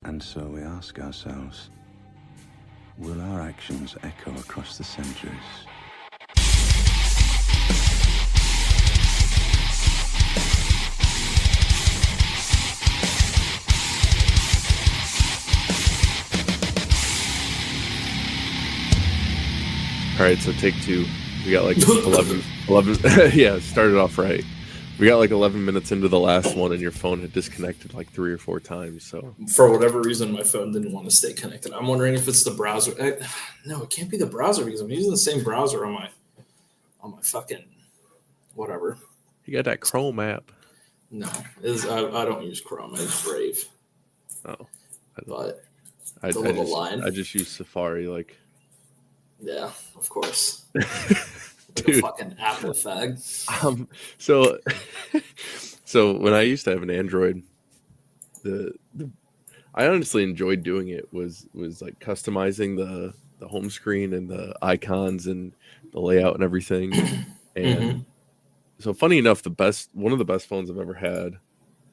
And so we ask ourselves, will our actions echo across the centuries? All right, so take two. We got like 11 yeah, started off right. We got like 11 minutes into the last one and your phone had disconnected like 3 or 4 times. So for whatever reason, my phone didn't want to stay connected. I'm wondering if it's the browser. No, it can't be the browser because I'm using the same browser on my fucking whatever. You got that Chrome app. No, I don't use Chrome. I use Brave. Oh. But the little line. I just use Safari like. Yeah, of course. Dude. A fucking Apple fag. So when I used to have an Android, I honestly enjoyed doing it was like customizing the home screen and the icons and the layout and everything. And so funny enough, one of the best phones I've ever had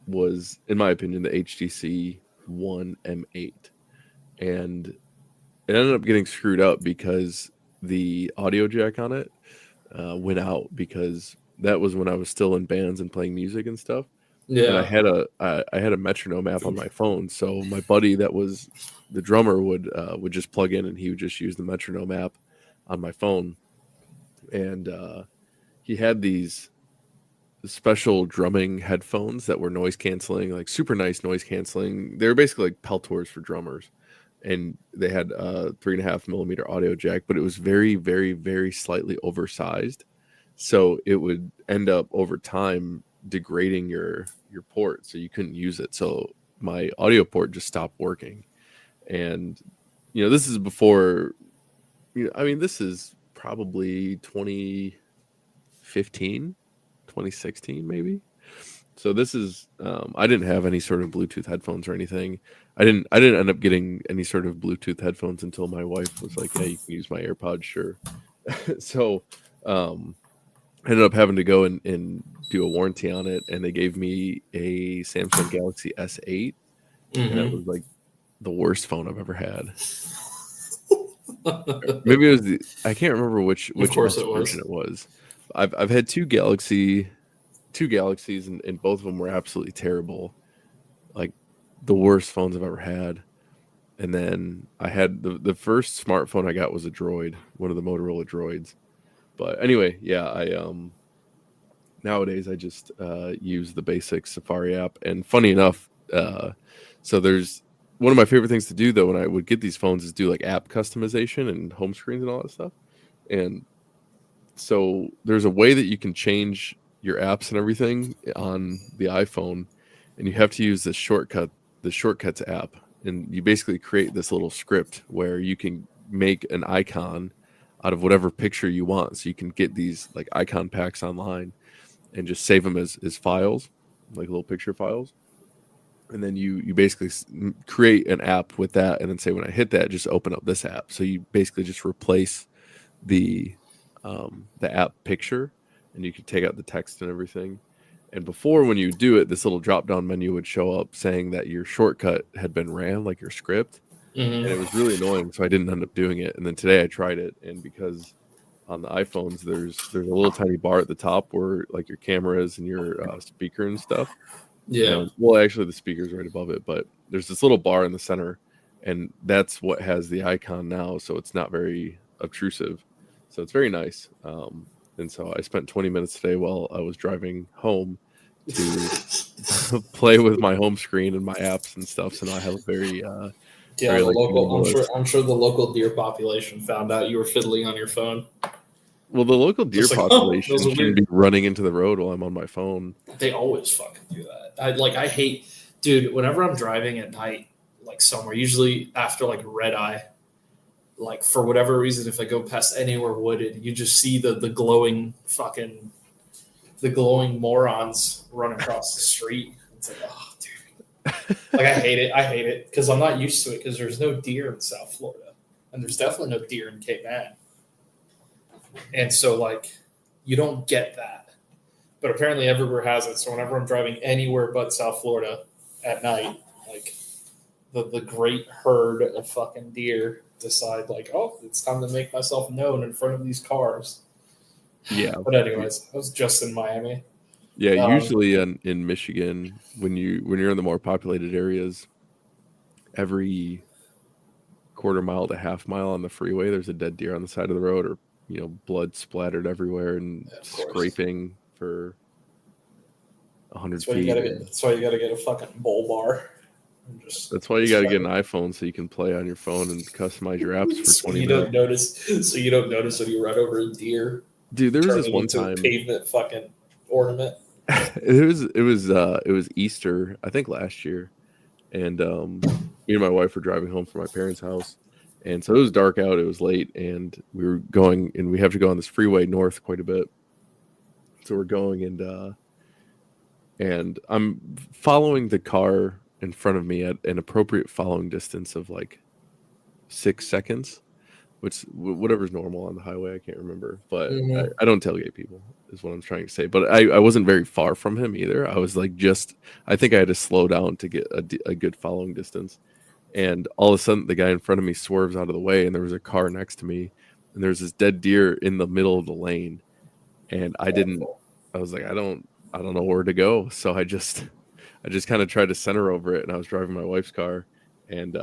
was, in my opinion, the HTC One M8. And it ended up getting screwed up because the audio jack on it went out, because that was when I was still in bands and playing music and stuff. Yeah. And I had a metronome app on my phone. So my buddy that was the drummer would just plug in and he would just use the metronome app on my phone. And he had these special drumming headphones that were noise canceling, like super nice noise canceling. They were basically like Peltors for drummers. And they had a 3.5 millimeter audio jack, but it was very, very, very slightly oversized. So it would end up over time degrading your port, so you couldn't use it. So my audio port just stopped working. And, this is before, this is probably 2015, 2016, maybe. So this is, I didn't have any sort of Bluetooth headphones or anything. I didn't end up getting any sort of Bluetooth headphones until my wife was like, "Hey, you can use my AirPods, sure." So, I ended up having to go and do a warranty on it, and they gave me a Samsung Galaxy S8, and that was like the worst phone I've ever had. Maybe it was I can't remember which version it was. I've had two Galaxies, and both of them were absolutely terrible, like the worst phones I've ever had. And then I had the first smartphone I got was a Droid, one of the Motorola Droids. But anyway, yeah, I nowadays I just use the basic Safari app. And funny enough, so there's one of my favorite things to do though when I would get these phones is do like app customization and home screens and all that stuff. And so there's a way that you can change your apps and everything on the iPhone, and you have to use the Shortcuts app. And you basically create this little script where you can make an icon out of whatever picture you want. So you can get these like icon packs online and just save them as files, like little picture files. And then you basically create an app with that, and then say, when I hit that, just open up this app. So you basically just replace the app picture, and you can take out the text and everything. And before, when you do it, this little drop-down menu would show up saying that your shortcut had been ran, like your script. And it was really annoying, so I didn't end up doing it. And then today I tried it, and because on the iPhones there's a little tiny bar at the top where like your cameras and your speaker and stuff. Yeah. Well, actually the speaker's right above it, but there's this little bar in the center, and that's what has the icon now, so it's not very obtrusive. So it's very nice. And so I spent 20 minutes today while I was driving home to play with my home screen and my apps and stuff. So now I have a very very I'm sure the local deer population found out you were fiddling on your phone. Well, the local deer population shouldn't be running into the road while I'm on my phone. They always fucking do that. I hate, dude, whenever I'm driving at night, like somewhere, usually after like red eye, like for whatever reason, if I go past anywhere wooded, you just see the glowing morons run across the street. It's like, oh, dude. Like, I hate it because I'm not used to it, because there's no deer in South Florida, and there's definitely no deer in Cape Ann. And so, like, you don't get that. But apparently everywhere has it. So whenever I'm driving anywhere but South Florida at night, like, the great herd of fucking deer decide like, oh, it's time to make myself known in front of these cars. Yeah. But anyways, I was just in Miami. Yeah, usually in Michigan, when you're in the more populated areas, every quarter mile to half mile on the freeway, there's a dead deer on the side of the road, or blood splattered everywhere and scraping for 100 feet. That's why you gotta get a fucking bull bar. That's why you gotta get an iPhone so you can play on your phone and customize your apps for 20 minutes. So you don't notice when you run over a deer. Dude, there was this one time a pavement fucking ornament. It was Easter, I think last year, and me and my wife were driving home from my parents' house, and so it was dark out, it was late, and we were going, and we have to go on this freeway north quite a bit, so we're going, and I'm following the car in front of me at an appropriate following distance of like 6 seconds, which whatever's normal on the highway, I can't remember, but I don't tailgate people is what I'm trying to say. But I wasn't very far from him either. I was like, I think I had to slow down to get a good following distance. And all of a sudden the guy in front of me swerves out of the way, and there was a car next to me, and there's this dead deer in the middle of the lane. And I was like, I don't know where to go. So I just kind of tried to center over it, and I was driving my wife's car, and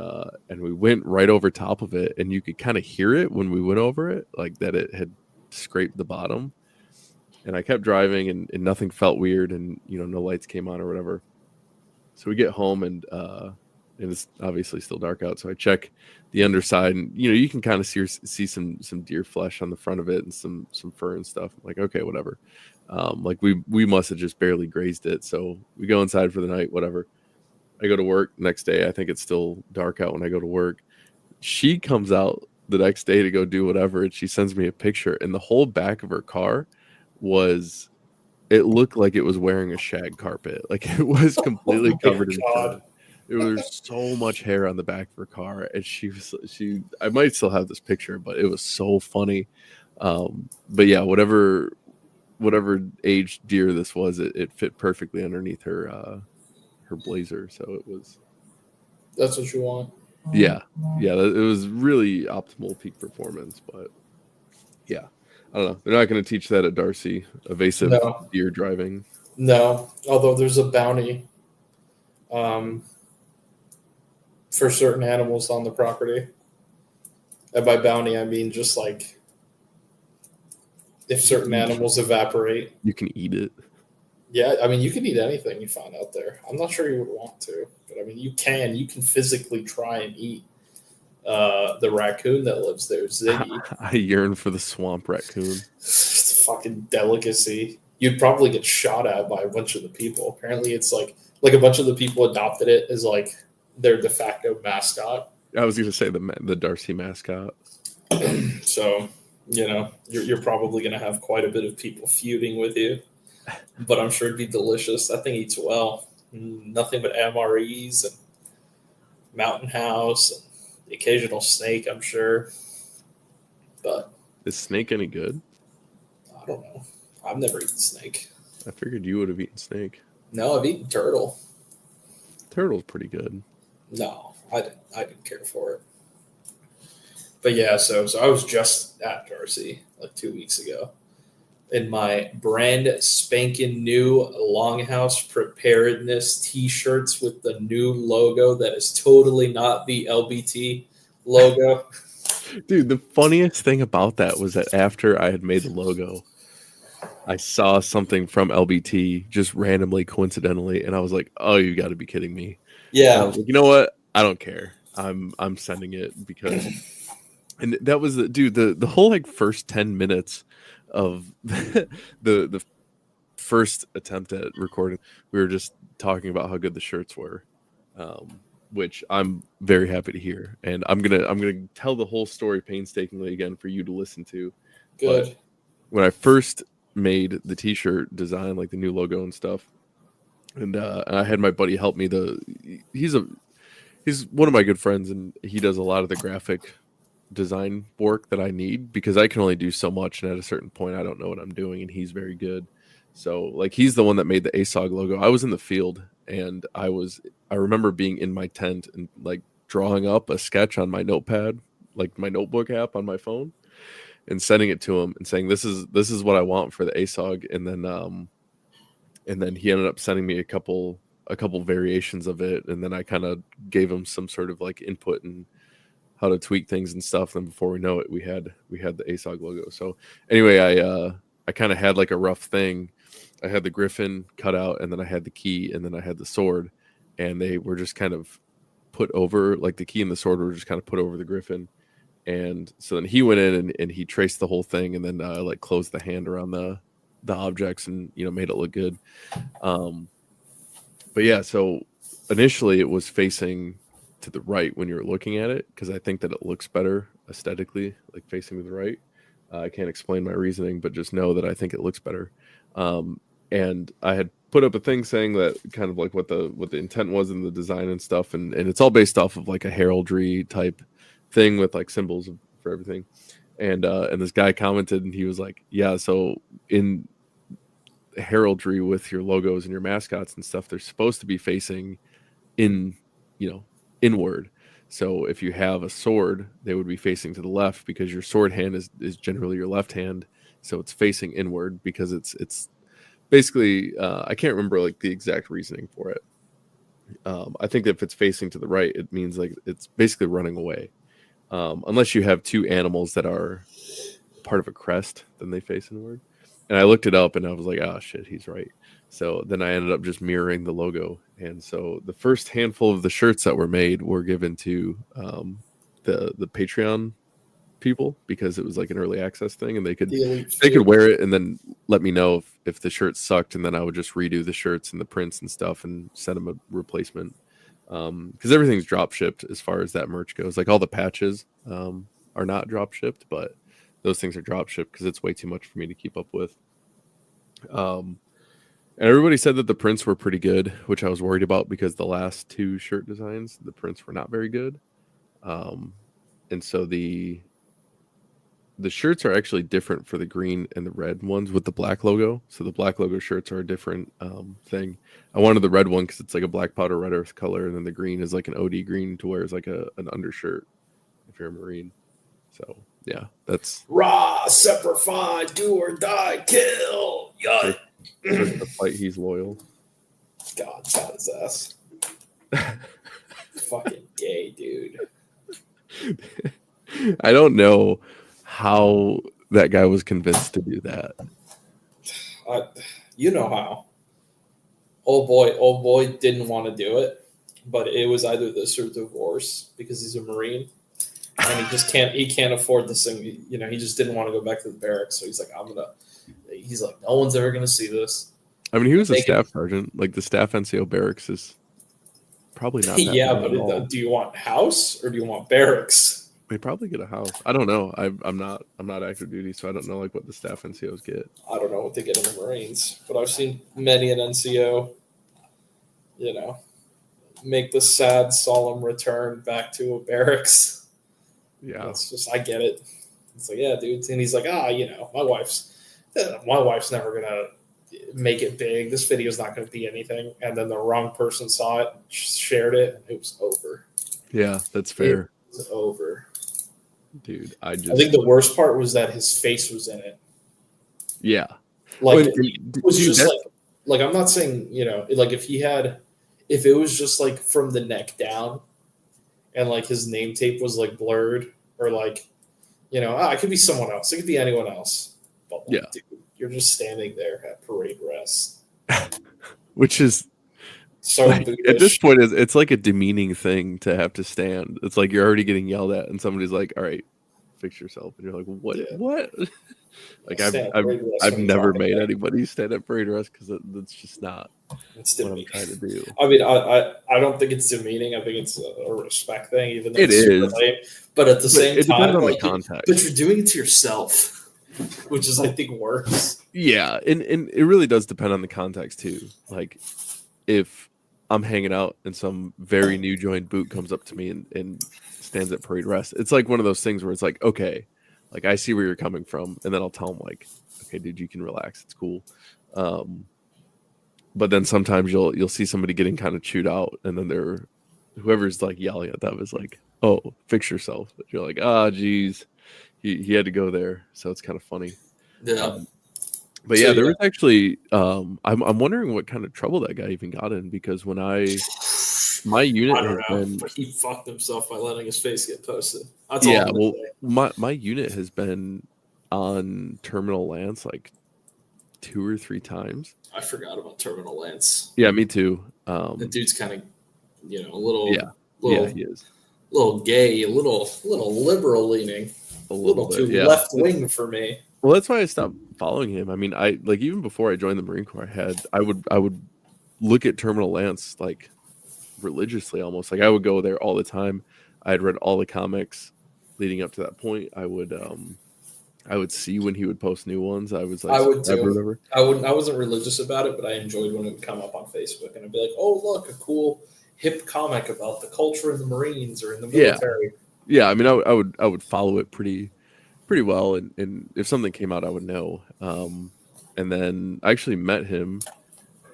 we went right over top of it, and you could kind of hear it when we went over it, like that it had scraped the bottom. And I kept driving, and nothing felt weird, and no lights came on or whatever. So we get home, and it's obviously still dark out. So I check the underside, and you can kind of see some deer flesh on the front of it and some fur and stuff. I'm like, okay, whatever. Like we must have just barely grazed it. So we go inside for the night, whatever. I go to work next day. I think it's still dark out when I go to work. She comes out the next day to go do whatever, and she sends me a picture, and the whole back of her car it looked like it was wearing a shag carpet. Like it was completely covered in fur. There was so much hair on the back of her car, and I might still have this picture, but it was so funny. But yeah, whatever aged deer this was, it fit perfectly underneath her blazer. So it was. That's what you want. Yeah. It was really optimal peak performance, but yeah, I don't know. They're not going to teach that at Darcy. Evasive deer driving. No, although there's a bounty for certain animals on the property. And by bounty, I mean just like if certain animals evaporate. You can eat it. Yeah, I mean, you can eat anything you find out there. I'm not sure you would want to, but I mean, you can physically try and eat the raccoon that lives there, Ziggy. I yearn for the swamp raccoon. It's a fucking delicacy. You'd probably get shot at by a bunch of the people. Apparently, it's like a bunch of the people adopted it as like their de facto mascot. I was going to say the Darcy mascot. So, you're probably going to have quite a bit of people feuding with you, but I'm sure it'd be delicious. That thing eats well. Nothing but MREs and Mountain House and the occasional snake, I'm sure. But is snake any good? I don't know. I've never eaten snake. I figured you would have eaten snake. No, I've eaten turtle. Turtle's pretty good. No, I didn't care for it. But yeah, so I was just at Darcy like 2 weeks ago in my brand spanking new Longhouse Preparedness t-shirts with the new logo that is totally not the LBT logo. Dude, the funniest thing about that was that after I had made the logo, I saw something from LBT just randomly, coincidentally, and I was like, "Oh, you got to be kidding me!" Yeah, I was like, you know what? I don't care. I'm sending it because, and that was the whole like first 10 minutes of the first attempt at recording. We were just talking about how good the shirts were, which I'm very happy to hear, and I'm gonna tell the whole story painstakingly again for you to listen to. Good. But when I first made the t-shirt design, like the new logo and stuff, and I had my buddy help me. He's one of my good friends, and he does a lot of the graphic design work that I need because I can only do so much, and at a certain point I don't know what I'm doing, and he's very good. So like he's the one that made the ASOG logo. I was in the field and I remember being in my tent and like drawing up a sketch on my notepad, like my notebook app on my phone, and sending it to him and saying, this is what I want for the ASOG. And then he ended up sending me a couple variations of it. And then I kind of gave him some sort of like input and how to tweak things and stuff. And before we know it, we had the ASOG logo. So anyway, I kind of had like a rough thing. I had the griffin cut out, and then I had the key, and then I had the sword, and they were just kind of put over, like the key and the sword were just kind of put over the griffin. And so then he went in and he traced the whole thing, and then like closed the hand around the objects and, you know, made it look good. But yeah, so initially it was facing to the right when you were looking at it, because I think that it looks better aesthetically, like facing to the right. I can't explain my reasoning, but just know that I think it looks better. And I had put up a thing saying that kind of like what the intent was in the design and stuff, and it's all based off of like a heraldry type thing with like symbols for everything. And this guy commented, and he was like, yeah, so in heraldry with your logos and your mascots and stuff, they're supposed to be facing in, you know, inward. So if you have a sword, they would be facing to the left, because your sword hand is generally your left hand. So it's facing inward, because it's basically, I can't remember like the exact reasoning for it. I think if it's facing to the right, it means like it's basically running away. Unless you have two animals that are part of a crest, then they face inward. And I looked it up, and I was like, oh shit, he's right. So then I ended up just mirroring the logo. And so the first handful of the shirts that were made were given to the Patreon people, because it was like an early access thing, and they could wear it and then let me know if the shirt sucked, and then I would just redo the shirts and the prints and stuff and send them a replacement. Because everything's drop shipped as far as that merch goes. Like all the patches are not drop shipped, but those things are drop shipped because it's way too much for me to keep up with. And everybody said that the prints were pretty good, which I was worried about, because the last two shirt designs, the prints were not very good. And so the shirts are actually different for the green and the red ones with the black logo. So the black logo shirts are a different thing. I wanted the red one because it's like a black powder red earth color, and then the green is like an OD green to wear as like an undershirt if you're a Marine. So yeah, that's raw, separate, fine, do or die, kill. Yeah. The fight, he's loyal. God, got his ass. Fucking gay, dude. I don't know how that guy was convinced to do that. You know how. Old boy didn't want to do it, but it was either this or divorce, because he's a Marine and he can't afford this thing. You know, he just didn't want to go back to the barracks. So he's like, no one's ever going to see this. I mean, he was a staff sergeant. Like the staff NCO barracks is probably not that yeah, bad at all. Do you want house or do you want barracks? They probably get a house. I don't know. I'm not active duty, so I don't know like what the staff NCOs get. I don't know what they get in the Marines, but I've seen many an NCO, you know, make the sad, solemn return back to a barracks. Yeah, it's just, I get it. It's like, yeah, dude, and he's like, my wife's never gonna make it big. This video's not gonna be anything. And then the wrong person saw it, shared it, and it was over. Yeah, that's fair. It was over. Dude, I think the worst part was that his face was in it. Yeah. Like, it was just like, I'm not saying, you know, like if it was just like from the neck down and like his name tape was like blurred, or like, you know, it could be someone else. It could be anyone else. But like, dude, you're just standing there at parade rest. Which is, so like, at this point, it's like a demeaning thing to have to stand. It's like you're already getting yelled at, and somebody's like, "All right, fix yourself," and you're like, "What? Yeah. What?" Like I've never made anybody stand at parade rest, because that's just not what I'm trying to do. I mean, I don't think it's demeaning. I think it's a respect thing, even though it is. Lame. But at the same time, it depends on the context. But you're doing it to yourself, which is, I think, worse. Yeah, and it really does depend on the context too. Like if I'm hanging out and some very new joined boot comes up to me and stands at parade rest, it's like one of those things where it's like, okay, like I see where you're coming from, and then I'll tell him like, okay, dude, you can relax, it's cool. but then sometimes you'll see somebody getting kind of chewed out, and then whoever's like yelling at them is like, "Oh, fix yourself." But you're like, "Ah, geez, he had to go there," so it's kind of funny. Yeah. But yeah, there was actually I'm wondering what kind of trouble that guy even got in, because when my unit I don't has know, been, but he fucked himself by letting his face get posted. That's yeah, all my unit has been on Terminal Lance like 2 or 3 times. I forgot about Terminal Lance. Yeah, me too. The dude's kind of, a little, he is a little gay, a little liberal leaning, a little bit, too left wing for me. Well, that's why I stopped following him. I mean, I like, even before I joined the Marine Corps, I would look at Terminal Lance like religiously, almost. Like, I would go there all the time. I had read all the comics leading up to that point. I would see when he would post new ones. I was like, I would too. whatever. I wasn't religious about it, but I enjoyed when it would come up on Facebook, and I'd be like, "Oh, look, a cool hip comic about the culture in the Marines or in the military." Yeah. I mean, I would follow it pretty well, and if something came out, I would know. And then I actually met him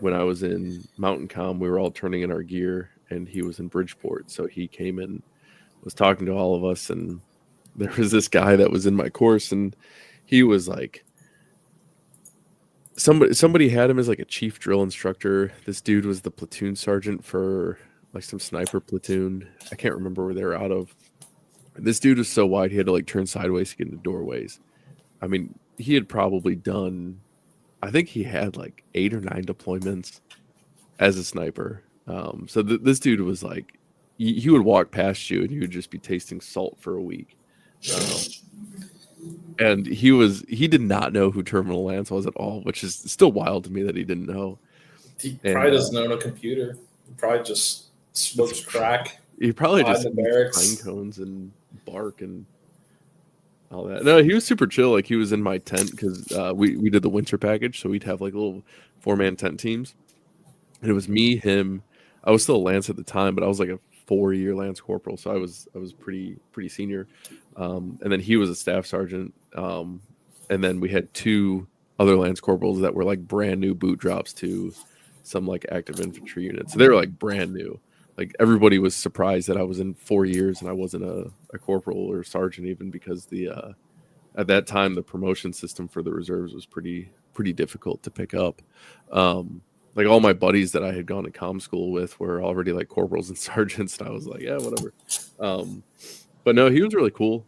when I was in Mountain Com. We were all turning in our gear, and he was in Bridgeport, so he came and was talking to all of us. And there was this guy that was in my course, and he was like, somebody had him as like a chief drill instructor. This dude was the platoon sergeant for like some sniper platoon. I can't remember where they were out of. This dude was so wide, he had to like turn sideways to get into doorways. I mean, he had probably done, I think he had like 8 or 9 deployments as a sniper. So this dude was like, he would walk past you and you would just be tasting salt for a week. And he did not know who Terminal Lance was at all, which is still wild to me that he didn't know. He probably doesn't own a computer. He probably just smokes crack. He probably just eats pine cones and bark and all that. No, he was super chill. Like, he was in my tent because we did the winter package, so we'd have like little 4-man tent teams, and it was me, him. I was still a Lance at the time, but I was like a 4-year Lance Corporal, so I was pretty senior. And then he was a staff sergeant, and then we had 2 other Lance Corporals that were like brand new boot drops to some like active infantry units. So they were like brand new. Like, everybody was surprised that I was in 4 years and I wasn't a corporal or sergeant, even because at that time the promotion system for the reserves was pretty difficult to pick up. Like, all my buddies that I had gone to comm school with were already like corporals and sergeants, and I was like, yeah, whatever. But no, he was really cool.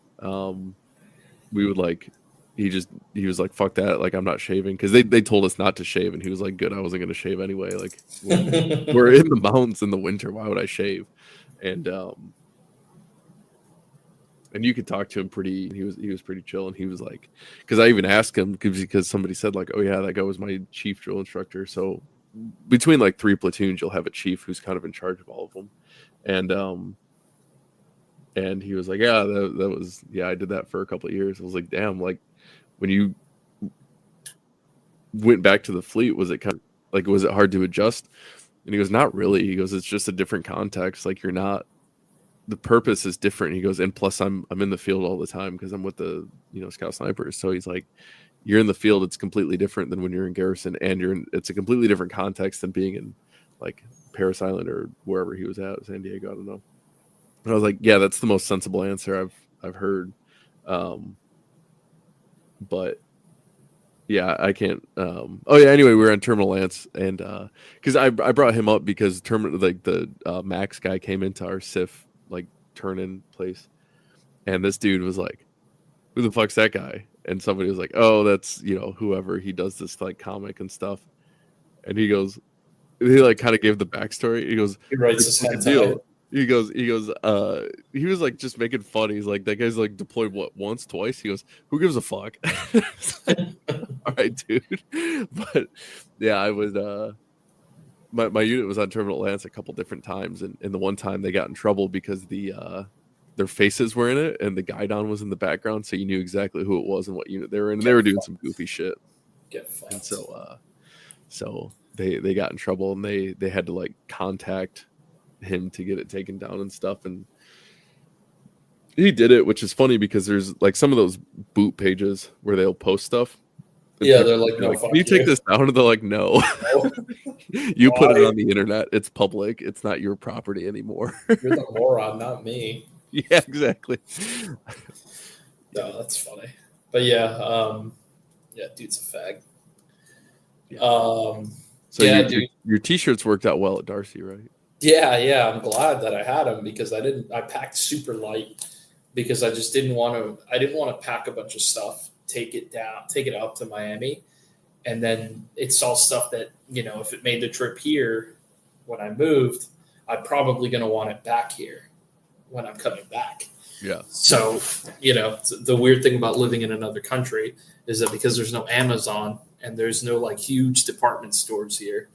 We would like, he was like, fuck that, like, I'm not shaving, because they told us not to shave, and he was like, good, I wasn't going to shave anyway. Like, we're in the mountains in the winter, why would I shave? And you could talk to him he was pretty chill. And he was like, because I even asked him, because somebody said like, oh yeah, that guy was my chief drill instructor. So between like 3 platoons, you'll have a chief who's kind of in charge of all of them. And he was like, yeah, that was, yeah, I did that for a couple of years. I was like, damn, like, when you went back to the fleet, was it was it hard to adjust? And he goes, not really. He goes, it's just a different context. Like, the purpose is different. He goes, and plus I'm in the field all the time because I'm with the, scout snipers. So he's like, you're in the field, it's completely different than when you're in garrison, and it's a completely different context than being in like Paris Island or wherever he was at, San Diego, I don't know. And I was like, yeah, that's the most sensible answer I've heard. But yeah, I can't. Anyway, we were on Terminal Lance, and because I brought him up because the Max guy came into our SIF like turn-in place, and this dude was like, who the fuck's that guy? And somebody was like, oh, that's whoever, he does this like comic and stuff. And he like kind of gave the backstory. He goes, he writes this deal. He goes, he was like just making fun. He's like, that guy's like deployed once, twice. He goes, who gives a fuck? All right, dude. But yeah, I was my unit was on Terminal Lance a couple different times, and the one time they got in trouble because their faces were in it and the guidon was in the background, so you knew exactly who it was and what unit they were in, and they were doing some goofy shit. And so they got in trouble, and they had to like contact him to get it taken down and stuff, and he did it, which is funny because there's like some of those boot pages where they'll post stuff. Yeah, they're like, no, can you take this down? And they're like, no. You put it on the internet. It's public. It's not your property anymore. You're the moron, not me. Yeah, exactly. No, that's funny. But yeah, dude's a fag. Yeah. So your t-shirts worked out well at Darcy, right? Yeah. I'm glad that I had them because I packed super light because I just didn't want to pack a bunch of stuff, take it out to Miami. And then it's all stuff that, if it made the trip here when I moved, I'm probably going to want it back here when I'm coming back. Yeah. So, the weird thing about living in another country is that because there's no Amazon and there's no like huge department stores here,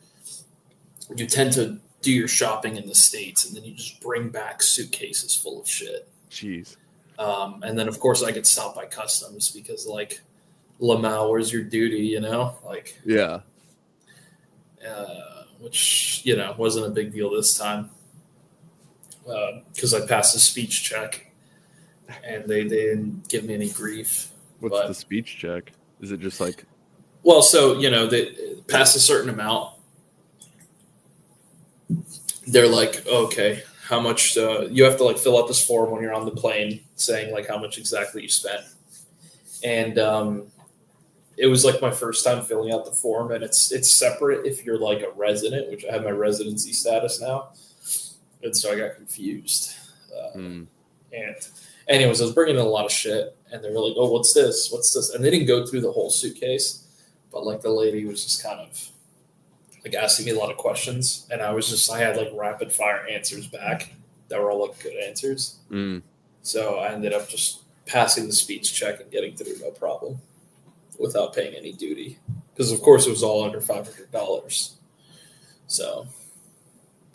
you tend to do your shopping in the States and then you just bring back suitcases full of shit. Jeez. And then of course I get stopped by customs because like, Lamau, where's your duty, like, yeah. Which, wasn't a big deal this time. Because I passed the speech check and they didn't give me any grief. What's the speech check? Is it just like? Well, so, they pass a certain amount. They're like, okay, how much you have to like fill out this form when you're on the plane saying like how much exactly you spent. And it was like my first time filling out the form, and it's separate if you're like a resident, which I have my residency status now. And so I got confused. And anyways, I was bringing in a lot of shit, and they were like, oh, what's this? What's this? And they didn't go through the whole suitcase, but like the lady was just kind of like asking me a lot of questions. And I had like rapid fire answers back that were all like good answers. So I ended up just passing the speech check and getting through no problem without paying any duty. Because of course it was all under $500. So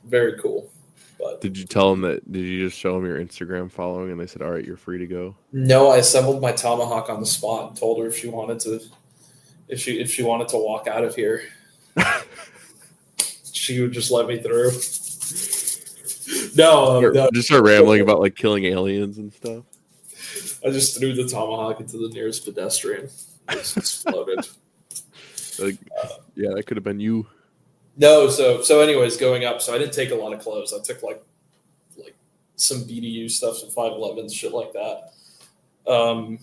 very cool. But did you tell them that? Did you just show them your Instagram following, and they said, "All right, you're free to go"? No, I assembled my tomahawk on the spot and told her if she wanted to walk out of here, she would just let me through. No, just start rambling about like killing aliens and stuff. I just threw the tomahawk into the nearest pedestrian. It just exploded. Yeah, that could have been you. No, so anyways, going up, so I didn't take a lot of clothes. I took like some BDU stuff, some 511s, shit like that. And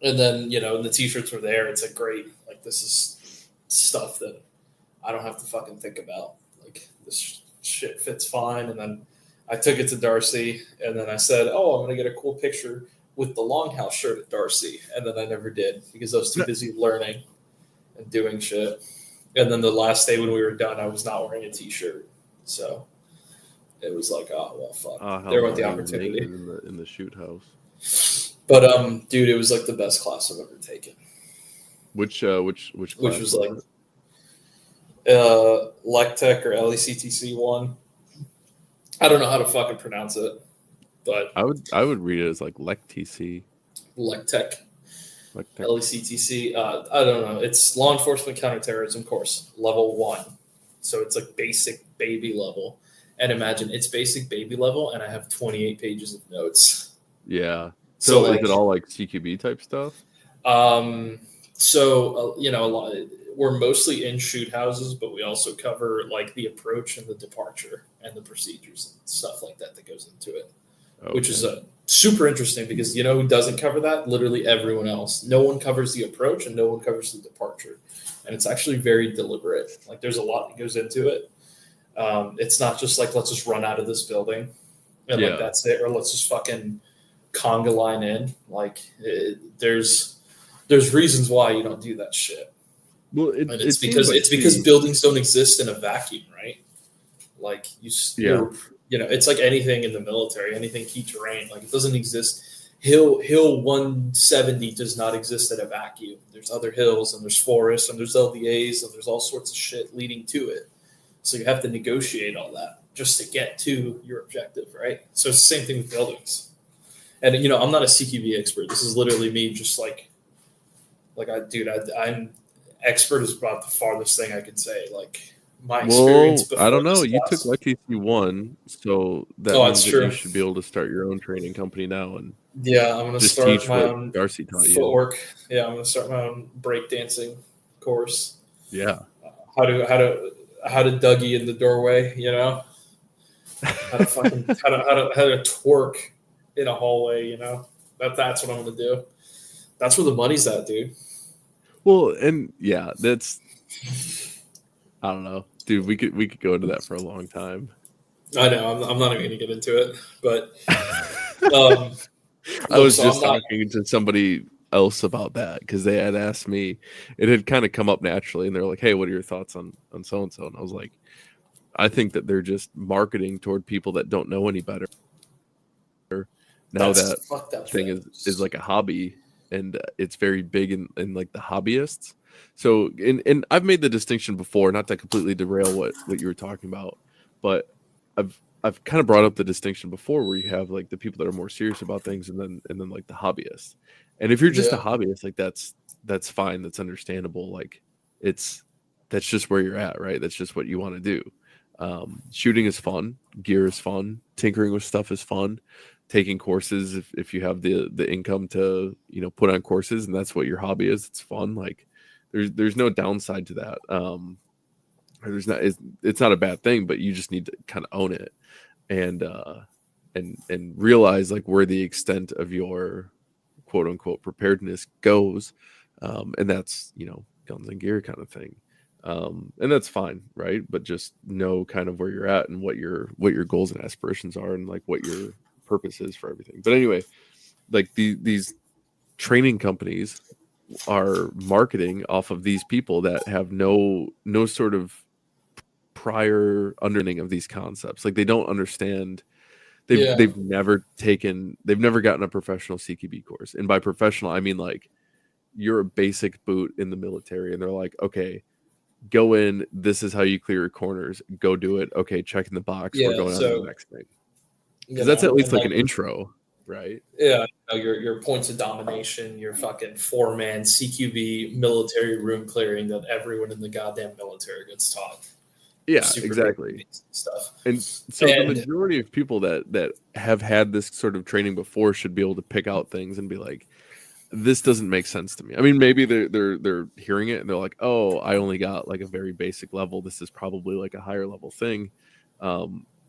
then, the t-shirts were there. It's like, great. Like, this is stuff that I don't have to fucking think about. Like, this shit fits fine. And then I took it to Darcy, and then I said, oh, I'm going to get a cool picture with the Longhouse shirt at Darcy. And then I never did because I was too busy learning and doing shit. And then the last day when we were done, I was not wearing a t-shirt. So it was like, oh, well, fuck. There went the opportunity. In the shoot house. But, dude, it was like the best class I've ever taken. Which class? Which was like LECTEC or LECTC 1. I don't know how to fucking pronounce it, but I would read it as like LECTC. LECTEC. LECTC. I don't know. It's law enforcement counterterrorism course, level 1. So it's like basic baby level. And imagine it's basic baby level, and I have 28 pages of notes. Yeah. So like, is it all like CQB type stuff? We're mostly in shoot houses, but we also cover like the approach and the departure and the procedures and stuff like that goes into it, which is super interesting because who doesn't cover that? Literally everyone else. No one covers the approach and no one covers the departure. And it's actually very deliberate. Like there's a lot that goes into it. It's not just like, let's just run out of this building and like that's it. Or let's just fucking conga line in. Like there's reasons why you don't do that shit. Well, it's because buildings don't exist in a vacuum, right? Like it's like anything in the military, anything key terrain. Like it doesn't exist. Hill 170 does not exist in a vacuum. There's other hills and there's forests and there's LDAs and there's all sorts of shit leading to it. So you have to negotiate all that just to get to your objective, right? So it's the same thing with buildings. And I'm not a CQB expert. This is literally me, just I'm expert is about the farthest thing I could say. Like my experience. Before I don't know. You took LECTC 1, so that means that you should be able to start your own training company now and I'm going to start my own Darcy taught footwork. Yeah, I'm going to start my own breakdancing course. Yeah. How to how to Dougie in the doorway, you know, how to twerk in a hallway, you know. That's what I'm gonna do. That's where the money's at, dude. Well, and yeah, that's I don't know, dude. We could go into that for a long time. I know. I'm not even gonna get into it, but I was just talking to somebody else about that because they had asked me. It had kind of come up naturally, and they're like, "Hey, what are your thoughts on so and so?" And I was like, "I think that they're just marketing toward people that don't know any better." Now that thing is like a hobby, and it's very big in like the hobbyists. So, and I've made the distinction before, not to completely derail what you were talking about, but I've kind of brought up the distinction before where you have like the people that are more serious about things and then like the hobbyists. And if you're just a hobbyist, like that's fine, that's understandable. Like that's just where you're at, right? That's just what you want to do. Shooting is fun, gear is fun, tinkering with stuff is fun, taking courses if you have the income to, you know, put on courses and that's what your hobby is, it's fun. Like there's no downside to that. It's not a bad thing, but you just need to kind of own it and realize like where the extent of your quote unquote preparedness goes. And that's, you know, guns and gear kind of thing. And that's fine, right? But just know kind of where you're at and what your goals and aspirations are and like what your purpose is for everything. But anyway, like these training companies are marketing off of these people that have no sort of prior understanding of these concepts. Like they don't understand. They've never gotten a professional CQB course. And by professional, I mean like you're a basic boot in the military and they're like, okay, go in, this is how you clear your corners, go do it. Okay, checking the box, we're going on to the next thing. Because that's at least like an intro, right? Yeah, you know, your points of domination, your fucking 4-man CQB military room clearing that everyone in the goddamn military gets taught. Yeah, exactly. Stuff. And so the majority of people that have had this sort of training before should be able to pick out things and be like, this doesn't make sense to me. I mean, maybe they're hearing it and they're like, oh, I only got like a very basic level. This is probably like a higher level thing.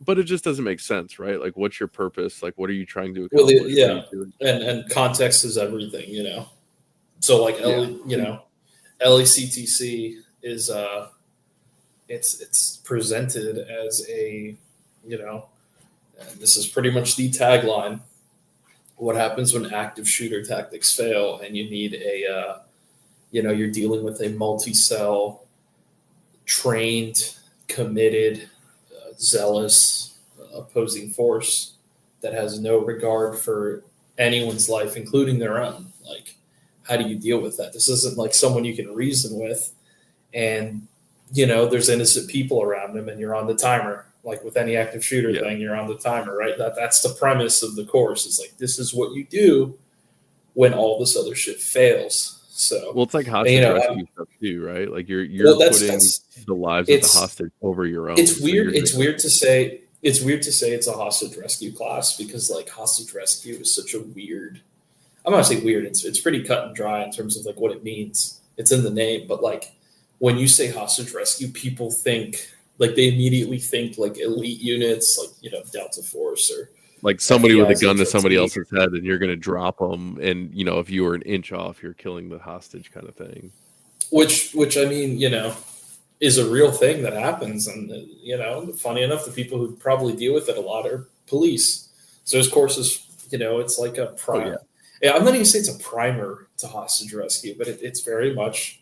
But it just doesn't make sense, right? Like, what's your purpose? Like, what are you trying to accomplish? And context is everything, you know. So like, you know, LECTC is it's presented as a, you know, and this is pretty much the tagline. What happens when active shooter tactics fail and you need a, you know, you're dealing with a multi-cell, trained, committed, zealous opposing force that has no regard for anyone's life, including their own. Like, how do you deal with that? This isn't like someone you can reason with and, you know, there's innocent people around them and you're on the timer. Like with any active shooter thing, you're on the timer, right? That's the premise of the course. It's like, this is what you do when all this other shit fails. So, well, it's like hostage rescue stuff too, right? Like you're putting the lives of the hostage over your own. It's weird. It's weird to say it's a hostage rescue class because like hostage rescue is such a weird. I'm not saying weird. It's pretty cut and dry in terms of like what it means. It's in the name, but like when you say hostage rescue, people think. Like they immediately think like elite units, like, you know, Delta Force or like somebody with a gun to somebody else's head and you're going to drop them. And, you know, if you were an inch off, you're killing the hostage kind of thing. Which I mean, you know, is a real thing that happens. And, you know, funny enough, the people who probably deal with it a lot are police. So there's courses, you know, it's like a primer. Yeah, I'm not even saying it's a primer to hostage rescue, but it's very much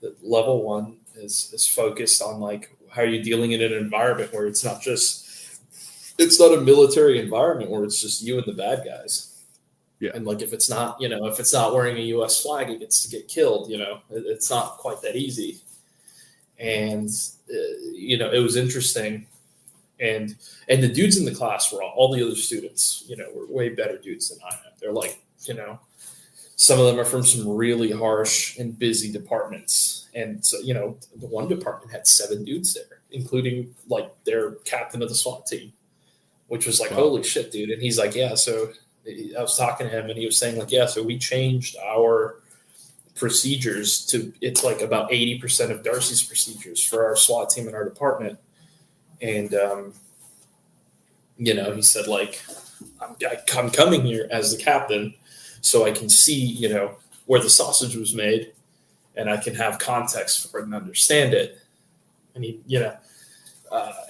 that level one is focused on like, how are you dealing in an environment where it's not a military environment where it's just you and the bad guys. Yeah. And like, if it's not wearing a US flag, it gets to get killed, you know, it's not quite that easy. And, you know, it was interesting. And the dudes in the class were all the other students, you know, were way better dudes than I am. They're like, you know, some of them are from some really harsh and busy departments. And so, you know, the one department had 7 dudes there, including like their captain of the SWAT team, which was like, holy shit, dude. And he's like, yeah. So I was talking to him and he was saying like, yeah, so we changed our procedures it's like about 80% of Darcy's procedures for our SWAT team in our department. And, he said, like, I'm coming here as the captain so I can see, where the sausage was made and I can have context for it and understand it. And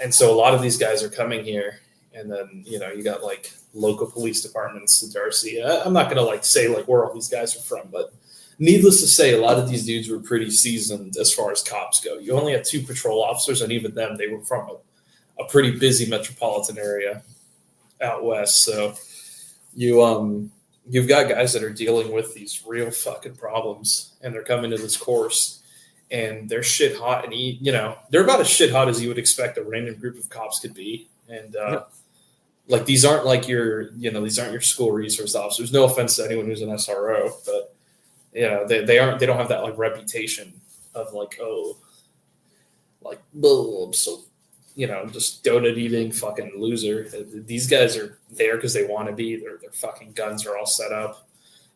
and so a lot of these guys are coming here, and then, you got like local police departments in Darcy. I'm not going to like say like where all these guys are from, but needless to say, a lot of these dudes were pretty seasoned as far as cops go. You only had 2 patrol officers, and even them, they were from a pretty busy metropolitan area out west. So you've got guys that are dealing with these real fucking problems, and they're coming to this course, and they're shit hot, and they're about as shit hot as you would expect a random group of cops could be. And like, these aren't like these aren't your school resource officers. No offense to anyone who's an SRO, but they don't have that like reputation of like, oh, like, I'm so, just donut eating fucking loser. These guys are there because they want to be. Their fucking guns are all set up.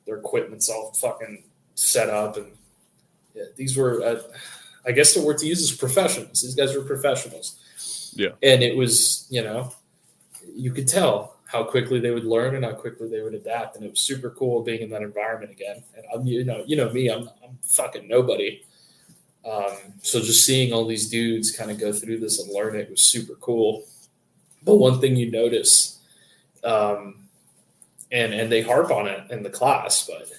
Their equipment's all fucking set up. And these were, I guess the word to use is professionals. These guys were professionals. Yeah. And it was, you could tell how quickly they would learn and how quickly they would adapt. And it was super cool being in that environment again. And I'm, me, I'm fucking nobody. So just seeing all these dudes kind of go through this and learn it was super cool. But one thing you notice, and they harp on it in the class, but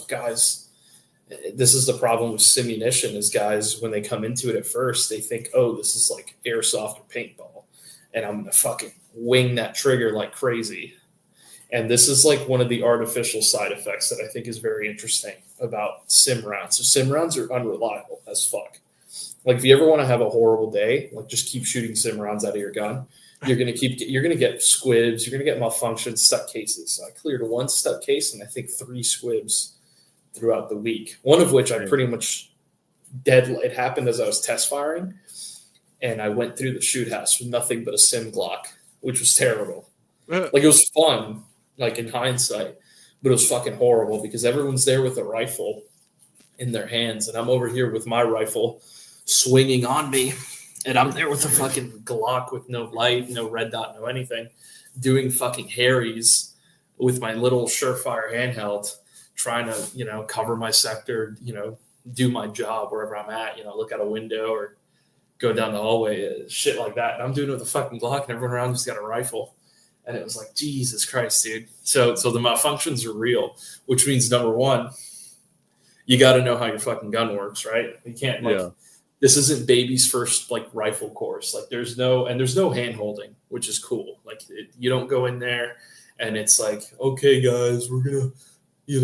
guys, this is the problem with simunition is guys, when they come into it at first, they think, oh, this is like airsoft or paintball, and I'm gonna fucking wing that trigger like crazy. And this is like one of the artificial side effects that I think is very interesting about sim rounds. So sim rounds are unreliable as fuck. Like, if you ever want to have a horrible day, like, just keep shooting sim rounds out of your gun. You're gonna get squibs. You're gonna get malfunctions, stuck cases. So I cleared 1 stuck case and I think 3 squibs throughout the week. One of which I pretty much it happened as I was test firing, and I went through the shoot house with nothing but a sim Glock, which was terrible. Like, it was fun, like, in hindsight, but it was fucking horrible because everyone's there with a rifle in their hands, and I'm over here with my rifle swinging on me, and I'm there with a fucking Glock with no light, no red dot, no anything, doing fucking Harries with my little Surefire handheld, trying to, cover my sector, do my job wherever I'm at, look out a window or go down the hallway, shit like that. And I'm doing it with a fucking Glock, and everyone around me's got a rifle. And it was like, Jesus Christ, dude. So the malfunctions are real, which means, number one, you got to know how your fucking gun works, right? You can't, this isn't baby's first, like, rifle course. Like, there's no hand holding, which is cool. Like, you don't go in there and it's like, okay, guys, we're going to, these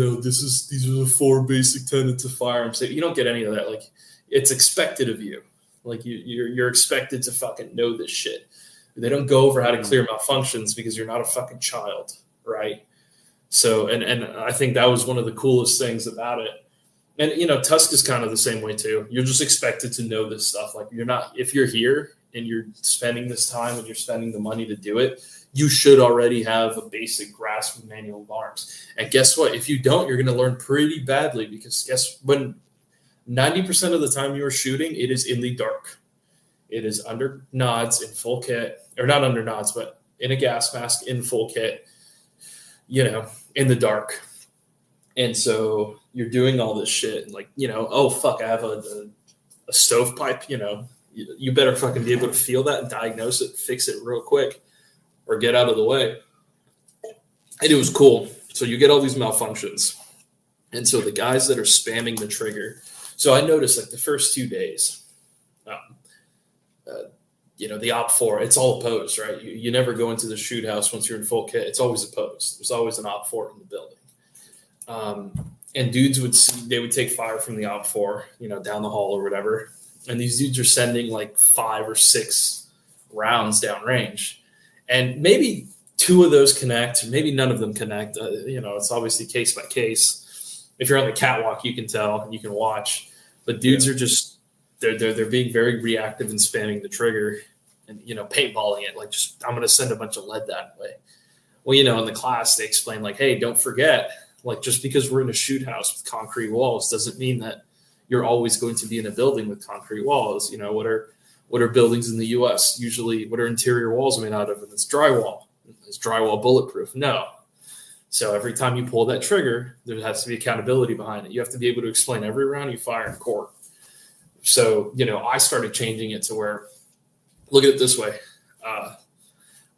are the 4 basic tenets of firearms. So you don't get any of that. Like, it's expected of you. Like, you're expected to fucking know this shit. They don't go over how to clear malfunctions because you're not a fucking child, right? So, and I think that was one of the coolest things about it. And, Tusk is kind of the same way too. You're just expected to know this stuff. Like, if you're here and you're spending this time and you're spending the money to do it, you should already have a basic grasp of manual of arms. And guess what? If you don't, you're going to learn pretty badly, because when 90% of the time you are shooting, it is in the dark. It is under nods in full kit, or not under nods, but in a gas mask in full kit, in the dark. And so you're doing all this shit, like, oh, fuck, I have a stovepipe, you better fucking be able to feel that and diagnose it, fix it real quick, or get out of the way. And it was cool. So you get all these malfunctions. And so the guys that are spamming the trigger, so I noticed, like, the first 2 days, the OP4, it's all opposed, right? You never go into the shoot house once you're in full kit. It's always opposed. There's always an OP4 in the building. And dudes would take fire from the OP4, down the hall or whatever. And these dudes are sending like 5 or 6 rounds downrange. And maybe 2 of those connect, maybe none of them connect. It's obviously case by case. If you're on the catwalk, you can tell, you can watch. But dudes are just, they're being very reactive and spamming the trigger and, paintballing it. Like, just, I'm going to send a bunch of lead that way. Well, in the class, they explain, like, hey, don't forget, Like, just because we're in a shoot house with concrete walls doesn't mean that you're always going to be in a building with concrete walls. You know, what are buildings in the US usually, what are interior walls made out of? And it's drywall. Is drywall bulletproof? No. So every time you pull that trigger, there has to be accountability behind it. You have to be able to explain every round you fire in court. So, you know, I started changing it to where, look at it this way.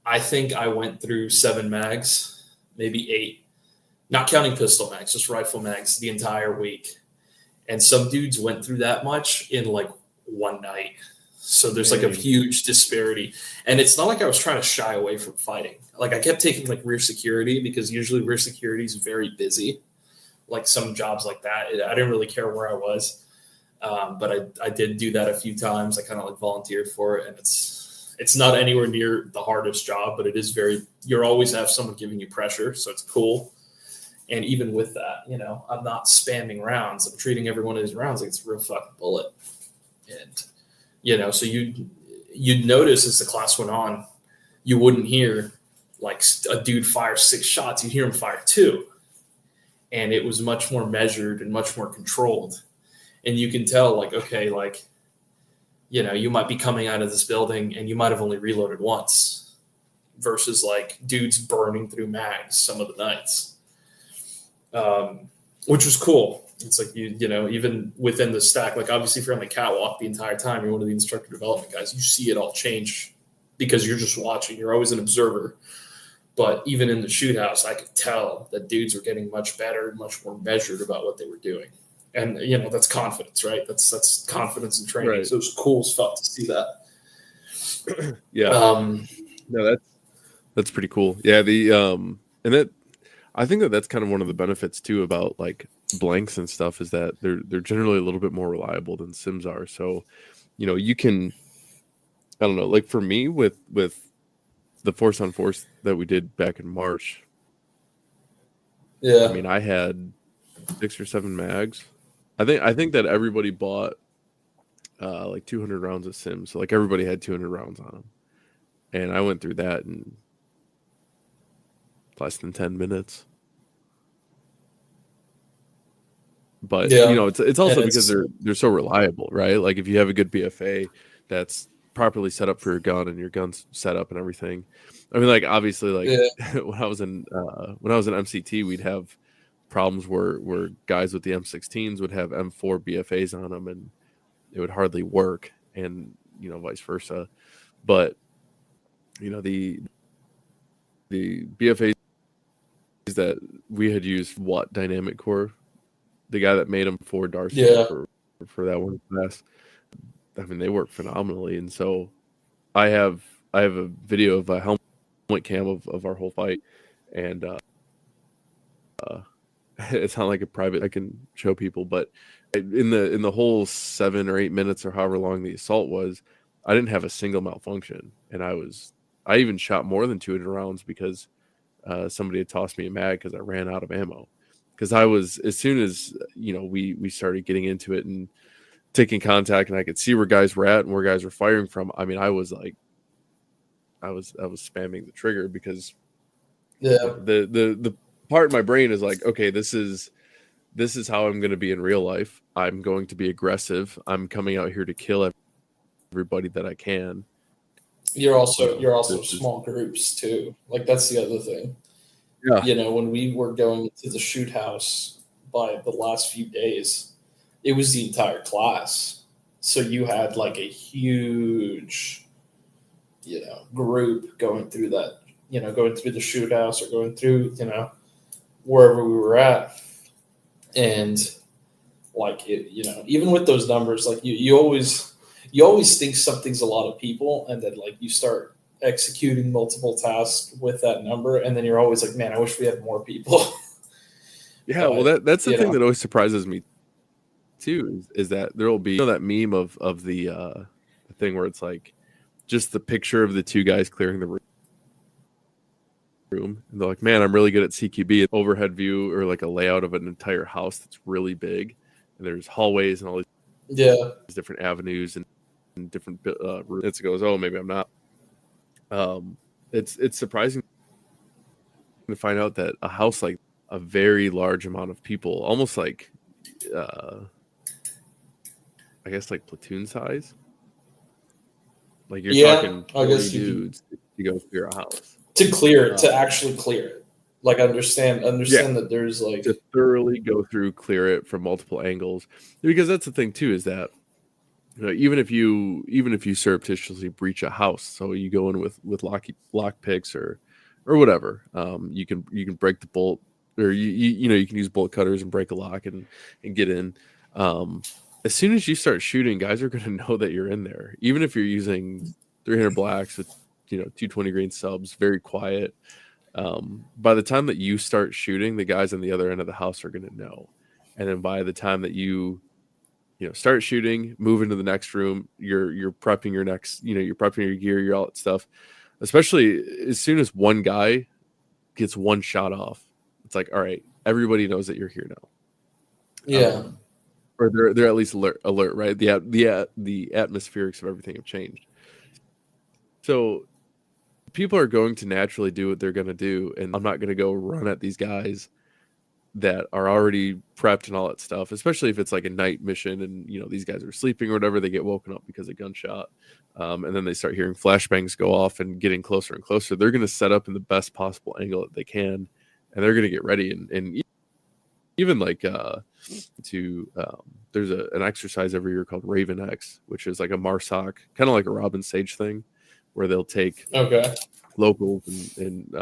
I think I went through 7 mags, maybe 8, not counting pistol mags, just rifle mags the entire week. And some dudes went through that much in like one night. So there's like a huge disparity. And it's not like I was trying to shy away from fighting. Like, I kept taking like rear security, because usually rear security is very busy. Like some jobs like that, I didn't really care where I was. But I did do that a few times. I kind of like volunteered for it, and it's not anywhere near the hardest job, but it is you always have someone giving you pressure. So it's cool. And even with that, you know, I'm not spamming rounds. I'm treating every one of these rounds like it's a real fucking bullet. And, you know, so you'd notice as the class went on, you wouldn't hear like a dude fire 6 shots. You'd hear him fire 2. And it was much more measured and much more controlled. And you can tell, like, okay, like, you know, you might be coming out of this building and you might have only reloaded once, versus like dudes burning through mags some of the nights, which was cool. It's like, you know, even within the stack, like obviously if you're on the catwalk the entire time, you're one of the instructor development guys, you see it all change because you're just watching. You're always an observer. But even in the shoot house, I could tell that dudes were getting much better, much more measured about what they were doing. And, you know, that's confidence, right? That's confidence and training. Right. So it was cool as fuck to see that. Yeah. No, that's pretty cool. Yeah. And that, I think that's kind of one of the benefits too about like blanks and stuff, is that they're generally a little bit more reliable than sims are. So, you know, you can, I don't know, like for me with the force on force that we did back in March. Yeah. I mean, I had 6 or 7 mags. I think that everybody bought like 200 rounds of sims. So like everybody had 200 rounds on them. And I went through that in less than 10 minutes. But you know, it's also because they're so reliable, right? Like if you have a good BFA that's properly set up for your gun and your gun's set up and everything. I mean, like obviously, like when I was in MCT, we'd have problems where guys with the M16s would have M4 BFAs on them, and it would hardly work, and you know, vice versa. But you know, the BFAs that we had used, Dynamic Core, the guy that made them for Darcy for that one class, I mean, they work phenomenally. And so I have a video of a helmet cam of our whole fight, and it's not like a private I can show people, but in the whole 7 or 8 minutes or however long the assault was, I didn't have a single malfunction, and I even shot more than 200 rounds because somebody had tossed me a mag because I ran out of ammo. Because I was, as soon as, you know, we started getting into it and taking contact, and I could see where guys were at and where guys were firing from. I mean, I was spamming the trigger because the part of my brain is like, okay, this is how I'm going to be in real life. I'm going to be aggressive. I'm coming out here to kill everybody that I can. You're also small groups too. Like that's the other thing. Yeah. You know, when we were going to the shoot house by the last few days, it was the entire class. So you had like a huge, you know, group going through that, you know, going through the shoot house or going through, you know, wherever we were at. And like, it, you know, even with those numbers, like you always think something's a lot of people, and then like you start executing multiple tasks with that number, and then you're always like, man, I wish we had more people. Yeah, well, that's the thing that always surprises me too, is that there will be, you know, that meme of the thing where it's like just the picture of the 2 guys clearing the room, and they're like, man, I'm really good at CQB, an overhead view or like a layout of an entire house that's really big, and there's hallways and all these different avenues and different routes. It goes, oh, maybe I'm not. It's surprising to find out that a house like a very large amount of people, almost like I guess like platoon size. Like you're talking 40 dudes to go clear a house. To actually clear it. Like understand that there's like to thoroughly go through, clear it from multiple angles. Because that's the thing too, is that even if you surreptitiously breach a house, so you go in with lock picks or whatever, you can break the bolt, or you can use bolt cutters and break a lock and get in. As soon as you start shooting, guys are going to know that you're in there, even if you're using 300 blacks with 220 grain subs, very quiet. By the time that you start shooting, the guys on the other end of the house are going to know. And then by the time that you start shooting, move into the next room, you're prepping your next, you're prepping your gear, your all that stuff. Especially as soon as one guy gets one shot off, it's like, all right, everybody knows that you're here now. Yeah. Or they're at least alert, right? The atmospherics of everything have changed. So people are going to naturally do what they're going to do, and I'm not going to go run at these guys that are already prepped and all that stuff, especially if it's like a night mission and these guys are sleeping or whatever. They get woken up because of gunshot, and then they start hearing flashbangs go off and getting closer and closer. They're going to set up in the best possible angle that they can, and they're going to get ready. And even like there's an exercise every year called Raven X, which is like a MARSOC, kind of like a Robin Sage thing, where they'll take locals and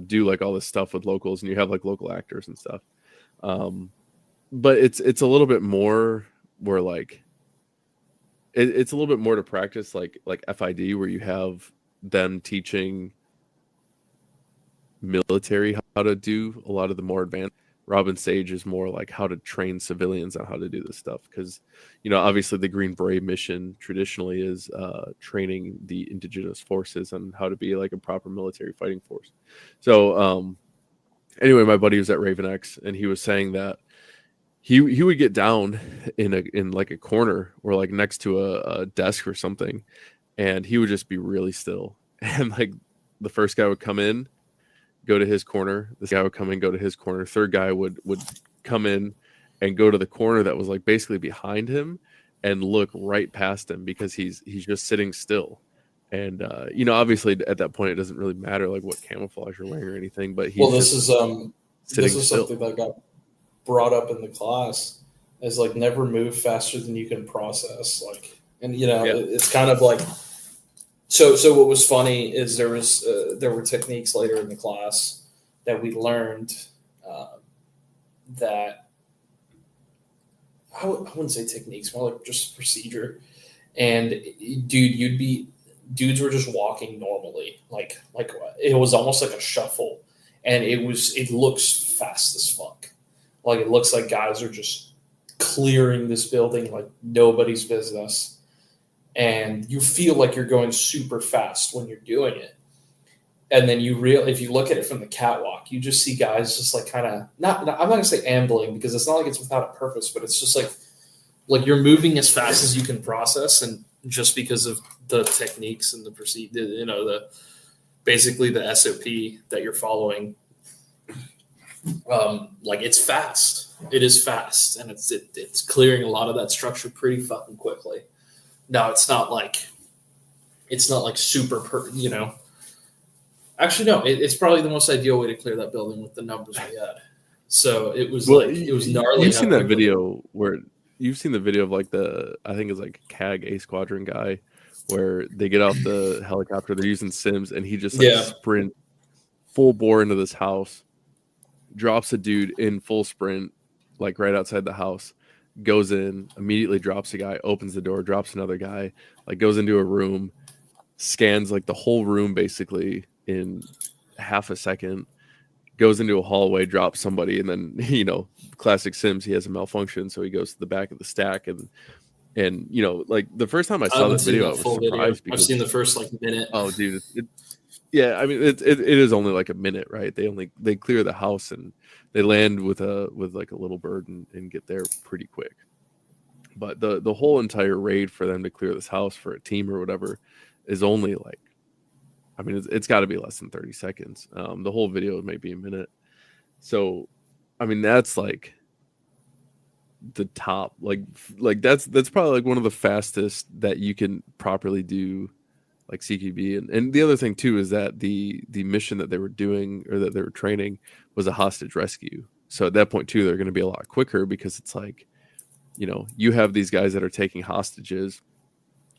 do like all this stuff with locals, and you have like local actors and stuff. But it's a little bit more where like it's a little bit more to practice like FID, where you have them teaching military how to do a lot of the more advanced. Robin Sage is more like how to train civilians on how to do this stuff, because obviously the Green Beret mission traditionally is training the indigenous forces on how to be like a proper military fighting force. So anyway, my buddy was at Raven X, and he was saying that he would get down in like a corner or like next to a desk or something, and he would just be really still, and like the first guy would come in, go to his corner, this guy would come in, go to his corner, third guy would come in and go to the corner that was like basically behind him and look right past him, because he's just sitting still. And obviously at that point it doesn't really matter like what camouflage you're wearing or anything, but this is something that got brought up in the class, is like never move faster than you can process. Like, and it's kind of like, so what was funny is there were techniques later in the class that we learned that I wouldn't say techniques, more like just procedure. And dudes were just walking normally, like it was almost like a shuffle, and it looks fast as fuck. Like it looks like guys are just clearing this building like nobody's business. And you feel like you're going super fast when you're doing it. And then if you look at it from the catwalk, you just see guys just like kind of I'm not gonna say ambling, because it's not like it's without a purpose, but it's just like you're moving as fast as you can process, and just because of the techniques and the basically the SOP that you're following, like it's fast. It is fast, and it's clearing a lot of that structure pretty fucking quickly. No, it's not like super, Actually, no, it's probably the most ideal way to clear that building with the numbers we had. So it was it was gnarly. You've seen that video where you've seen the video of like I think it's like CAG A Squadron guy, where they get off the helicopter, they're using sims, and he just sprint full bore into this house, drops a dude in full sprint, like right outside the house. Goes in, immediately drops a guy, opens the door, drops another guy, like goes into a room, scans like the whole room basically in half a second, goes into a hallway, drops somebody, and then classic Sims, he has a malfunction, so he goes to the back of the stack, and like the first time I saw this video, I was surprised. I've seen the first like minute. Oh, dude, yeah, I mean it is only like a minute, right? They clear the house and they land with like a little bird and get there pretty quick. But the whole entire raid for them to clear this house for a team or whatever is only like, I mean, it's got to be less than 30 seconds. The whole video may be a minute. So I mean, that's like the top, like that's probably like one of the fastest that you can properly do like CQB. And the other thing too is that the mission that they were doing or that they were training was a hostage rescue. So at that point too, they're going to be a lot quicker because it's like, you know, you have these guys that are taking hostages.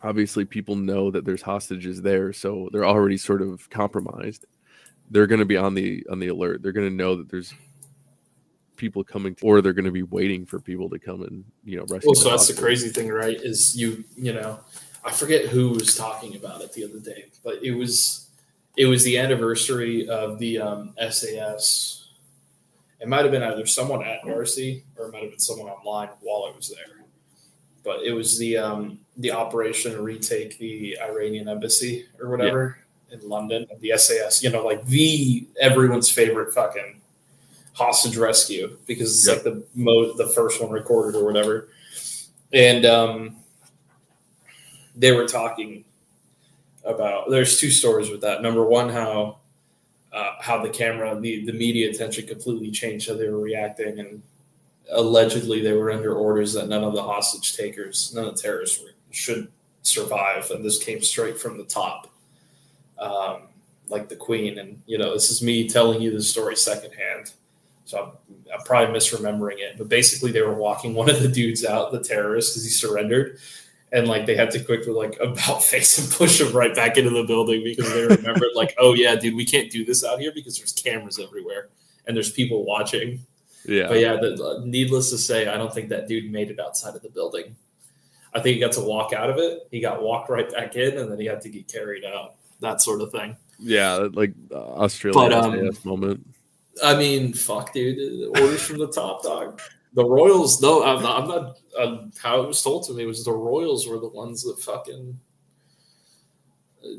Obviously people know that there's hostages there, so they're already sort of compromised. They're going to be on the alert. They're going to know that there's people coming or they're going to be waiting for people to come and, you know, rescue. Well, so that's the crazy thing, right? Is you know, I forget who was talking about it the other day, but it was the anniversary of the SAS. It might have been either someone at Darcy or it might have been someone online while I was there. But it was the operation to retake the Iranian embassy or whatever in London. The SAS, you know, like everyone's favorite fucking hostage rescue because it's like the first one recorded or whatever. And they were talking about, there's two stories with that. Number one, how the camera, the media attention completely changed how they were reacting, and allegedly they were under orders that none of the hostage takers, none of the terrorists should survive, and this came straight from the top, like the Queen. And you know, this is me telling you the story secondhand, so I'm probably misremembering it, but basically they were walking one of the dudes out, the terrorist, because he surrendered. And like they had to quickly like about face and push him right back into the building because they remembered like, oh yeah, dude, we can't do this out here because there's cameras everywhere and there's people watching. Yeah. But yeah, needless to say, I don't think that dude made it outside of the building. I think he got to walk out of it. He got walked right back in, and then he had to get carried out. That sort of thing. Yeah, like Australia moment. I mean, fuck, dude. Orders from the top, dog. The Royals, though, I'm not how it was told to me was the Royals were the ones that fucking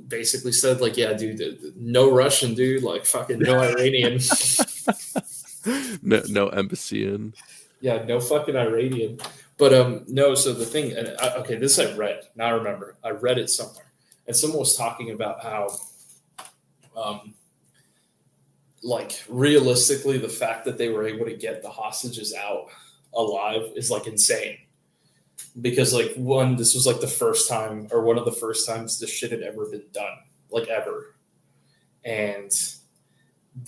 basically said, like, yeah, dude, no Russian, dude, like, fucking no Iranian. no embassy in. Yeah, no fucking Iranian. But no, so the thing, this I read. Now I remember. I read it somewhere. And someone was talking about how, like, realistically, the fact that they were able to get the hostages out alive is like insane, because like this was like the first time or one of the first times this shit had ever been done, like ever. And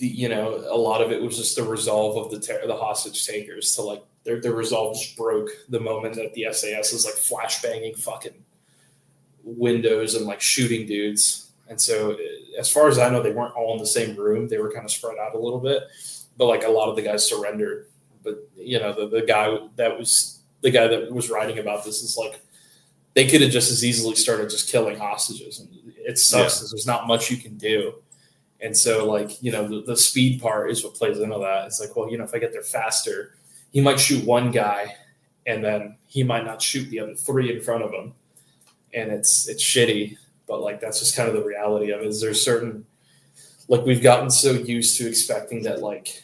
a lot of it was just the resolve of the hostage takers to like their resolve just broke the moment that the SAS is like flashbanging fucking windows and like shooting dudes. And so as far as I know, they weren't all in the same room. They were kind of spread out a little bit, but like a lot of the guys surrendered. But the guy that was writing about this is like, they could have just as easily started just killing hostages. And it sucks because there's not much you can do. And so like, the speed part is what plays into that. It's like, well, if I get there faster, he might shoot one guy and then he might not shoot the other three in front of him. And it's shitty, but like, that's just kind of the reality of it. Is there's certain, like, we've gotten so used to expecting that, like,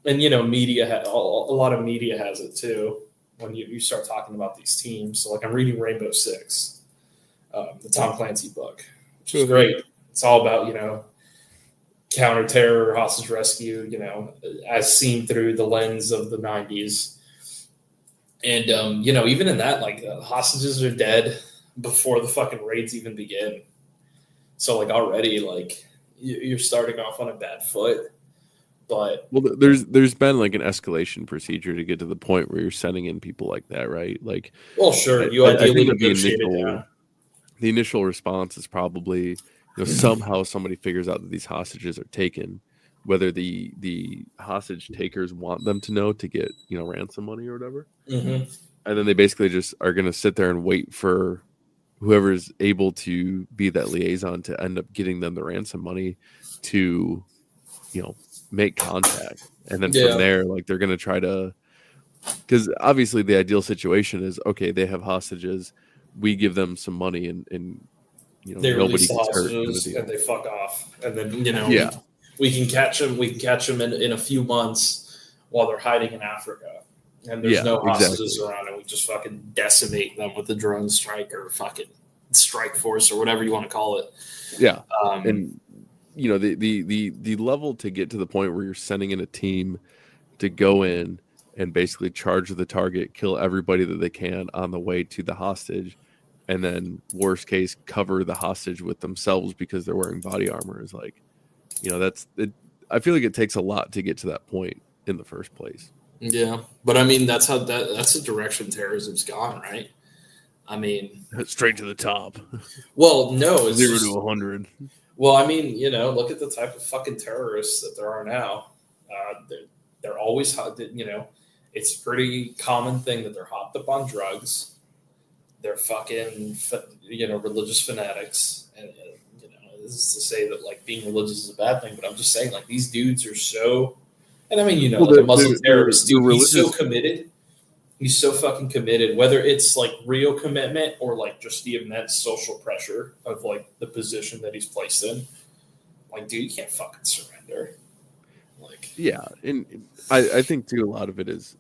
and media, a lot of media has it too. When you start talking about these teams, so like I'm reading Rainbow Six, the Tom Clancy book, which is great. It's all about counter-terror, hostage rescue, as seen through the lens of the 90s. And even in that, like, hostages are dead before the fucking raids even begin. So like already, like, you're starting off on a bad foot. But there's been like an escalation procedure to get to the point where you're sending in people like that, right? Like, well, sure, you ideally negotiate it down. The initial response is probably somehow somebody figures out that these hostages are taken, whether the hostage takers want them to know to get ransom money or whatever, and then they basically just are going to sit there and wait for whoever's able to be that liaison to end up getting them the ransom money to make contact. And then from there, like, they're going to try to, because obviously the ideal situation is, okay, they have hostages, we give them some money and they nobody gets hurt and they fuck off. And then, we can catch them in a few months while they're hiding in Africa. And there's no hostages around, and we just fucking decimate them with the drone strike or fucking strike force or whatever you want to call it. Yeah. And the level to get to the point where you're sending in a team to go in and basically charge the target, kill everybody that they can on the way to the hostage, and then worst case cover the hostage with themselves because they're wearing body armor. Is like, that's it. I feel like it takes a lot to get to that point in the first place. Yeah, but I mean that's the direction terrorism's gone, right? I mean, straight to the top. Well, no, it's 0 to 100. Well, I mean, look at the type of fucking terrorists that there are now. They're always hot. It's a pretty common thing that they're hopped up on drugs. They're fucking, religious fanatics, and this is to say that like being religious is a bad thing, but I'm just saying like these dudes are so. And I mean, like a Muslim terrorist, dude, he's so committed. He's so fucking committed, whether it's like real commitment or like just the immense social pressure of like the position that he's placed in. Like, dude, you can't fucking surrender. Like, yeah, and I think too a lot of it is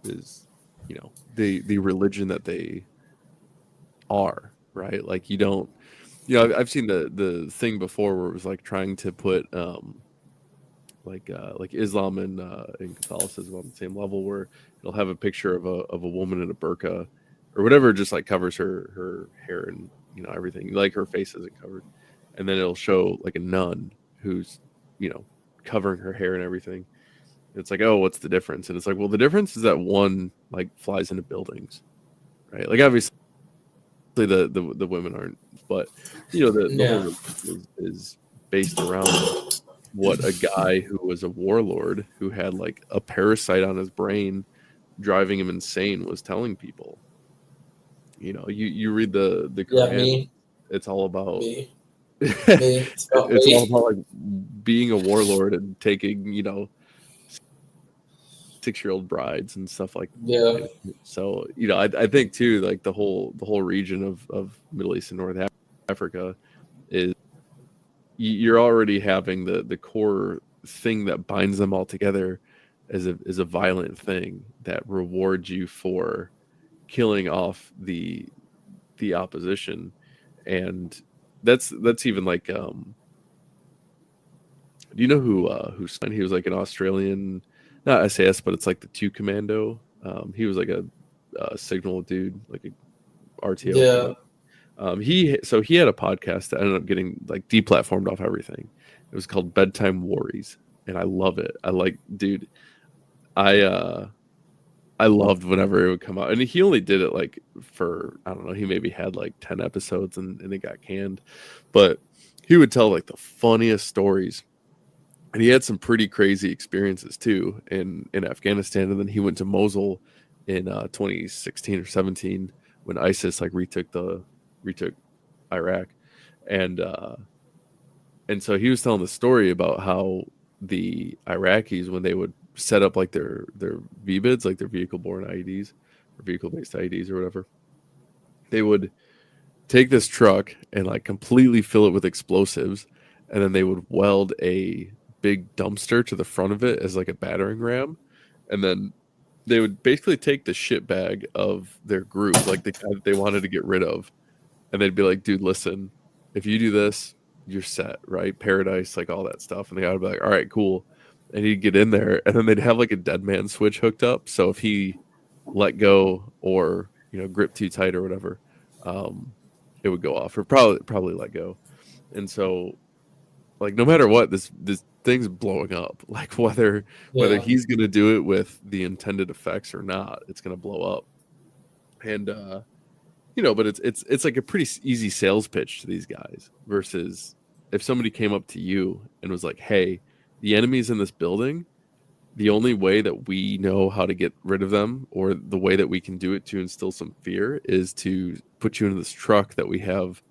the religion that they are, right? Like you don't, I've seen the thing before where it was like trying to put like Islam and Catholicism on the same level, where it'll have a picture of a woman in a burqa or whatever, just like covers her hair and everything, like her face isn't covered, and then it'll show like a nun who's covering her hair and everything. It's like, oh, what's the difference? And it's like, well, the difference is that one like flies into buildings, right? Like obviously the women aren't, but the whole is based around what a guy who was a warlord who had like a parasite on his brain driving him insane was telling people. You read the Quran, it's all about me. It's all about like being a warlord and taking 6-year-old brides and stuff like that. So I think too, like the whole region of Middle East and North Africa is, you're already having the core thing that binds them all together is a violent thing that rewards you for killing off the opposition. And that's even like do you know who he was like an Australian, not SAS, but it's like the 2 Commando. He was like a signal dude, like a RTO. Yeah. He had a podcast that ended up getting like deplatformed off everything. It was called Bedtime Worries, and I love it. I loved whenever it would come out, and he only did it like for, I don't know, he maybe had like 10 episodes and it got canned, but he would tell like the funniest stories, and he had some pretty crazy experiences too in Afghanistan, and then he went to Mosul in 2016 or 17 when ISIS like retook Iraq, and so he was telling the story about how the Iraqis, when they would set up like their VBIDs, like their vehicle-borne IEDs or vehicle-based IEDs or whatever, they would take this truck and like completely fill it with explosives, and then they would weld a big dumpster to the front of it as like a battering ram, and then they would basically take the shit bag of their group, like the guy that they wanted to get rid of, and they'd be like, dude, listen, if you do this, you're set, right? Paradise, like all that stuff. And the guy would be like, all right, cool. And he'd get in there, and then they'd have like a dead man switch hooked up. So if he let go or, grip too tight or whatever, it would go off, or probably let go. And so like, no matter what, this thing's blowing up, like whether he's going to do it with the intended effects or not, it's going to blow up. And, but it's like a pretty easy sales pitch to these guys, versus if somebody came up to you and was like, hey, the enemy's in this building. The only way that we know how to get rid of them, or the way that we can do it to instill some fear, is to put you into this truck that we have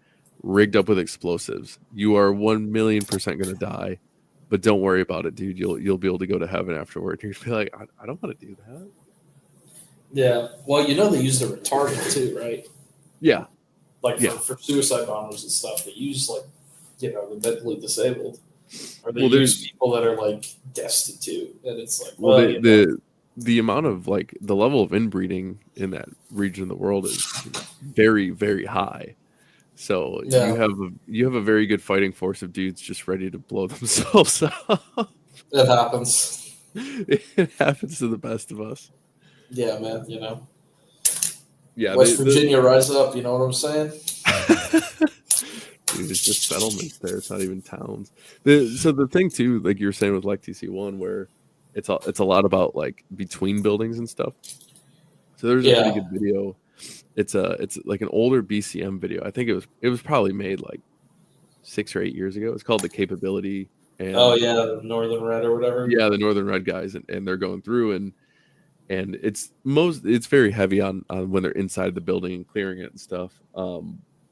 rigged up with explosives. You are 1,000,000% going to die, but don't worry about it, dude. You'll be able to go to heaven afterward. You're going to be like, I don't want to do that. Yeah. Well, they use the retardant too, right? Yeah. Like for suicide bombers and stuff, they use like, the mentally disabled. Or they use people that are like destitute, and it's like, the amount of like the level of inbreeding in that region of the world is very, very high. So you have a very good fighting force of dudes just ready to blow themselves up. That happens. It happens to the best of us. Yeah, man. Yeah, West Virginia, rise up. You know what I'm saying? Dude, it's just settlements there. It's not even towns. So the thing too, like you were saying with like TC1, where it's a lot about like between buildings and stuff. So there's a pretty good video. It's like an older BCM video. I think it was probably made like 6 or 8 years ago. It's called The Capability. And the Northern Red or whatever. Yeah, the Northern Red guys, and they're going through and it's very heavy on when they're inside the building and clearing it and stuff.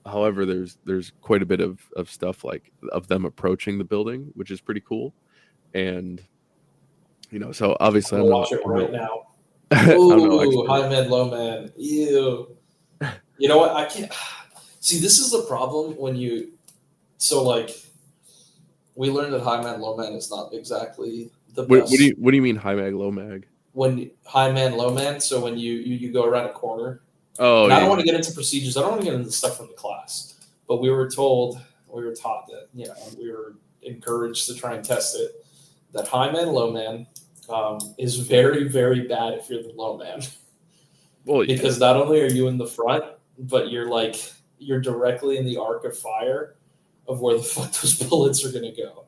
However, there's quite a bit of stuff like of them approaching the building, which is pretty cool. And so obviously I'm watch it right now. Ooh, high man, low man. Ew. You know what? I can't see. This is the problem when you. So like, we learned that high man, low man is not exactly the best. What do you mean high mag, low mag? When high man, low man. So when you go around a corner. Oh, and I don't want to get into procedures. I don't want to get into stuff from the class. But we were taught that we were encouraged to try and test it. That high man, low man is very, very bad if you're the low man. Well, because not only are you in the front, but you're directly in the arc of fire of where the fuck those bullets are gonna go.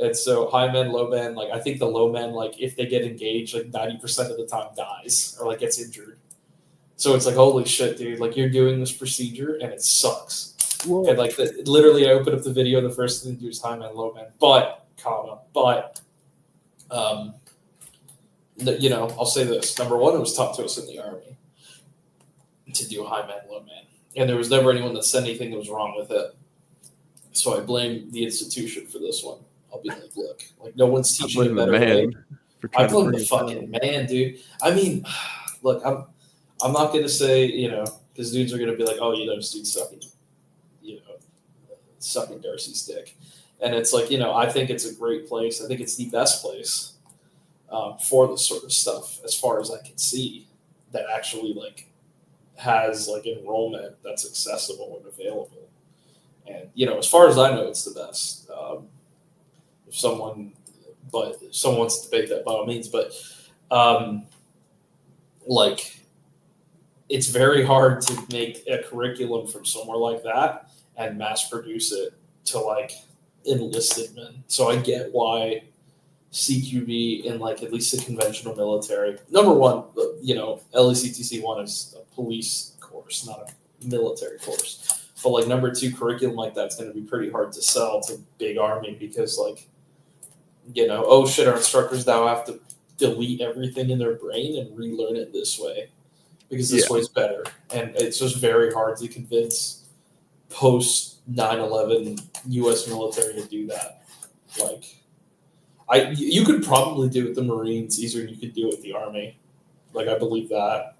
And so high man, low man, like I think the low man, like if they get engaged, like 90% of the time dies or like gets injured. So it's like, holy shit, dude, like you're doing this procedure and it sucks. Whoa. And like literally I open up the video, the first thing to do is high man, low man, but I'll say this. Number one, it was taught to us in the Army to do high man, low man. And there was never anyone that said anything that was wrong with it. So I blame the institution for this one. I'll be like, look, like no one's teaching a better way. I blame the fucking man, dude. I mean, look, I'm not going to say, because dudes are going to be like, oh, this dude's sucking Darcy's dick. And it's like, I think it's a great place. I think it's the best place for this sort of stuff, as far as I can see, that actually like has like enrollment that's accessible and available. And as far as I know, it's the best. If someone wants to debate that, by all means, but like it's very hard to make a curriculum from somewhere like that and mass produce it to like enlisted men. So I get why CQB in like at least the conventional military. Number one, LECTC 1 is a police course, not a military course. But like number two, curriculum like that's going to be pretty hard to sell to big army because like, oh shit, our instructors now have to delete everything in their brain and relearn it this way because this way's better. And it's just very hard to convince post 9/11 U.S. military to do that. Like, you could probably do it with the Marines easier than you could do it with the Army. Like, I believe that.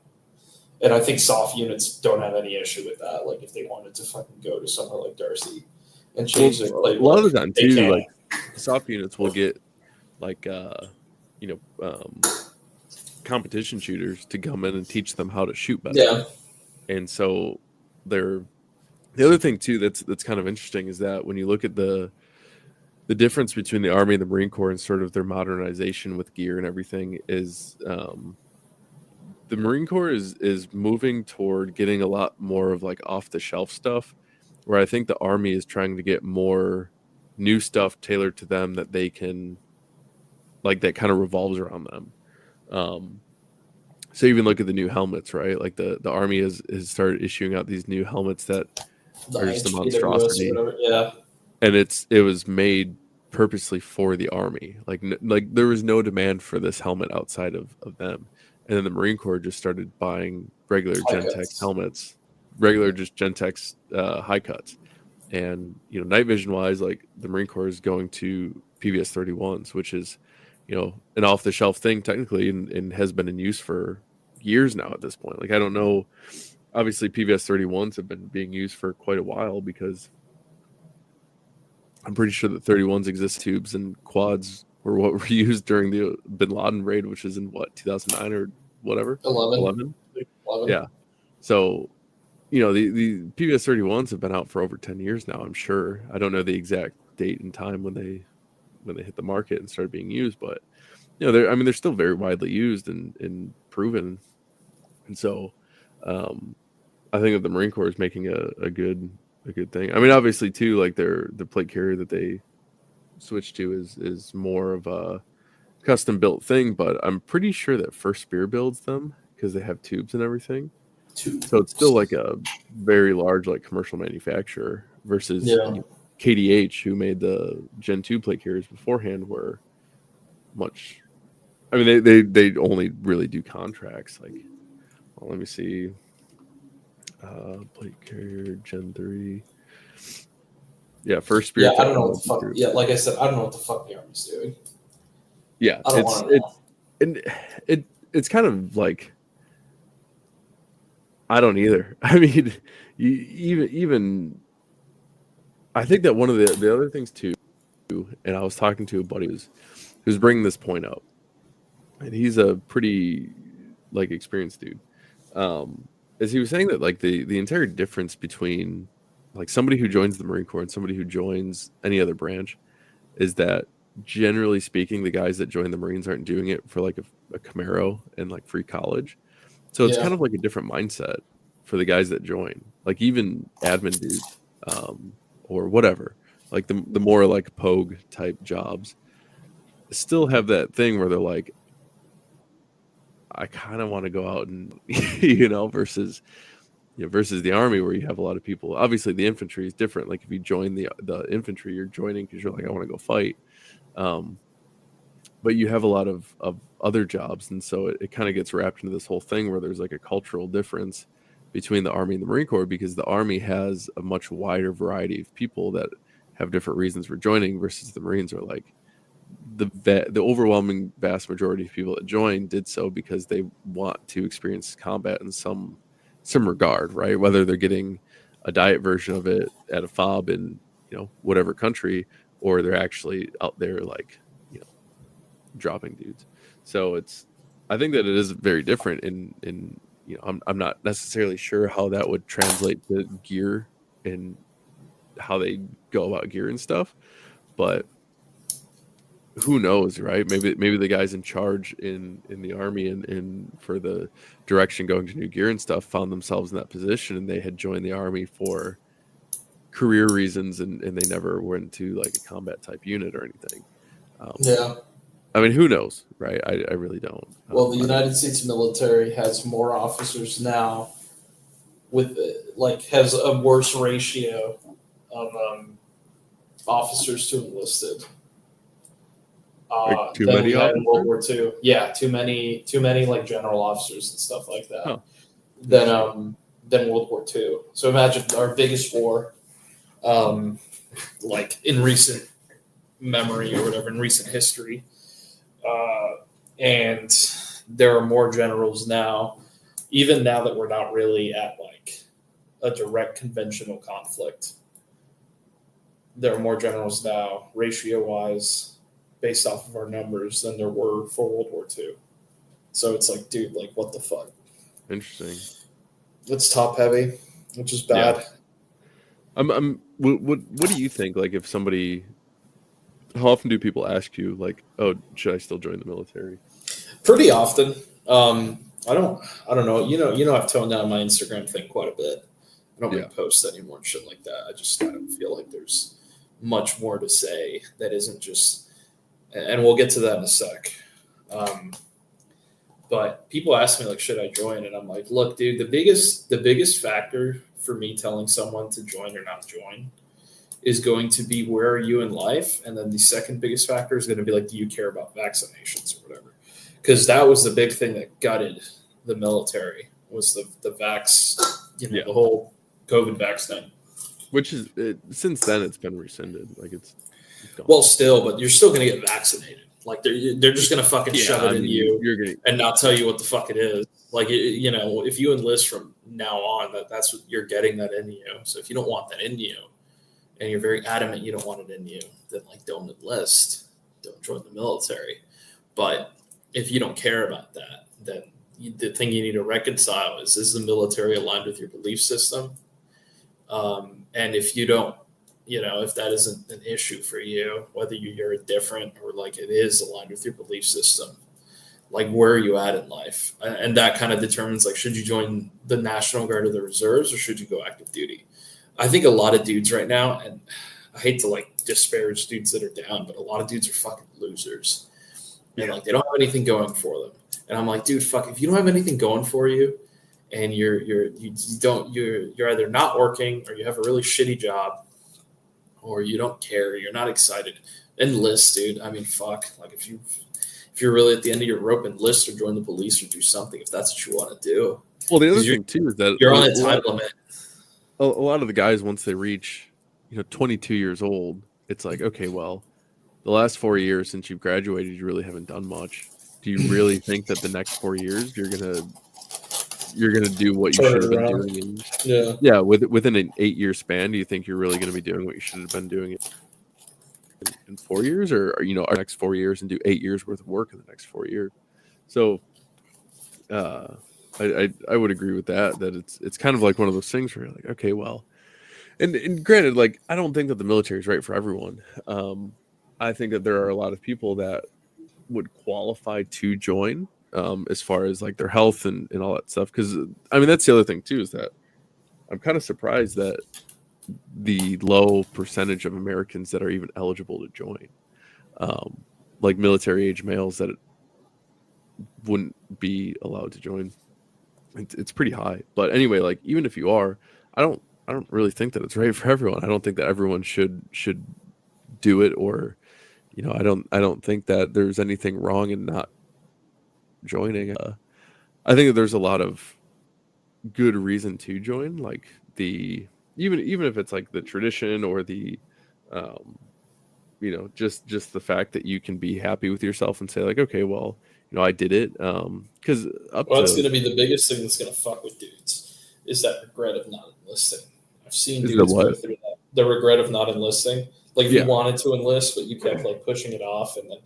And I think soft units don't have any issue with that. Like, if they wanted to fucking go to somewhere like Darcy and change their playbook. A lot of the time, too, like, soft units will get, like, competition shooters to come in and teach them how to shoot better. Yeah. And so the other thing, too, that's kind of interesting is that when you look at the difference between the Army and the Marine Corps and sort of their modernization with gear and everything is the Marine Corps is moving toward getting a lot more of like off the shelf stuff, where I think the Army is trying to get more new stuff tailored to them that they can like that kind of revolves around them. So even look at the new helmets, right? Like the Army has started issuing out these new helmets that are just a monstrosity. Yeah. And it was made purposely for the Army. Like there was no demand for this helmet outside of them. And then the Marine Corps just started buying regular Gentex helmets, regular just Gentex high cuts. And, night vision wise, like the Marine Corps is going to PVS 31s, which is, an off the shelf thing technically and has been in use for years now at this point. Like, I don't know. Obviously, PVS 31s have been being used for quite a while because I'm pretty sure that 31s exist tubes and quads were what were used during the Bin Laden raid, which is in 2009 or whatever? 11. Yeah. So, the PVS 31s have been out for over 10 years now, I'm sure. I don't know the exact date and time when they hit the market and started being used, but they're still very widely used and proven. And so, I think that the Marine Corps is making a good thing. I mean, obviously too, like the plate carrier that they switched to is more of a custom built thing, but I'm pretty sure that First Spear builds them because they have tubes and everything. So it's still like a very large like commercial manufacturer versus KDH, who made the Gen 2 plate carriers beforehand, were much. I mean, they only really do contracts. Like, well, let me see. Plate carrier Gen 3. Yeah, First Spear. Yeah, I don't know what the fuck. Yeah, like I said, I don't know what the fuck the Army's doing. Yeah, it's kind of like, I don't either. I mean, even I think that one of the other things too, and I was talking to a buddy who's bringing this point up, and he's a pretty like experienced dude. As he was saying that like the entire difference between like somebody who joins the Marine Corps and somebody who joins any other branch is that, generally speaking, the guys that join the Marines aren't doing it for like a Camaro and like free college. So it's kind of like a different mindset for the guys that join, like even admin dudes, or whatever, like the more like Pogue type jobs still have that thing where they're like, I kind of want to go out and, versus the Army, where you have a lot of people. Obviously the infantry is different. Like if you join the infantry, you're joining because you're like, I want to go fight. But you have a lot of other jobs. And so it kind of gets wrapped into this whole thing where there's like a cultural difference between the Army and the Marine Corps, because the Army has a much wider variety of people that have different reasons for joining, versus the Marines are like, the overwhelming vast majority of people that join did so because they want to experience combat in some regard, right? Whether they're getting a diet version of it at a fob in whatever country, or they're actually out there like dropping dudes. So I think that it is very different in I'm not necessarily sure how that would translate to gear and how they go about gear and stuff, but who knows, right? Maybe the guys in charge in the Army and for the direction going to new gear and stuff found themselves in that position, and they had joined the Army for career reasons, and they never went to like a combat type unit or anything. I mean, who knows, right? I really don't. Well, the United States military has more officers now has a worse ratio of officers to enlisted. Too many we had in World War II. Yeah, too many like general officers and stuff like that. Than World War II. So imagine our biggest war, like in recent memory or whatever, in recent history, and there are more generals now, even now that we're not really at like a direct conventional conflict. There are more generals now, ratio-wise, based off of our numbers, than there were for World War II. So it's like, dude, like, what the fuck? Interesting. It's top heavy, which is bad. Yeah. What do you think? Like, if somebody, how often do people ask you, like, oh, should I still join the military? Pretty often. I don't know. I've toned down my Instagram thing quite a bit. I don't really post anymore and shit like that. I don't feel like there's much more to say that isn't just, and we'll get to that in a sec. But people ask me like, should I join? And I'm like, look, dude, the biggest factor for me telling someone to join or not join is going to be, where are you in life? And then the second biggest factor is going to be like, do you care about vaccinations or whatever? Because that was the big thing that gutted the military, was the vax, the whole COVID vax thing. Which is, since then it's been rescinded. Like it's gone. Well, still, but you're still going to get vaccinated. Like they're just going to fucking shove it in you and not tell you what the fuck it is. Like, if you enlist from now on, that's what you're getting, that in you. So if you don't want that in you, and you're very adamant you don't want it in you, then like, don't enlist, don't join the military. But if you don't care about that, then the thing you need to reconcile is the military aligned with your belief system? And if you don't you know, if that isn't an issue for you, whether you're different or like it is aligned with your belief system, like where are you at in life? And that kind of determines like, should you join the National Guard or the reserves or should you go active duty? I think a lot of dudes right now, and I hate to like disparage dudes that are down, but a lot of dudes are fucking losers. And like they don't have anything going for them. And I'm like, dude, fuck, if you don't have anything going for you and you're either not working or you have a really shitty job or you don't care, you're not excited, enlist, dude. I mean, fuck. Like if you're really at the end of your rope, enlist or join the police or do something if that's what you want to do. Well, the other thing too is that you're on a time limit. A lot of the guys, once they reach, 22 years old, it's like, okay, well, the last 4 years since you've graduated, you really haven't done much. Do you really think that the next 4 years you're gonna do what you should have been doing? Within an 8-year span, do you think you're really gonna be doing what you should have been doing in 4 years, or our next 4 years and do 8 years worth of work in the next 4 years? So, I would agree with that it's kind of like one of those things where you're like, okay, well, and granted, like I don't think that the military is right for everyone. I think that there are a lot of people that would qualify to join, as far as like their health and all that stuff. Because I mean, that's the other thing too, is that I'm kind of surprised that the low percentage of Americans that are even eligible to join, like military age males that wouldn't be allowed to join. It's pretty high. But anyway, like even if you are, I don't really think that it's right for everyone. I don't think that everyone should do it, or I don't think that there's anything wrong in not joining. I think that there's a lot of good reason to join, like even if it's like the tradition or the just the fact that you can be happy with yourself and say like, okay, well, I did it, because that's going to be the biggest thing that's going to fuck with dudes is that regret of not enlisting. I've seen dudes go through that, the regret of not enlisting. Like if you wanted to enlist, but you kept like pushing it off, and then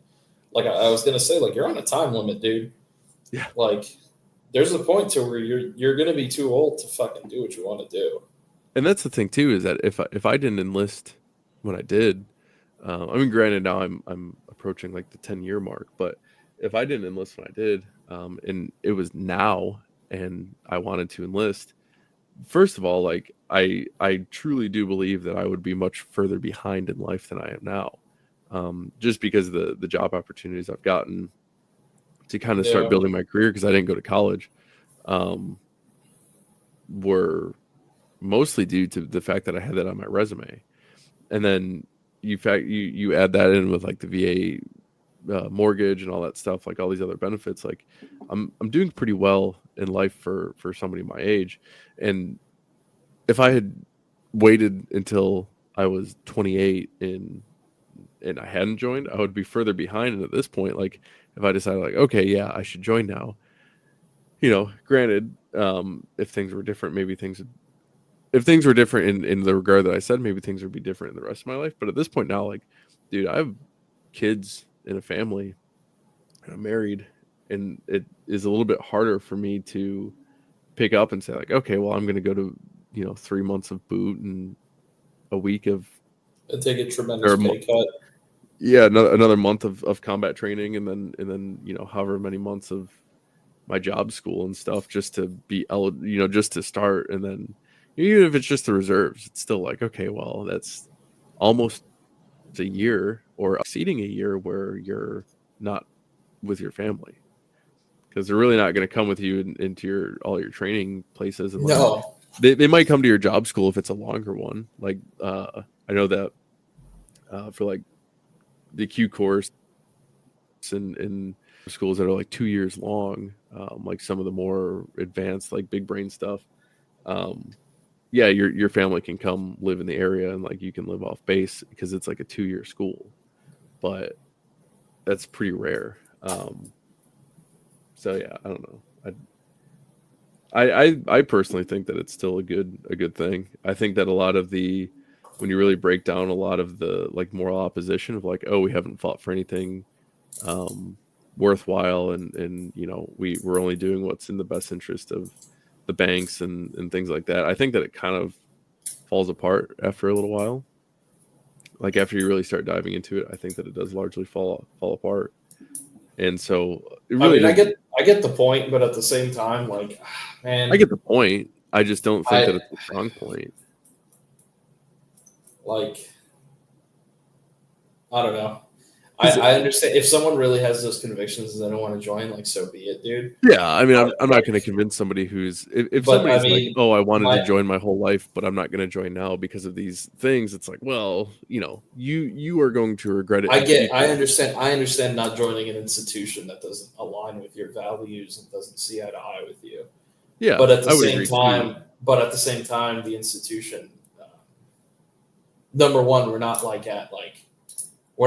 like I was gonna say, like you're on a time limit, dude. Yeah. Like there's a point to where you're gonna be too old to fucking do what you want to do. And that's the thing too, is that if I didn't enlist when I did, I mean, granted now I'm approaching like the 10-year mark, but if I didn't enlist when I did, and it was now, and I wanted to enlist, first of all, like I truly do believe that I would be much further behind in life than I am now, just because of the job opportunities I've gotten to kind of start building my career, because I didn't go to college, were mostly due to the fact that I had that on my resume. And then you add that in with like the VA mortgage and all that stuff, like all these other benefits, like I'm doing pretty well in life for somebody my age. And if I had waited until I was 28 and I hadn't joined, I would be further behind. And at this point, like if I decided like, okay, yeah, I should join now, granted, if things were different, if things were different in the regard that I said, maybe things would be different in the rest of my life. But at this point now, like, dude, I have kids and a family, and I'm married, and it is a little bit harder for me to pick up and say like, okay, well, I'm going to go to 3 months of boot and a week of take a tremendous pay cut. Yeah, another month of combat training, and then however many months of my job school and stuff just to be just to start. And then even if it's just the reserves, it's still like, okay, well, that's almost a year or exceeding a year where you're not with your family, because they're really not going to come with you into all your training places. And no, they might come to your job school if it's a longer one. Like I know that for like the Q course in schools that are like 2 years long, like some of the more advanced, like big brain stuff, your family can come live in the area, and like you can live off base because it's like a 2-year school, but that's pretty rare. So yeah, I don't know. I personally think that it's still a good thing. I think that a lot of when you really break down a lot of the like moral opposition of like, oh, we haven't fought for anything worthwhile, and we're only doing what's in the best interest of the banks and things like that. I think that it kind of falls apart after a little while. Like after you really start diving into it, I think that it does largely fall apart. And so it really I get the point, but at the same time, like, man, I get the point. I just don't think that it's a strong point. Like, I don't know. I understand if someone really has those convictions and they don't want to join, like, so be it, dude. Yeah, I mean, I'm not going to convince somebody who's if somebody's like, oh, I wanted to join my whole life, but I'm not going to join now because of these things. It's like, well, you are going to regret it. I understand not joining an institution that doesn't align with your values and doesn't see eye to eye with you. Yeah, but at the same time, the institution, number one, we're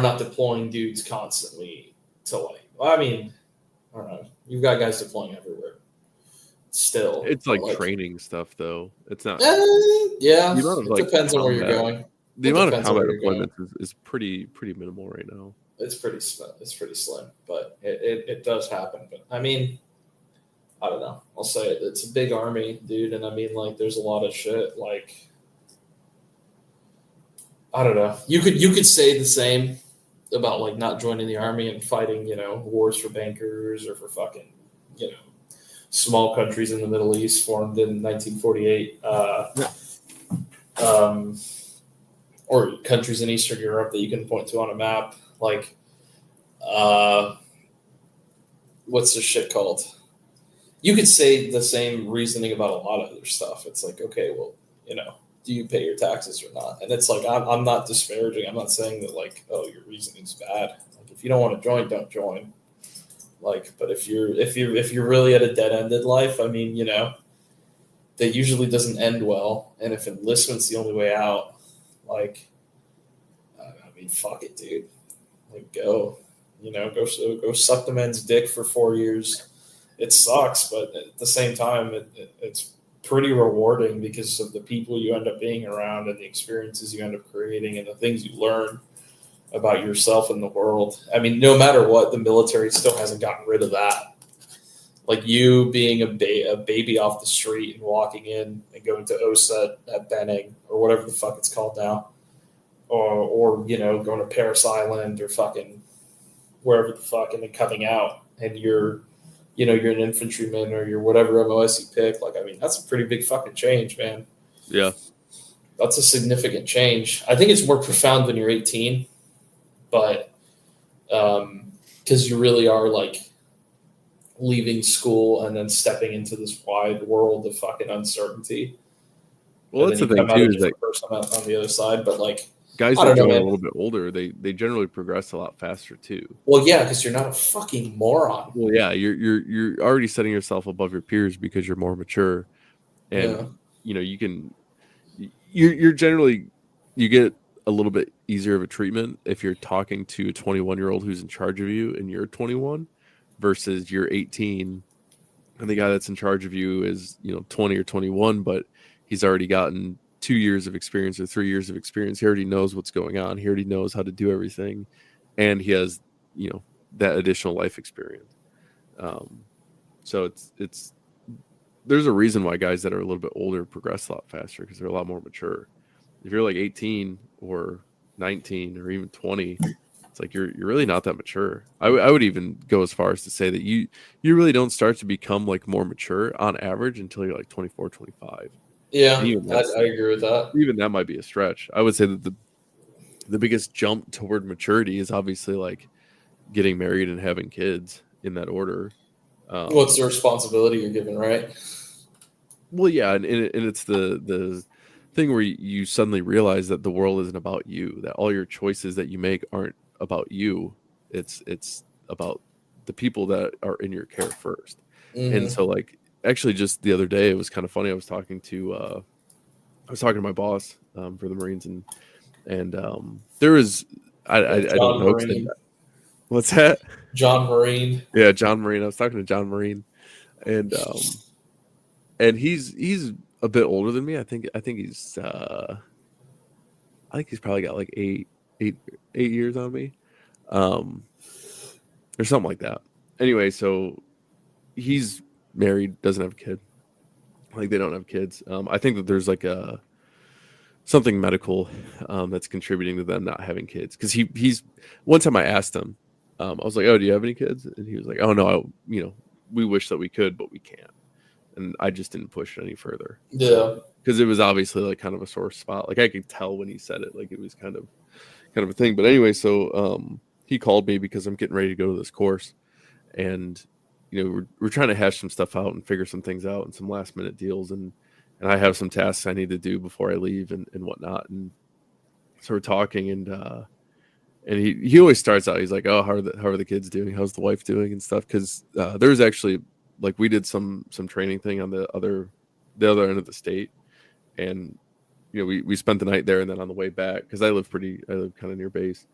not deploying dudes constantly to like. I mean, I don't know. You've got guys deploying everywhere. Still, it's like training stuff, though. It's not. Yeah, it depends on where you're going. The amount of combat deployments is pretty minimal right now. It's pretty slim, but it does happen. But I mean, I don't know. I'll say it. It's a big army, dude, and I mean, like, there's a lot of shit. Like, I don't know. You could say the same about like not joining the army and fighting, wars for bankers or for fucking, small countries in the Middle East formed in 1948, or countries in Eastern Europe that you can point to on a map. Like, what's this shit called? You could say the same reasoning about a lot of other stuff. It's like, okay, well, do you pay your taxes or not? And it's like, I'm not disparaging. I'm not saying that like, oh, your reasoning's bad. Like, if you don't want to join, don't join. Like, but if you're really at a dead-ended life, I mean, that usually doesn't end well. And if enlistment's the only way out, like, I mean, fuck it, dude. Like, go suck the man's dick for 4 years. It sucks, but at the same time, it's pretty rewarding because of the people you end up being around and the experiences you end up creating and the things you learn about yourself and the world. I mean, no matter what, the military still hasn't gotten rid of that. Like, you being a baby off the street and walking in and going to OSET at Benning or whatever the fuck it's called now, or going to Paris Island or fucking wherever the fuck, and then coming out and you're an infantryman or you're whatever MOS you pick. Like, I mean, that's a pretty big fucking change, man. Yeah. That's a significant change. I think it's more profound when you're 18, but because you really are like leaving school and then stepping into this wide world of fucking uncertainty. Well, that's the thing too, is that person on the other side, but like, guys that are a little bit older, they generally progress a lot faster too. Well, yeah, because you're not a fucking moron. Well, yeah, you're already setting yourself above your peers because you're more mature, and you're generally, you get a little bit easier of a treatment if you're talking to a 21-year-old who's in charge of you and you're 21 versus you're 18 and the guy that's in charge of you is 20 or 21, but he's already gotten 2 years of experience or 3 years of experience. He already knows what's going on. He already knows how to do everything. And he has, that additional life experience. So it's, there's a reason why guys that are a little bit older progress a lot faster because they're a lot more mature. If you're like 18 or 19 or even 20, it's like, you're really not that mature. I would even go as far as to say that you really don't start to become like more mature on average until you're like 24, 25. Yeah, I agree with that. Even that might be a stretch. I would say that the biggest jump toward maturity is obviously like getting married and having kids in that order. What's the responsibility you're given, right? Well, yeah, and it's the thing where you suddenly realize that the world isn't about you, that all your choices that you make aren't about you. It's about the people that are in your care first. Mm-hmm. And so like, actually, just the other day, it was kind of funny. I was talking to my boss for the Marines, and there was I don't know. What's that? John Marine. Yeah, John Marine. I was talking to John Marine, and he's a bit older than me. I think he's probably got like eight years on me, or something like that. Anyway, so he's married, doesn't have a kid. Like, they don't have kids. I think that there's like something medical that's contributing to them not having kids. Because he's one time I asked him, I was like, "Oh, do you have any kids?" And he was like, "Oh no, we wish that we could, but we can't." And I just didn't push it any further. Yeah, because it was obviously like kind of a sore spot. Like I could tell when he said it, like it was kind of a thing. But anyway, so he called me because I'm getting ready to go to this course, and we're trying to hash some stuff out and figure some things out and some last minute deals, and I have some tasks I need to do before I leave and whatnot. And so we're talking, and he always starts out, he's like, "Oh, how are the kids doing? How's the wife doing and stuff?" Because there's actually, like, we did some training thing on the other end of the state, and we spent the night there, and then on the way back, because I live kind of near base,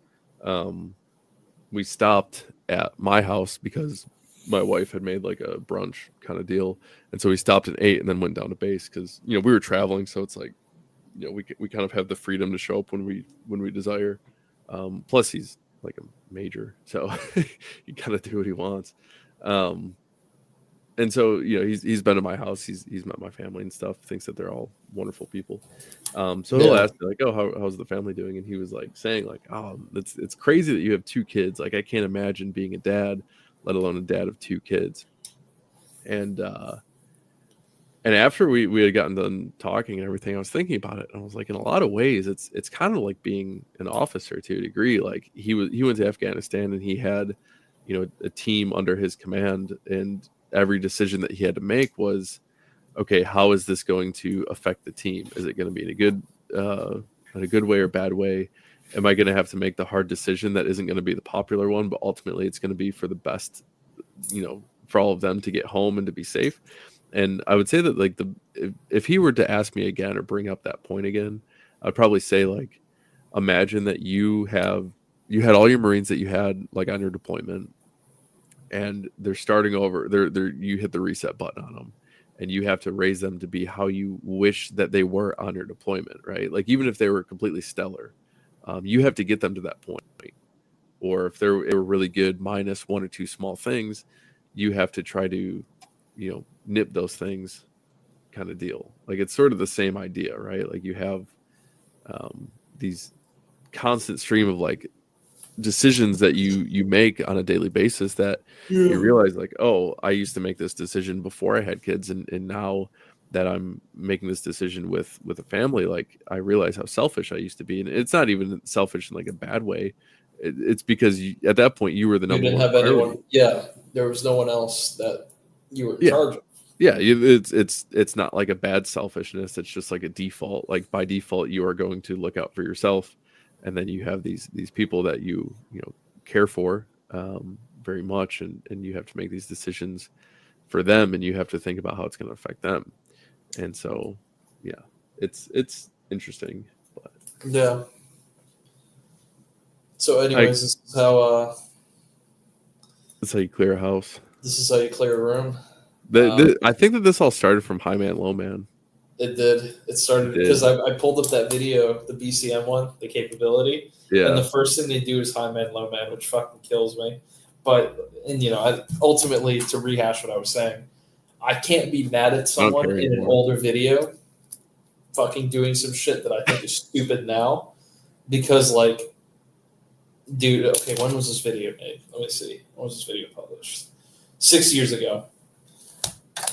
we stopped at my house because my wife had made like a brunch kind of deal, and so we stopped and ate and then went down to base because we were traveling, so it's like we kind of have the freedom to show up when we desire. Plus he's like a major, so he kind of do what he wants. And so he's been to my house, he's met my family and stuff, thinks that they're all wonderful people. So he'll ask me like, "Oh, how's the family doing?" And he was like saying like, "Oh, it's crazy that you have 2 kids. Like I can't imagine being a dad, let alone a dad of 2 kids." And after we had gotten done talking and everything, I was thinking about it, and I was like, in a lot of ways, it's kind of like being an officer to a degree. Like he went to Afghanistan, and he had a team under his command, and every decision that he had to make was, okay, how is this going to affect the team? Is it going to be in a good way or bad way? Am I going to have to make the hard decision that isn't going to be the popular one, but ultimately it's going to be for the best, for all of them to get home and to be safe? And I would say that like if he were to ask me again or bring up that point again, I'd probably say like, imagine that you had all your Marines that you had like on your deployment, and they're starting over. You hit the reset button on them, and you have to raise them to be how you wish that they were on your deployment, right? Like even if they were completely stellar, you have to get them to that point. Or if they were really good minus 1 or 2 small things, you have to try to, nip those things, kind of deal. Like it's sort of the same idea, right? Like you have these constant stream of like decisions that you make on a daily basis that you realize like, oh, I used to make this decision before I had kids, and now that I'm making this decision with a family, like I realize how selfish I used to be. And it's not even selfish in like a bad way. It's because at that point you were the number one. You didn't have anyone. Yeah, there was no one else that you were in charge of. Yeah, it's not like a bad selfishness. It's just like a default. Like by default, you are going to look out for yourself, and then you have these people that you care for very much, and you have to make these decisions for them, and you have to think about how it's going to affect them. And so, yeah, it's interesting. But yeah. So, anyways, this is how. That's how you clear a house. This is how you clear a room. I think that this all started from High Man, Low Man. It did. It started because I pulled up that video, the BCM one, the capability. Yeah. And the first thing they do is High Man, Low Man, which fucking kills me. But, ultimately, to rehash what I was saying, I can't be mad at someone in an older video fucking doing some shit that I think is stupid now. Because, like, dude, okay, when was this video made? Let me see. When was this video published? 6 years ago.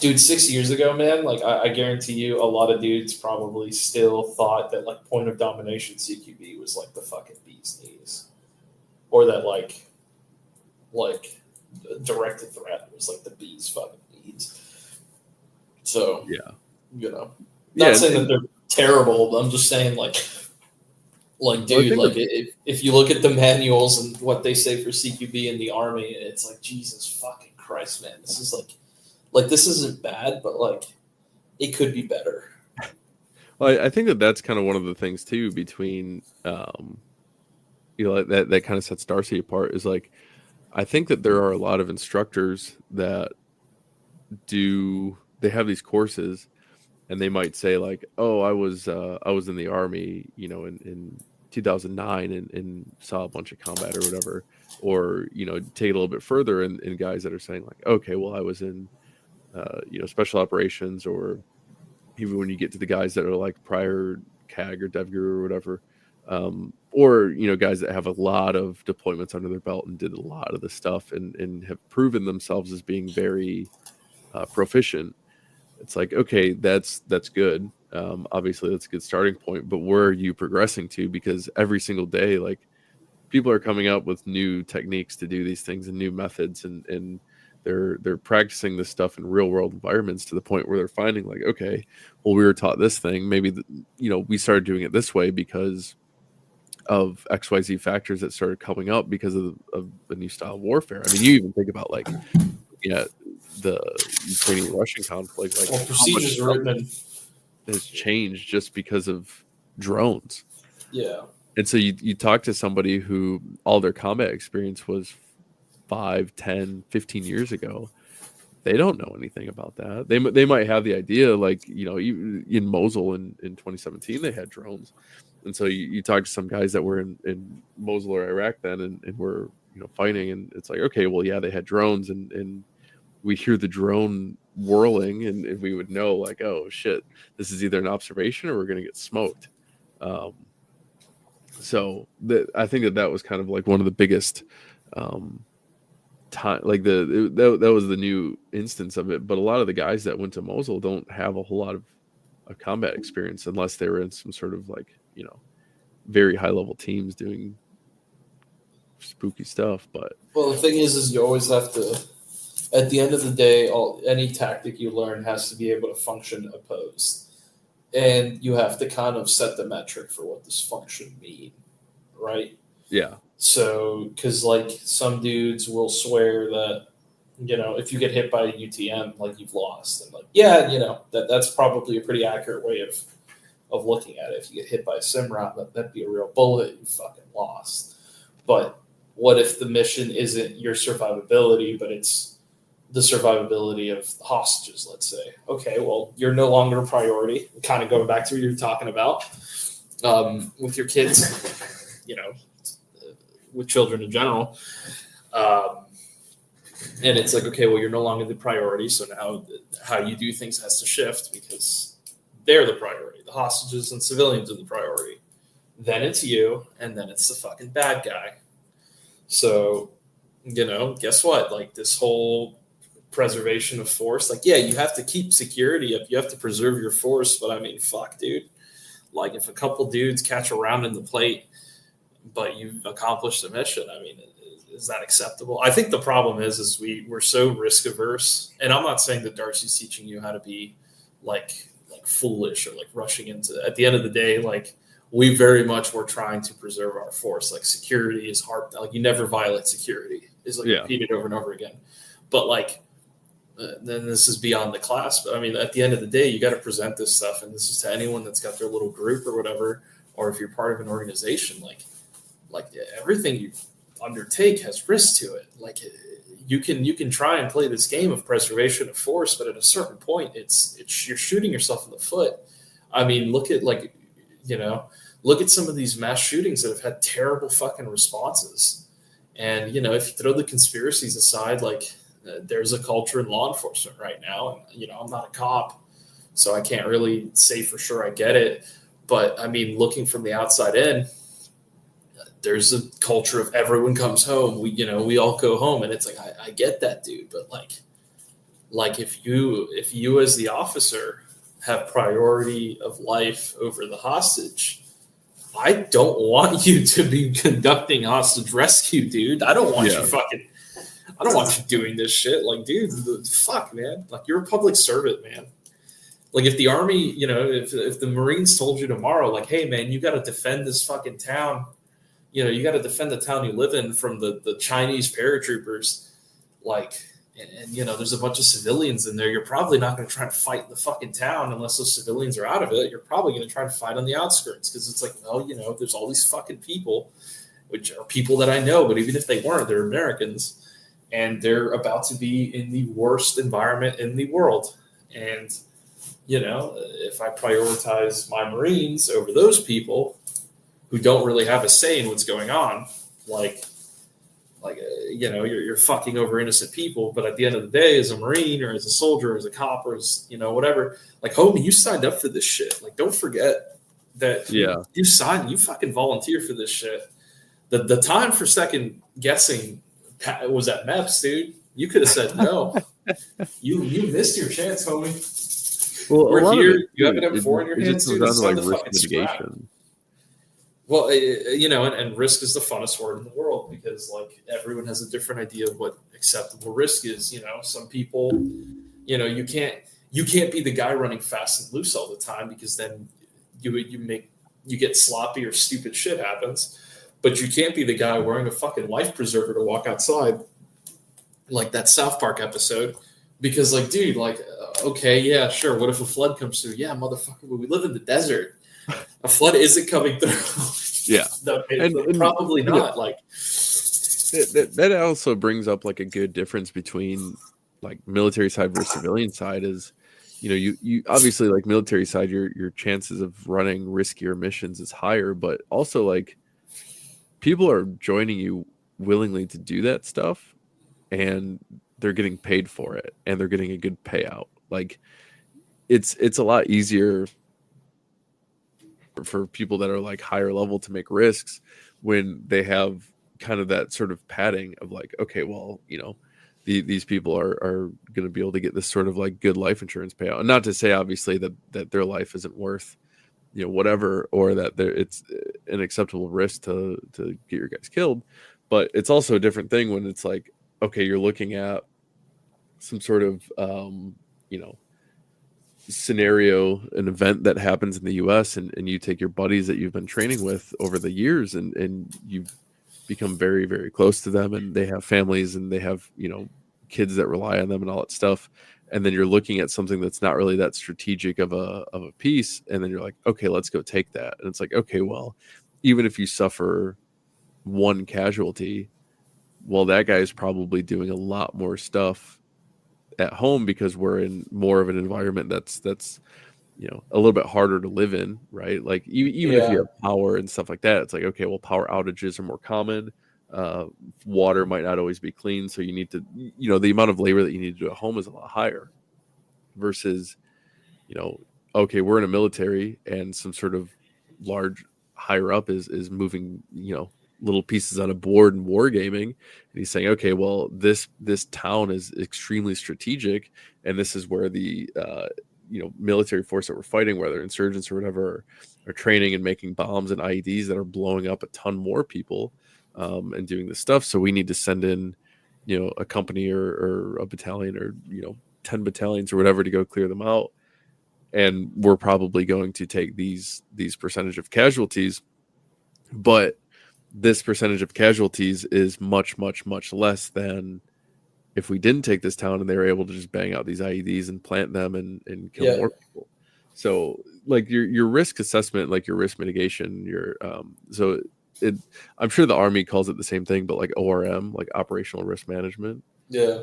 Dude, 6 years ago, man, like I guarantee you a lot of dudes probably still thought that like point of domination CQB was like the fucking bee's knees. Or that like directed threat was like the bee's fucking knees. So, not saying that they're terrible, I'm just saying like dude, like if you look at the manuals and what they say for CQB in the Army, it's like, Jesus fucking Christ, man, this is like this isn't bad, but like it could be better. Well, I think that's kind of one of the things too between that kind of sets Darcy apart is like, I think that there are a lot of instructors that they have these courses, and they might say like, oh, I was in the Army, in 2009 and saw a bunch of combat or whatever, or take it a little bit further, and guys that are saying like, okay, well, I was in special operations, or even when you get to the guys that are like prior CAG or DevGuru or whatever, or guys that have a lot of deployments under their belt and did a lot of the stuff and have proven themselves as being very proficient. It's like, okay, that's good. Obviously, that's a good starting point. But where are you progressing to? Because every single day, like, people are coming up with new techniques to do these things and new methods, and they're practicing this stuff in real world environments to the point where they're finding like, okay, well, we were taught this thing. Maybe we started doing it this way because of XYZ factors that started coming up because of the new style of warfare. I mean, you even think about like, the Ukrainian-Russian conflict, like procedures are written has changed just because of drones. Yeah. And so you talk to somebody who all their combat experience was 5, 10, 15 years ago. They don't know anything about that. They might have the idea, like, in Mosul in 2017, they had drones. And so you talk to some guys that were in Mosul or Iraq then and were fighting, and it's like, okay, well, yeah, they had drones, and we hear the drone whirling, and we would know, like, oh shit, this is either an observation or we're going to get smoked. So I think that was kind of like one of the biggest time, like that was the new instance of it. But a lot of the guys that went to Mosul don't have a whole lot of combat experience unless they were in some sort of like very high level teams doing spooky stuff. But well, the thing is you always have to, at the end of the day, any tactic you learn has to be able to function opposed. And you have to kind of set the metric for what this function mean, right? Yeah. So, because like some dudes will swear that, if you get hit by a UTM, like you've lost. And like, yeah, that's probably a pretty accurate way of looking at it. If you get hit by a sim round, that'd be a real bullet, you fucking lost. But what if the mission isn't your survivability, but it's the survivability of hostages, let's say? Okay, well, you're no longer a priority. Kind of going back to what you were talking about with your kids, with children in general. And it's like, okay, well, you're no longer the priority. So now how you do things has to shift because they're the priority. The hostages and civilians are the priority. Then it's you, and then it's the fucking bad guy. So, guess what? Like this whole preservation of force, like, yeah, you have to keep security up. You have to preserve your force. But I mean, fuck, dude. Like if a couple dudes catch a round in the plate, but you've accomplished the mission, I mean, is that acceptable? I think the problem is we're so risk averse. And I'm not saying that Darcy's teaching you how to be like foolish or like rushing into, at the end of the day, like we very much were trying to preserve our force. Like security is hard. Like you never violate security is like repeated over and over again. But like, then this is beyond the class. But I mean, at the end of the day, you got to present this stuff. And this is to anyone that's got their little group or whatever, or if you're part of an organization, like everything you undertake has risk to it. Like you can try and play this game of preservation of force, but at a certain point, it's you're shooting yourself in the foot. I mean, look at some of these mass shootings that have had terrible fucking responses. And, if you throw the conspiracies aside, like there's a culture in law enforcement right now. And, I'm not a cop, so I can't really say for sure I get it. But I mean, looking from the outside in, there's a culture of everyone comes home. We all go home, and it's like, I get that, dude. But like if you as the officer have priority of life over the hostage, I don't want you to be conducting hostage rescue, dude. I don't want you doing this shit. Like, dude, fuck, man. Like, you're a public servant, man. Like, if the Army, if the Marines told you tomorrow, like, hey, man, you got to defend this fucking town. You got to defend the town you live in from the Chinese paratroopers. Like, and there's a bunch of civilians in there. You're probably not going to try to fight in the fucking town unless those civilians are out of it. You're probably going to try to fight on the outskirts because it's like, well, there's all these fucking people, which are people that I know, but even if they weren't, they're Americans, and they're about to be in the worst environment in the world. And, if I prioritize my Marines over those people who don't really have a say in what's going on, you're fucking over innocent people. But at the end of the day, as a Marine or as a soldier, or as a cop, or as, whatever, like, homie, you signed up for this shit. Like, don't forget, that you fucking volunteer for this shit. The time for second guessing was at MEPS, dude. You could have said no. You missed your chance, homie. Well, We're here. You have an M4 in your hands, dude. It's Sign like the risk fucking mitigation. scrap. Well, you know, and risk is the funnest word in the world because, like, everyone has a different idea of what acceptable risk is. You know, some people, you know, you can't be the guy running fast and loose all the time because then you get sloppy or stupid shit happens. But you can't be the guy wearing a fucking life preserver to walk outside, like that South Park episode, because, like, dude, like, okay, yeah, sure. What if a flood comes through? Yeah, motherfucker, but we live in the desert. A flood isn't coming through. Yeah, and probably not. Like that also brings up like a good difference between like military side versus civilian side. Is, you know, you obviously, like, military side, your chances of running riskier missions is higher, but also, like, people are joining you willingly to do that stuff, and they're getting paid for it, and they're getting a good payout. Like, it's a lot easier for people that are like higher level to make risks when they have kind of that sort of padding of like, okay, well, you know, these people are going to be able to get this sort of like good life insurance payout. And not to say obviously that their life isn't worth, you know, whatever, or that it's an acceptable risk to get your guys killed, but it's also a different thing when it's like, okay, you're looking at some sort of you know, scenario, an event that happens in the US, and you take your buddies that you've been training with over the years, and you become very, very close to them, and they have families, and they have, you know, kids that rely on them and all that stuff. And then you're looking at something that's not really that strategic of a piece, and then you're like, okay, let's go take that. And it's like, okay, well, even if you suffer one casualty, well, that guy is probably doing a lot more stuff at home because we're in more of an environment that's you know, a little bit harder to live in, right? Like, even if you have power and stuff like that, it's like, okay, well, power outages are more common. Water might not always be clean, so you need to, you know, the amount of labor that you need to do at home is a lot higher versus, you know, okay, we're in a military and some sort of large higher up is moving, you know, little pieces on a board and wargaming, and he's saying, okay, well, this town is extremely strategic, and this is where the you know, military force that we're fighting, whether insurgents or whatever, are training and making bombs and IEDs that are blowing up a ton more people, and doing this stuff. So we need to send in, you know, a company or a battalion, or, you know, 10 battalions or whatever to go clear them out. And we're probably going to take these percentage of casualties, but this percentage of casualties is much, much, much less than if we didn't take this town and they were able to just bang out these IEDs and plant them and kill more people. So, like, your risk assessment, like your risk mitigation, I'm sure the Army calls it the same thing, but like ORM, like operational risk management. Yeah.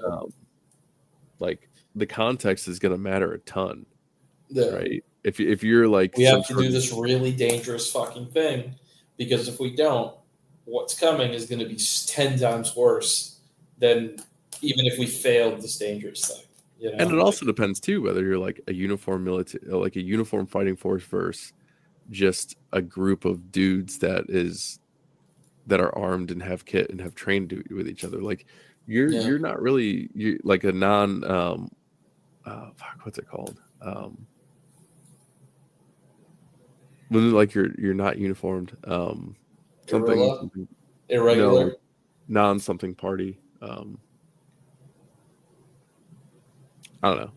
Like, the context is going to matter a ton. Yeah. Right. If you're like, we have to do this really dangerous fucking thing, because if we don't, what's coming is going to be 10 times worse than even if we failed this dangerous thing. You know? And it also depends too whether you're like a uniform military, like a uniform fighting force, versus just a group of dudes that are armed and have kit and have trained with each other. Like, you're not really, you like a non what's it called? When like you're not uniformed, something irregular, no, non something party. I don't know.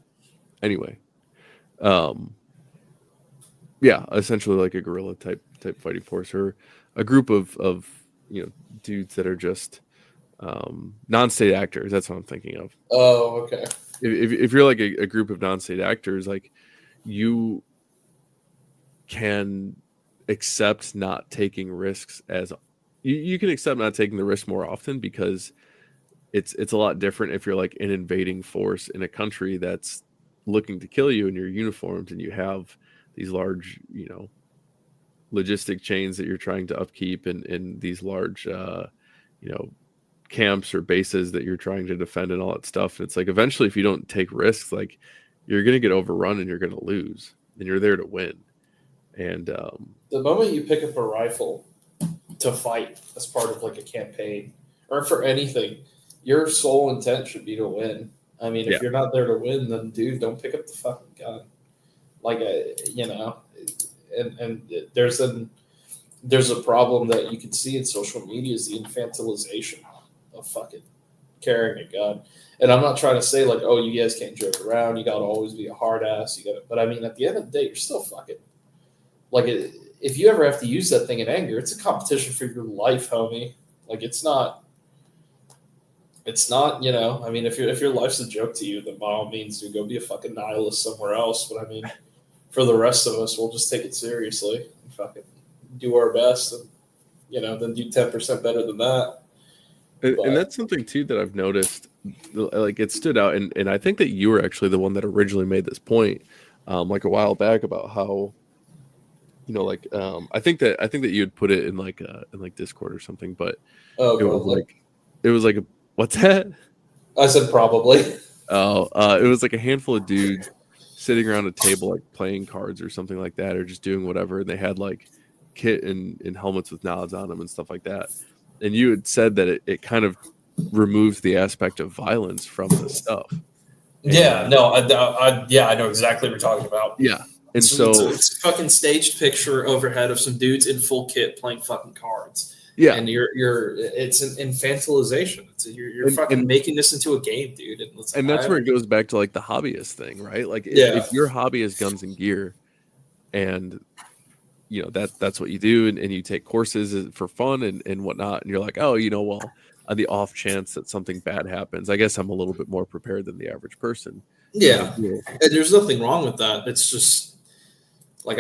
Anyway, yeah, essentially like a guerrilla type fighting force, or a group of you know, dudes that are just non-state actors. That's what I'm thinking of. Oh, okay. If you're like a group of non-state actors, like, you can accept not taking risks as you can accept not taking the risk more often, because it's a lot different if you're like an invading force in a country that's looking to kill you, and you're uniformed, and you have these large, you know, logistic chains that you're trying to upkeep, and these large you know, camps or bases that you're trying to defend and all that stuff. And it's like, eventually, if you don't take risks, like, you're going to get overrun and you're going to lose, and you're there to win. And the moment you pick up a rifle to fight as part of like a campaign or for anything, your sole intent should be to win. I mean, if you're not there to win, then dude, don't pick up the fucking gun. Like, you know, and there's a problem that you can see in social media is the infantilization of fucking carrying a gun. And I'm not trying to say like, oh, you guys can't joke around. You got to always be a hard ass. But I mean, at the end of the day, you're still fucking like, if you ever have to use that thing in anger, it's a competition for your life, homie. Like, it's not, you know, I mean, if your life's a joke to you, then by all means, you go be a fucking nihilist somewhere else. But I mean, for the rest of us, we'll just take it seriously and fucking do our best, and you know, then do 10% better than that. And that's something too that I've noticed, like it stood out, and I think that you were actually the one that originally made this point, like a while back about how, you know, like I think that you had put it in like Discord or something, but it was like what's that? I said probably. Oh, it was like a handful of dudes sitting around a table, like playing cards or something like that, or just doing whatever, and they had like kit and helmets with nods on them and stuff like that. And you had said that it kind of removes the aspect of violence from the stuff. And I know exactly what you're talking about. Yeah. And it's a fucking staged picture overhead of some dudes in full kit playing fucking cards. Yeah. And it's an infantilization. You're fucking making this into a game, dude. And that's where it goes back to like the hobbyist thing, right? Like if your hobby is guns and gear, and you know that's what you do, and you take courses for fun and whatnot, and you're like, oh, you know, well, on the off chance that something bad happens, I guess I'm a little bit more prepared than the average person. Yeah, and there's nothing wrong with that. It's just like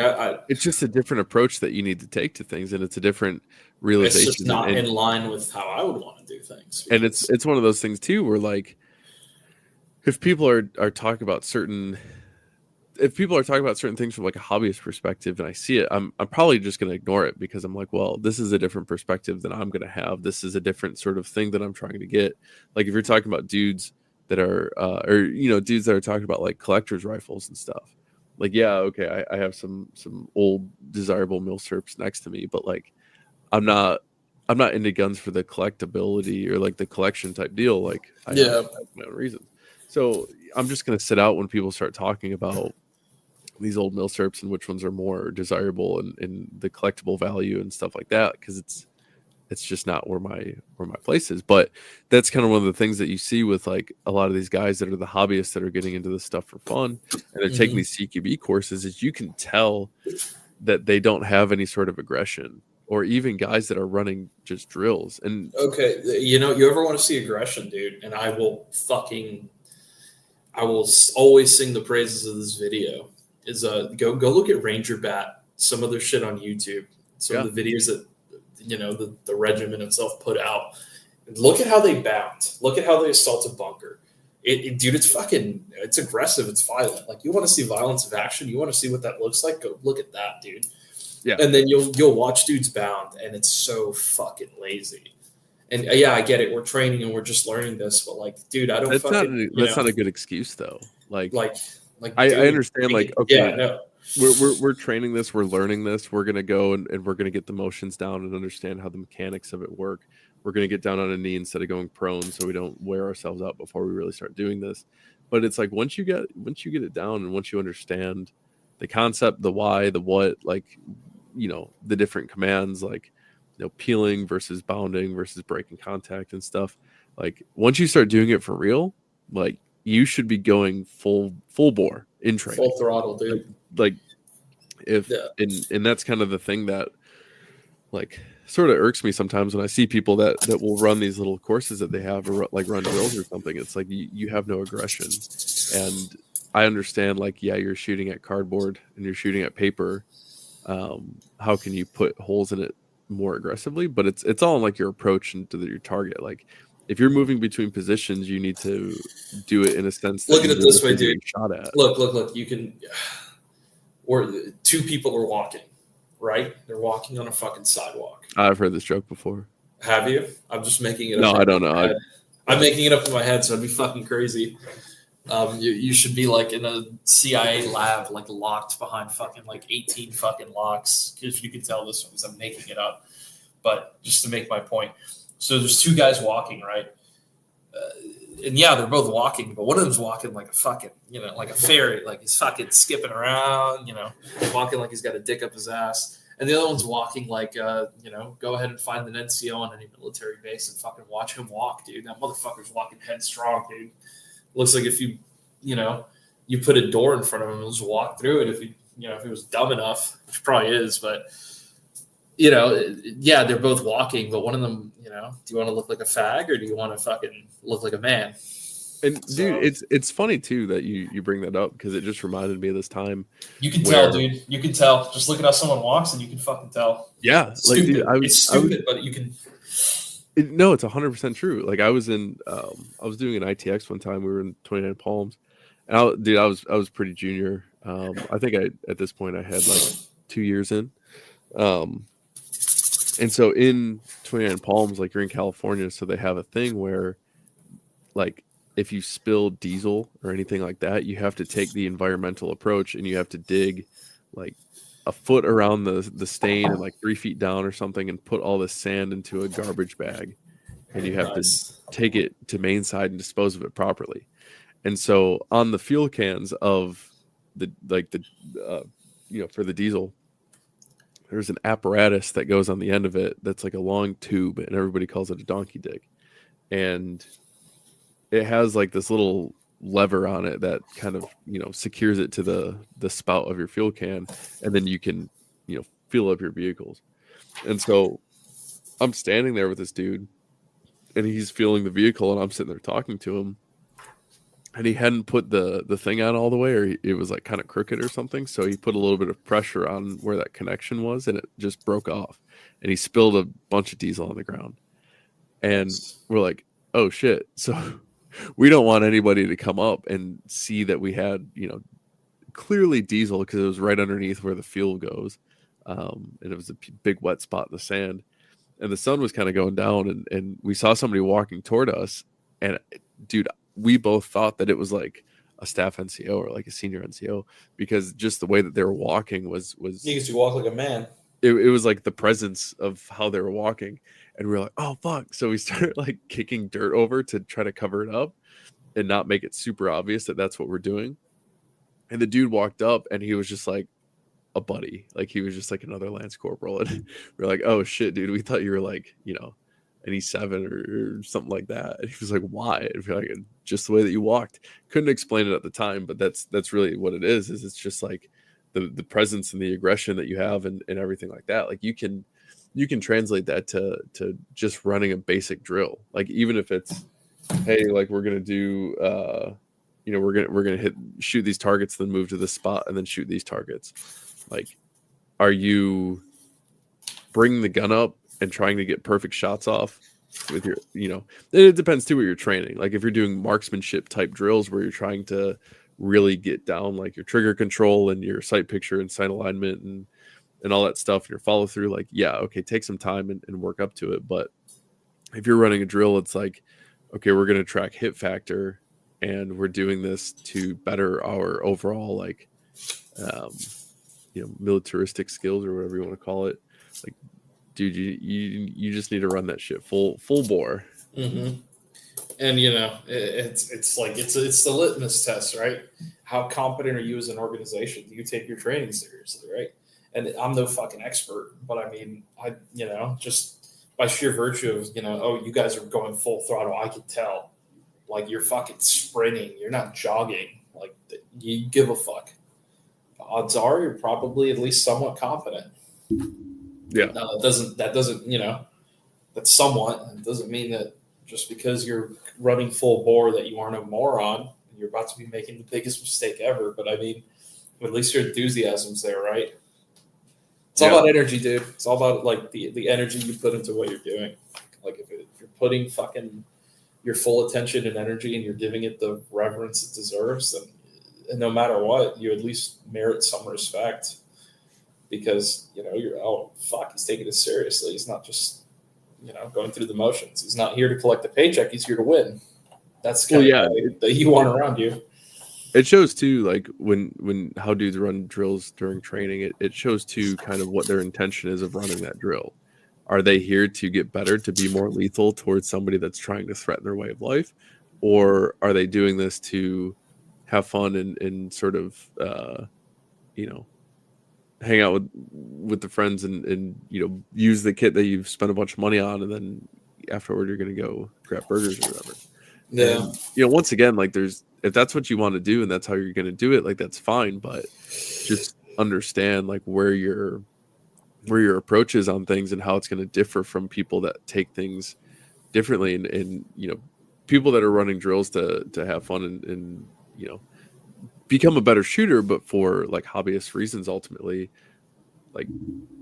it's just a different approach that you need to take to things, and it's a different realization. It's just not in line with how I would want to do things. And it's one of those things too, where like if people are talking about certain things from like a hobbyist perspective, and I see it, I'm probably just going to ignore it, because I'm like, well, this is a different perspective than I'm going to have. This is a different sort of thing that I'm trying to get. Like if you're talking about dudes that are, or you know, dudes that are talking about like collector's rifles and stuff. Like, yeah, okay, I have some old desirable milsurps next to me, but like, I'm not into guns for the collectability or like the collection type deal. Like, I have my own reasons. So I'm just going to sit out when people start talking about these old milsurps and which ones are more desirable and the collectible value and stuff like that, because it's just not where my place is. But that's kind of one of the things that you see with like a lot of these guys that are the hobbyists that are getting into this stuff for fun, and they're taking these CQB courses, is you can tell that they don't have any sort of aggression, or even guys that are running just drills. And okay, you know, you ever want to see aggression, dude, and I will always sing the praises of this video, is go look at Ranger Bat, some of their shit on YouTube, some of the videos that, you know, the regiment itself put out. Look at how they bound. Look at how they assault a bunker. Dude, it's aggressive. It's violent. Like, you want to see violence of action. You want to see what that looks like. Go look at that, dude. Yeah. And then you'll watch dudes bound, and it's so fucking lazy. And I get it. We're training and we're just learning this, but like, dude, I don't. That's not a good excuse though. Like I dude, understand. Like, okay, yeah, no. We're training this. We're learning this. We're gonna go and we're gonna get the motions down and understand how the mechanics of it work. We're gonna get down on a knee instead of going prone, so we don't wear ourselves out before we really start doing this. But it's like once you get it down, and once you understand the concept, the why, the what, like, you know, the different commands, like, you know, peeling versus bounding versus breaking contact and stuff. Like, once you start doing it for real, like, you should be going full bore in training, full throttle, dude. Like if and that's kind of the thing that like sort of irks me sometimes when I see people that will run these little courses that they have, or like run drills or something. It's like you have no aggression. And I understand, like, yeah, you're shooting at cardboard and you're shooting at paper. How can you put holes in it more aggressively? But it's all in like your approach and to your target. Like, if you're moving between positions, you need to do it in a sense that look at it this way, dude. Shot at. Look. You can. Or two people are walking, right? They're walking on a fucking sidewalk. I've heard this joke before. Have you? I'm just making it up. No, I don't know. I'm making it up in my head, so it'd be fucking crazy. You should be like in a CIA lab, like locked behind fucking like 18 fucking locks. If you can tell this one, I'm making it up. But just to make my point. So there's two guys walking, right? And yeah, they're both walking, but one of them's walking like a fucking, like a fairy, like he's fucking skipping around, walking like he's got a dick up his ass. And the other one's walking like, go ahead and find an NCO on any military base and fucking watch him walk, dude. That motherfucker's walking headstrong, dude. Looks like if you put a door in front of him, he'll just walk through it if he was dumb enough, which probably is, but yeah, they're both walking, but one of them, do you want to look like a fag or do you want to fucking look like a man? And dude, it's funny too that you bring that up because it just reminded me of this time. You can tell, dude. You can tell. Just look at how someone walks and you can fucking tell. Yeah, it's stupid. Dude, it's stupid, but you can. No, it's 100% true. Like I was doing an ITX one time. We were in 29 Palms, and I was pretty junior. I think at this point I had like 2 years in. And so in 29 Palms, like you're in California, so they have a thing where like if you spill diesel or anything like that, you have to take the environmental approach and you have to dig like a foot around the stain and like 3 feet down or something and put all this sand into a garbage bag. And you have to take it to main side and dispose of it properly. And so on the fuel cans of for the diesel, there's an apparatus that goes on the end of it that's like a long tube, and everybody calls it a donkey dick. And it has like this little lever on it that kind of, secures it to the spout of your fuel can, and then you can, fuel up your vehicles. And so I'm standing there with this dude, and he's fueling the vehicle, and I'm sitting there talking to him. And he hadn't put the thing on all the way, or it was like kind of crooked or something. So he put a little bit of pressure on where that connection was, and it just broke off. And he spilled a bunch of diesel on the ground. And we're like, oh shit. So we don't want anybody to come up and see that we had, clearly diesel because it was right underneath where the fuel goes. And it was a big wet spot in the sand. And the sun was kind of going down, and we saw somebody walking toward us. And dude, we both thought that it was like a staff NCO or like a senior NCO because just the way that they were walking was because you walk like a man. It was like the presence of how they were walking, and we were like, oh fuck. So we started like kicking dirt over to try to cover it up and not make it super obvious that that's what we're doing. And the dude walked up and he was just like a buddy. Like he was just like another Lance Corporal. And we're like, oh shit, dude, we thought you were like, an E7 or something like that. And he was like, why? And we're like, just the way that you walked. Couldn't explain it at the time, but that's really what it is it's just like the presence and the aggression that you have and everything like that. Like you can translate that to just running a basic drill. Like even if it's, hey, like we're gonna do we're gonna shoot these targets, then move to this spot and then shoot these targets. Like, are you bringing the gun up and trying to get perfect shots off with your, it depends too what you're training. Like if you're doing marksmanship type drills where you're trying to really get down like your trigger control and your sight picture and sight alignment and all that stuff, and your follow through, like, yeah, okay, take some time and work up to it. But if you're running a drill, it's like, okay, we're going to track hit factor and we're doing this to better our overall, like, militaristic skills or whatever you want to call it. Like, dude, you just need to run that shit full bore. Mm-hmm. And it's like it's the litmus test, right? How competent are you as an organization? Do you take your training seriously, right? And I'm no fucking expert, but I mean, just by sheer virtue of you guys are going full throttle, I can tell. Like you're fucking sprinting, you're not jogging. Like you give a fuck. Odds are you're probably at least somewhat competent. Yeah. No, that doesn't, that's somewhat. It doesn't mean that just because you're running full bore that you aren't a moron and you're about to be making the biggest mistake ever. But I mean, at least your enthusiasm's there, right? It's all about energy, dude. It's all about like the energy you put into what you're doing. Like if you're putting fucking your full attention and energy and you're giving it the reverence it deserves, and no matter what, you at least merit some respect. Because, he's taking it seriously. He's not just, going through the motions. He's not here to collect a paycheck. He's here to win. That's the kind of guy that you want around you. It shows too, like when how dudes run drills during training, it shows too kind of what their intention is of running that drill. Are they here to get better, to be more lethal towards somebody that's trying to threaten their way of life? Or are they doing this to have fun and sort of, hang out with the friends and, use the kit that you've spent a bunch of money on, and then afterward you're going to go grab burgers or whatever. Yeah. And, once again, like if that's what you want to do and that's how you're going to do it, like that's fine, but just understand like where your approach is on things and how it's going to differ from people that take things differently, and people that are running drills to have fun and become a better shooter, but for like hobbyist reasons. Ultimately, like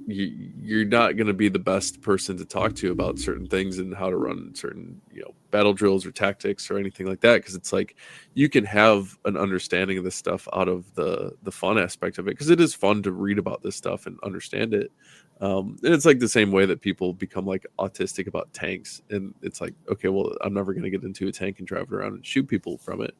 you're not going to be the best person to talk to about certain things and how to run certain battle drills or tactics or anything like that, because it's like you can have an understanding of this stuff out of the fun aspect of it, because it is fun to read about this stuff and understand it. And it's like the same way that people become like autistic about tanks, and it's like, okay, well, I'm never going to get into a tank and drive it around and shoot people from it,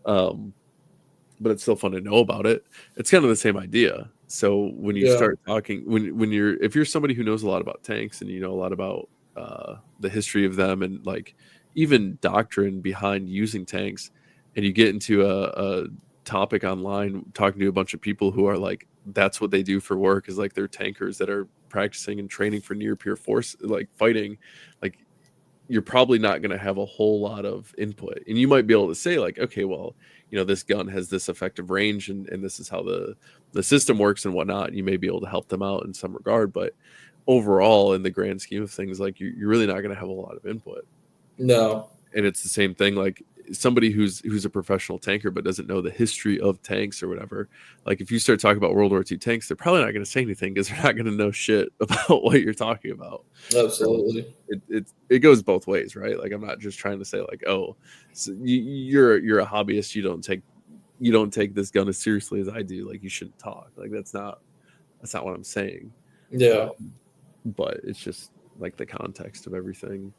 but it's still fun to know about it. It's kind of the same idea. So when you start talking, if you're somebody who knows a lot about tanks and a lot about the history of them and like even doctrine behind using tanks, and you get into a topic online talking to a bunch of people who are like, that's what they do for work, is like they're tankers that are practicing and training for near peer force, like fighting, like you're probably not going to have a whole lot of input. And you might be able to say like, okay, well, this gun has this effective range and this is how the system works and whatnot. You may be able to help them out in some regard, but overall, in the grand scheme of things, like you're really not going to have a lot of input. No. And it's the same thing, like somebody who's a professional tanker but doesn't know the history of tanks or whatever. Like if you start talking about World War II tanks, they're probably not going to say anything because they're not going to know shit about what you're talking about. Absolutely. It goes both ways, right? Like I'm not just trying to say like, oh, so you're a hobbyist, you don't take this gun as seriously as I do, like you shouldn't talk. Like that's not what I'm saying. Yeah. But it's just like the context of everything.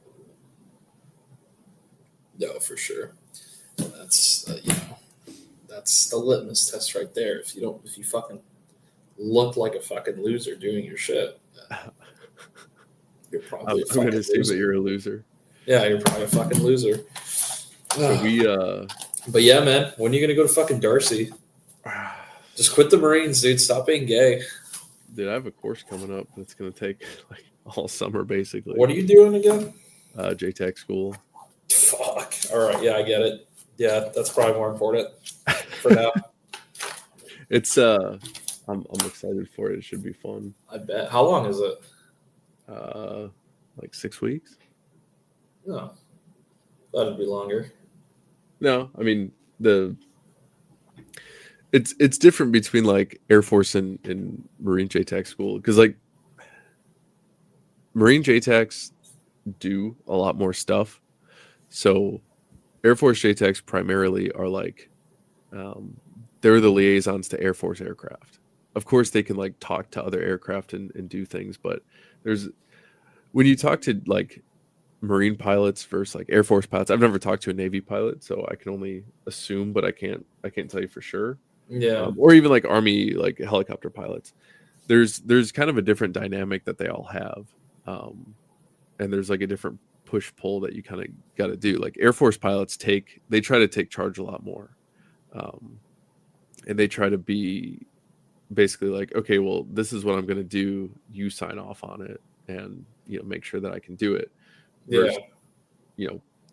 No, for sure. That's that's the litmus test right there. If you fucking look like a fucking loser doing your shit, you're probably I'm going to assume that you're a loser. Yeah, you're probably a fucking loser. So but yeah, man, when are you gonna go to fucking Darcy? Just quit the Marines, dude. Stop being gay. Dude, I have a course coming up that's going to take like all summer, basically. What are you doing again? JTAC school. Fuck. All right. Yeah, I get it. Yeah, that's probably more important for now. It's I'm excited for it. It should be fun. I bet. How long is it? Like 6 weeks. No, that'd be longer. No, I mean it's different between like Air Force and Marine JTAC school, because like Marine JTACs do a lot more stuff. So Air Force JTACs primarily are like they're the liaisons to Air Force aircraft. Of course, they can like talk to other aircraft and do things, but when you talk to like Marine pilots versus like Air Force pilots, I've never talked to a Navy pilot, so I can only assume, but I can't tell you for sure. Yeah. Or even like Army like helicopter pilots. There's kind of a different dynamic that they all have, and there's like a different push pull that you kind of got to do. Like Air Force pilots they try to take charge a lot more, and they try to be basically like, okay, well, this is what I'm going to do. You sign off on it, and make sure that I can do it. Versus,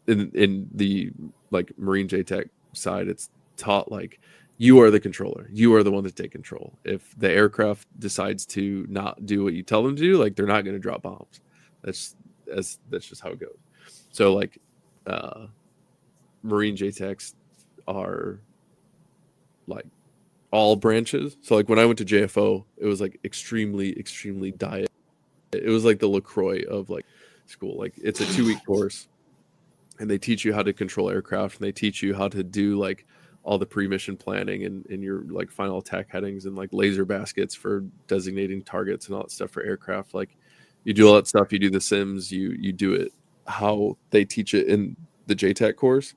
in the like Marine JTAC side, it's taught like you are the controller. You are the one to take control. If the aircraft decides to not do what you tell them to do, like they're not going to drop bombs. That's just how it goes. So like Marine JTACs are like all branches. So like when I went to JFO, it was like extremely diet. It was like the LaCroix of like school. Like it's a 2-week course, and they teach you how to control aircraft, and they teach you how to do like all the pre-mission planning and your like final attack headings and like laser baskets for designating targets and all that stuff for aircraft. Like you do all that stuff, you do the sims, you do it how they teach it in the JTAC course.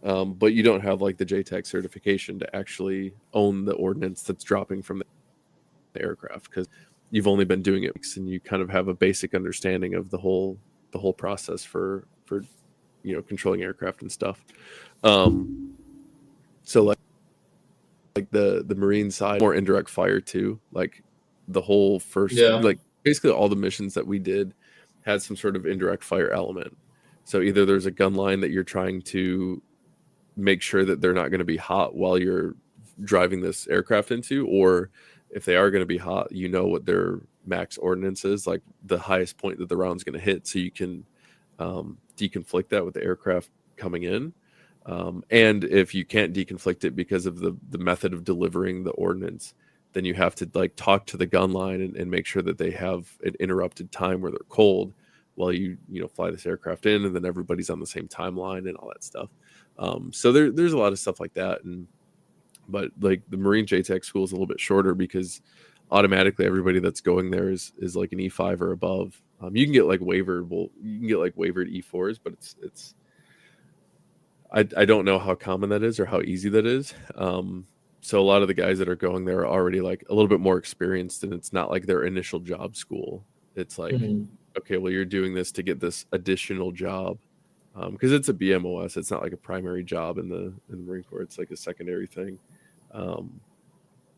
but you don't have like the JTAC certification to actually own the ordnance that's dropping from the aircraft, because you've only been doing it, and you kind of have a basic understanding of the whole process for controlling aircraft and stuff. So like the Marine side, more indirect fire too. Like the whole first, like basically all the missions that we did had some sort of indirect fire element. So either there's a gun line that you're trying to make sure that they're not going to be hot while you're driving this aircraft into, or if they are going to be hot, you know what their max ordnance is, like the highest point that the round's going to hit, so you can deconflict that with the aircraft coming in. And if you can't deconflict it because of the method of delivering the ordnance, then you have to like talk to the gun line and make sure that they have an interrupted time where they're cold while you fly this aircraft in, and then everybody's on the same timeline and all that stuff. So there's a lot of stuff like that. But like the Marine JTAC school is a little bit shorter because automatically everybody that's going there is like an E5 or above. You can get like wavered E4s, but it's I don't know how common that is or how easy that is. So a lot of the guys that are going there are already like a little bit more experienced, and it's not like their initial job school. It's like, okay, well, you're doing this to get this additional job. Because it's a BMOS, it's not like a primary job in the Marine Corps. It's like a secondary thing.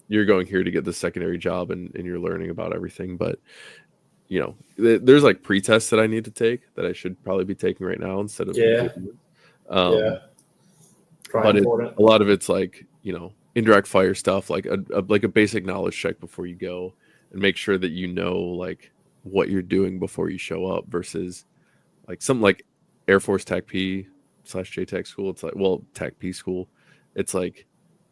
You're going here to get the secondary job, and you're learning about everything. But there's like pre-tests that I need to take that I should probably be taking right now instead of but a lot of it's like indirect fire stuff, like a basic knowledge check before you go, and make sure that you know like what you're doing before you show up, versus like something like Air Force TAC P / JTAC school. It's like, well, TAC P school. It's like,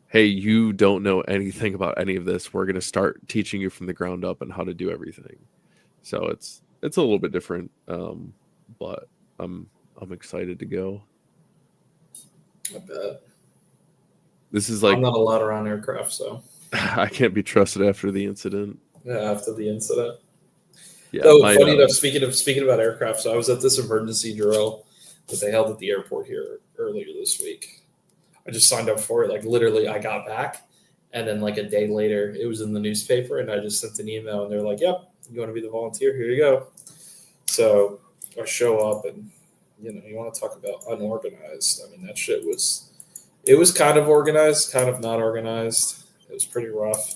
hey, you don't know anything about any of this. We're going to start teaching you from the ground up and how to do everything. So it's a little bit different, but I'm excited to go. I bet. This is like, I'm not allowed around aircraft, so I can't be trusted after the incident. Yeah, after the incident. Yeah. Funny enough, speaking about aircraft, so I was at this emergency drill that they held at the airport here earlier this week. I just signed up for it. Like literally, I got back, and then like a day later, it was in the newspaper, and I just sent an email, and they're like, "Yep, you want to be the volunteer? Here you go." So I show up, and you want to talk about unorganized. I mean, that shit was. It was kind of organized, kind of not organized. It was pretty rough.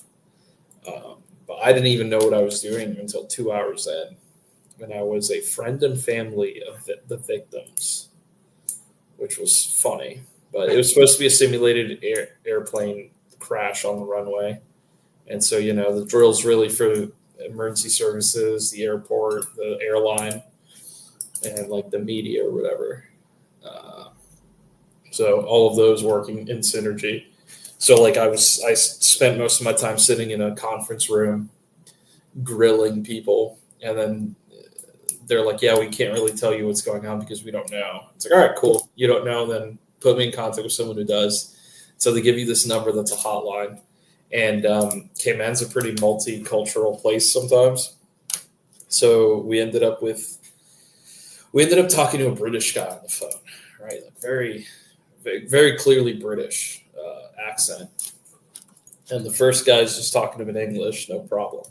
But I didn't even know what I was doing until 2 hours in. And I was a friend and family of the victims, which was funny. But it was supposed to be a simulated airplane crash on the runway. And so, the drill's really for emergency services, the airport, the airline, and like the media or whatever. So all of those working in synergy. So like I spent most of my time sitting in a conference room grilling people, and then they're like, yeah, we can't really tell you what's going on because we don't know. It's like, all right, cool. You don't know, then put me in contact with someone who does. So they give you this number that's a hotline. And Cayman's a pretty multicultural place sometimes. So we ended up talking to a British guy on the phone, right? Like very, very clearly British accent. And the first guy's just talking to him in English, no problem.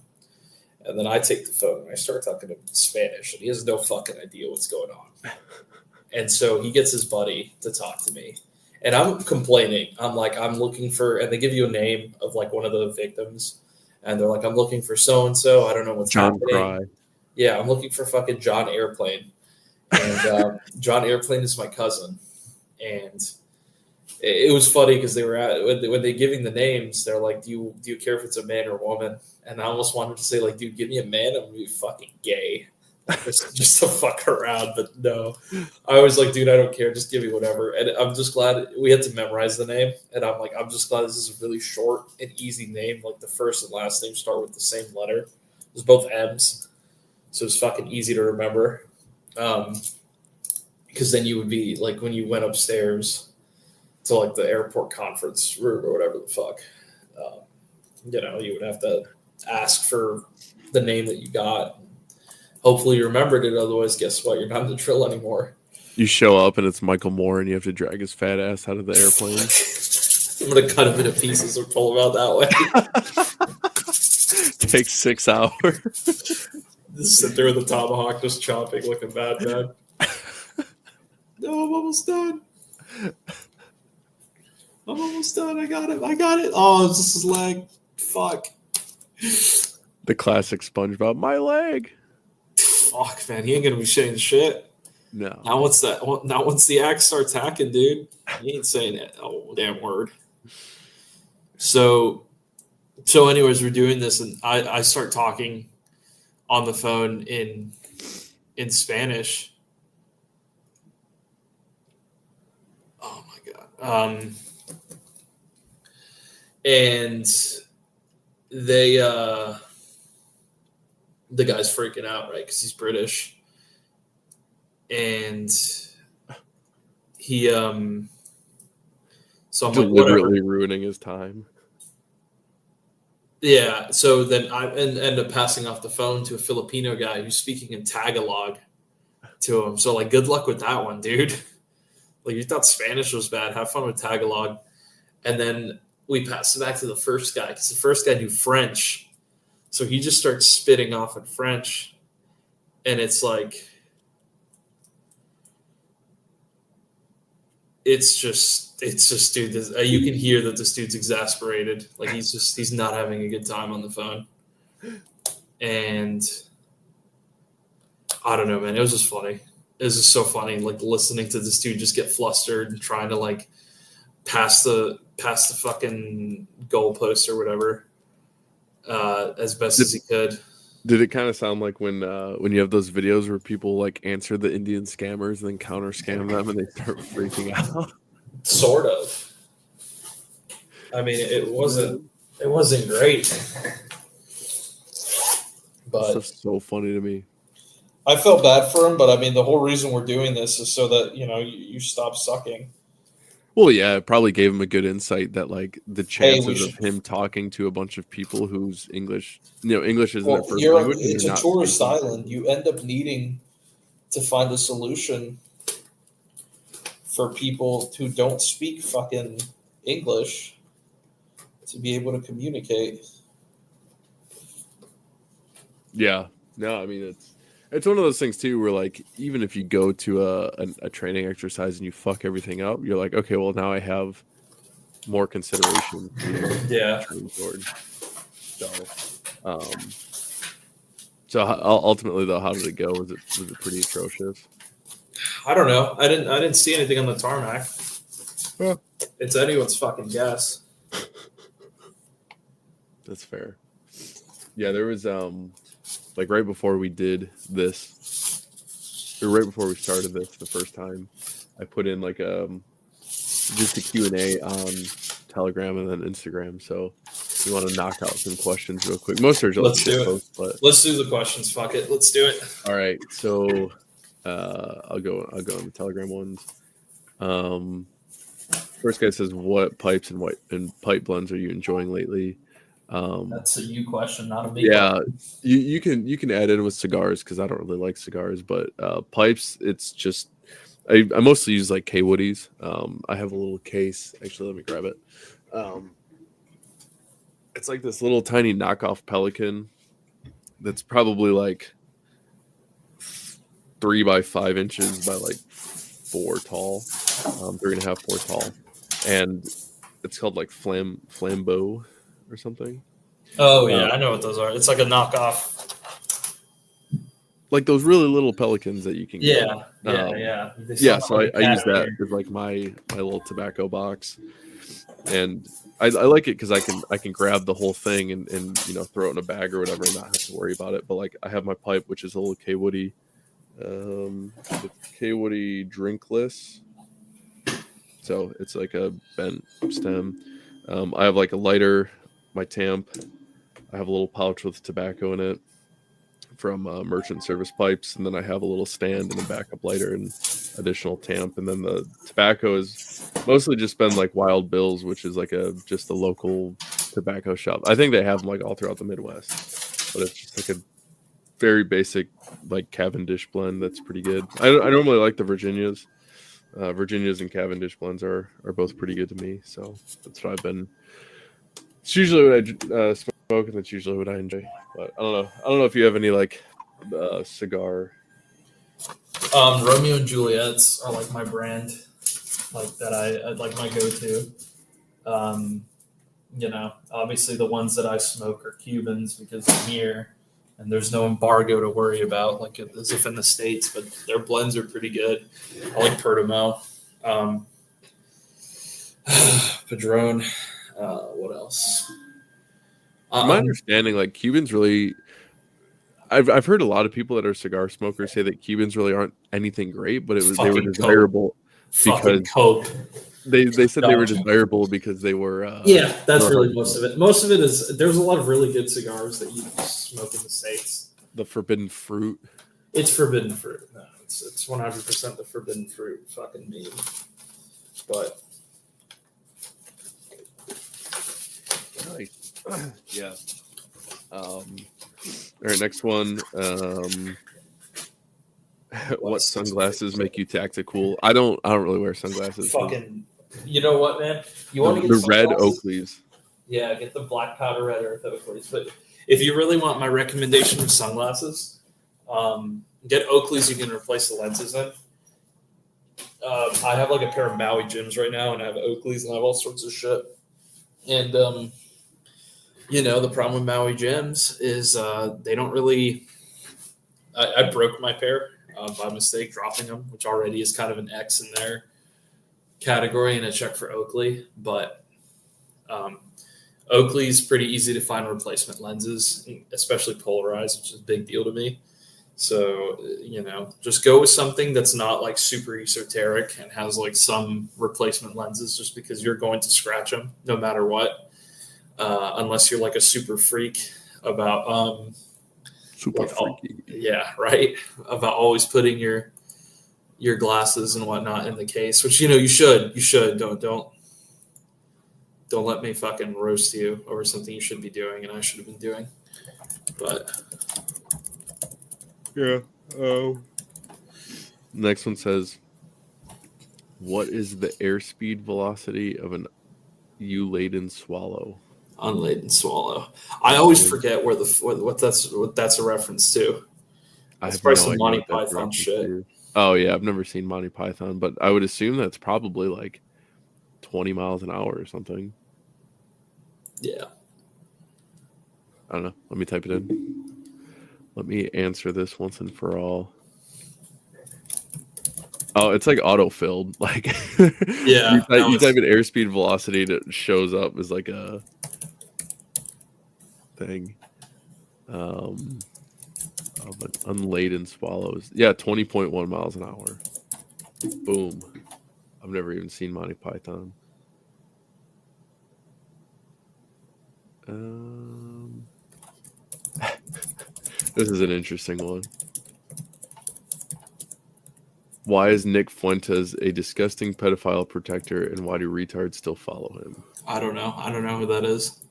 And then I take the phone and I start talking to him in Spanish, and he has no fucking idea what's going on. And so he gets his buddy to talk to me. And I'm complaining. I'm like, I'm looking for, and they give you a name of like one of the victims. And they're like, I'm looking for so-and-so. I don't know what's John happening. Fry. Yeah, I'm looking for fucking John Airplane. And John Airplane is my cousin. And it was funny because they were when they giving the names, they're like, do you care if it's a man or a woman? And I almost wanted to say, like, dude, give me a man, I'm gonna be fucking gay. just to fuck around, but no. I was like, dude, I don't care, just give me whatever. And I'm just glad we had to memorize the name. And I'm like, I'm just glad this is a really short and easy name. Like the first and last name start with the same letter. It was both M's. So it's fucking easy to remember. Because then you would be like, when you went upstairs to like the airport conference room or whatever the fuck, you would have to ask for the name that you got. Hopefully you remembered it. Otherwise, guess what? You're not in the drill anymore. You show up and it's Michael Moore, and you have to drag his fat ass out of the airplane. I'm gonna cut him into pieces or pull him out that way. Takes 6 hours. Just sit there with the tomahawk, just chopping, looking bad, man. No, I'm almost done. I'm almost done. I got it. Oh, it's just his leg. Fuck. The classic SpongeBob. My leg. Fuck, man. He ain't gonna be saying shit. No. Now once the axe starts hacking, dude, he ain't saying that. Oh, damn word. So anyways, we're doing this, and I start talking on the phone in Spanish. Oh my god. And they the guy's freaking out, right? Because he's British. And he so I'm deliberately ruining his time. Yeah, so then I end up passing off the phone to a Filipino guy who's speaking in Tagalog to him. So, like, good luck with that one, dude. Like, you thought Spanish was bad. Have fun with Tagalog. And then we passed it back to the first guy because the first guy knew French. So he just starts spitting off in French. And it's like, it's just, dude, you can hear that this dude's exasperated. Like, he's not having a good time on the phone. And I don't know, man. It was just funny. It was just so funny, like, listening to this dude just get flustered and trying to, like, pass the fucking goalpost or whatever as best as he could. Did it kind of sound like when you have those videos where people like answer the Indian scammers and then counter scam them and they start freaking out? Sort of. I mean, it wasn't great, but That's so funny to me. I felt bad for him. But I mean, the whole reason we're doing this is so that you stop sucking. Well, yeah, it probably gave him a good insight that like the chances of him talking to a bunch of people whose English isn't their first language. It's a tourist island. You end up needing to find a solution for people who don't speak fucking English to be able to communicate. Yeah, no, I mean it's one of those things too where like even if you go to a training exercise and you fuck everything up, you're like, okay, well now I have more consideration to train toward. So ultimately though, how did it go? Was it pretty atrocious? I don't know. I didn't see anything on the tarmac. Huh. It's anyone's fucking guess. That's fair. Yeah, there was like right before we did this, or right before we started this the first time, I put in like just a Q&A on Telegram and then Instagram. So we want to knock out some questions real quick. Most are Let's do it. Posts, but Let's do the questions. Fuck it. Let's do it. All right. So I'll go on the Telegram ones. First guy says, "What pipes and pipe blends are you enjoying lately?" That's a you question, not a me. Yeah, you can add in with cigars because I don't really like cigars, but pipes, it's just I mostly use like K Woodies. I have a little case. Actually, let me grab it. It's like this little tiny knockoff Pelican that's probably like 3 by 5 inches by like 4 tall, 3.5, 4 tall, and it's called like Flambeau or something. Oh yeah, I know what those are. It's like a knockoff, like those really little Pelicans that you can get. Yeah. So I use that as like my little tobacco box, and I like it because I can grab the whole thing and throw it in a bag or whatever and not have to worry about it. But like I have my pipe, which is a little K Woody, K Woody drinkless. So it's like a bent stem. I have like a lighter, my tamp. I have a little pouch with tobacco in it from Merchant Service Pipes, and then I have a little stand and a backup lighter and additional tamp. And then the tobacco has mostly just been like Wild Bill's, which is like just a local tobacco shop. I think they have them like all throughout the Midwest, but it's just like very basic like Cavendish blend that's pretty good. I normally like the Virginias. Virginias and Cavendish blends are both pretty good to me, so that's what I've been. It's usually what I smoke, and that's usually what I enjoy. But I don't know if you have any like cigar. Romeo and Juliet's are like my brand, like that I like my go-to. Obviously the ones that I smoke are Cubans because I'm here and there's no embargo to worry about, like as if in the States, but their blends are pretty good. I like Perdomo. Padron. What else? My understanding, like Cubans really, I've heard a lot of people that are cigar smokers say that Cubans really aren't anything great, but they were desirable because coke. They said they were desirable because they were. That's really most of it. Most of it is there's a lot of really good cigars that you can smoke in the States. The forbidden fruit. It's forbidden fruit. No, it's 100% the forbidden fruit fucking meme. But yeah. All right, next one. What sunglasses make you tactical? I don't really wear sunglasses. Fucking, you know what, man? You want to get the red Oakleys. Yeah, get the black powder red Earth Oakleys. But if you really want my recommendation of sunglasses, get Oakleys you can replace the lenses in. I have like a pair of Maui Jims right now, and I have Oakleys, and I have all sorts of shit. And the problem with Maui Jims is they don't really. I broke my pair by mistake, dropping them, which already is kind of an X in their category, and a check for Oakley. But Oakley's pretty easy to find replacement lenses, especially polarized, which is a big deal to me. So, just go with something that's not like super esoteric and has like some replacement lenses, just because you're going to scratch them no matter what, unless you're like a super freak about super freaky. Yeah, right. About always putting your glasses and whatnot in the case, which you should. Don't let me fucking roast you over something you should be doing and I should have been doing. But yeah. Next one says, "What is the airspeed velocity of an U-laden swallow?" Unladen swallow. I always forget what that's a reference to. It's probably some Monty Python shit. Oh yeah, I've never seen Monty Python, but I would assume that's probably like 20 miles an hour or something. Yeah. I don't know. Let me type it in. Let me answer this once and for all. Oh, it's like auto-filled. Like, yeah, you type in airspeed velocity and it shows up as like a thing. Of an unladen swallows. Yeah, 20.1 miles an hour. Boom. I've never even seen Monty Python. This is an interesting one. Why is Nick Fuentes a disgusting pedophile protector, and why do retards still follow him? I don't know who that is.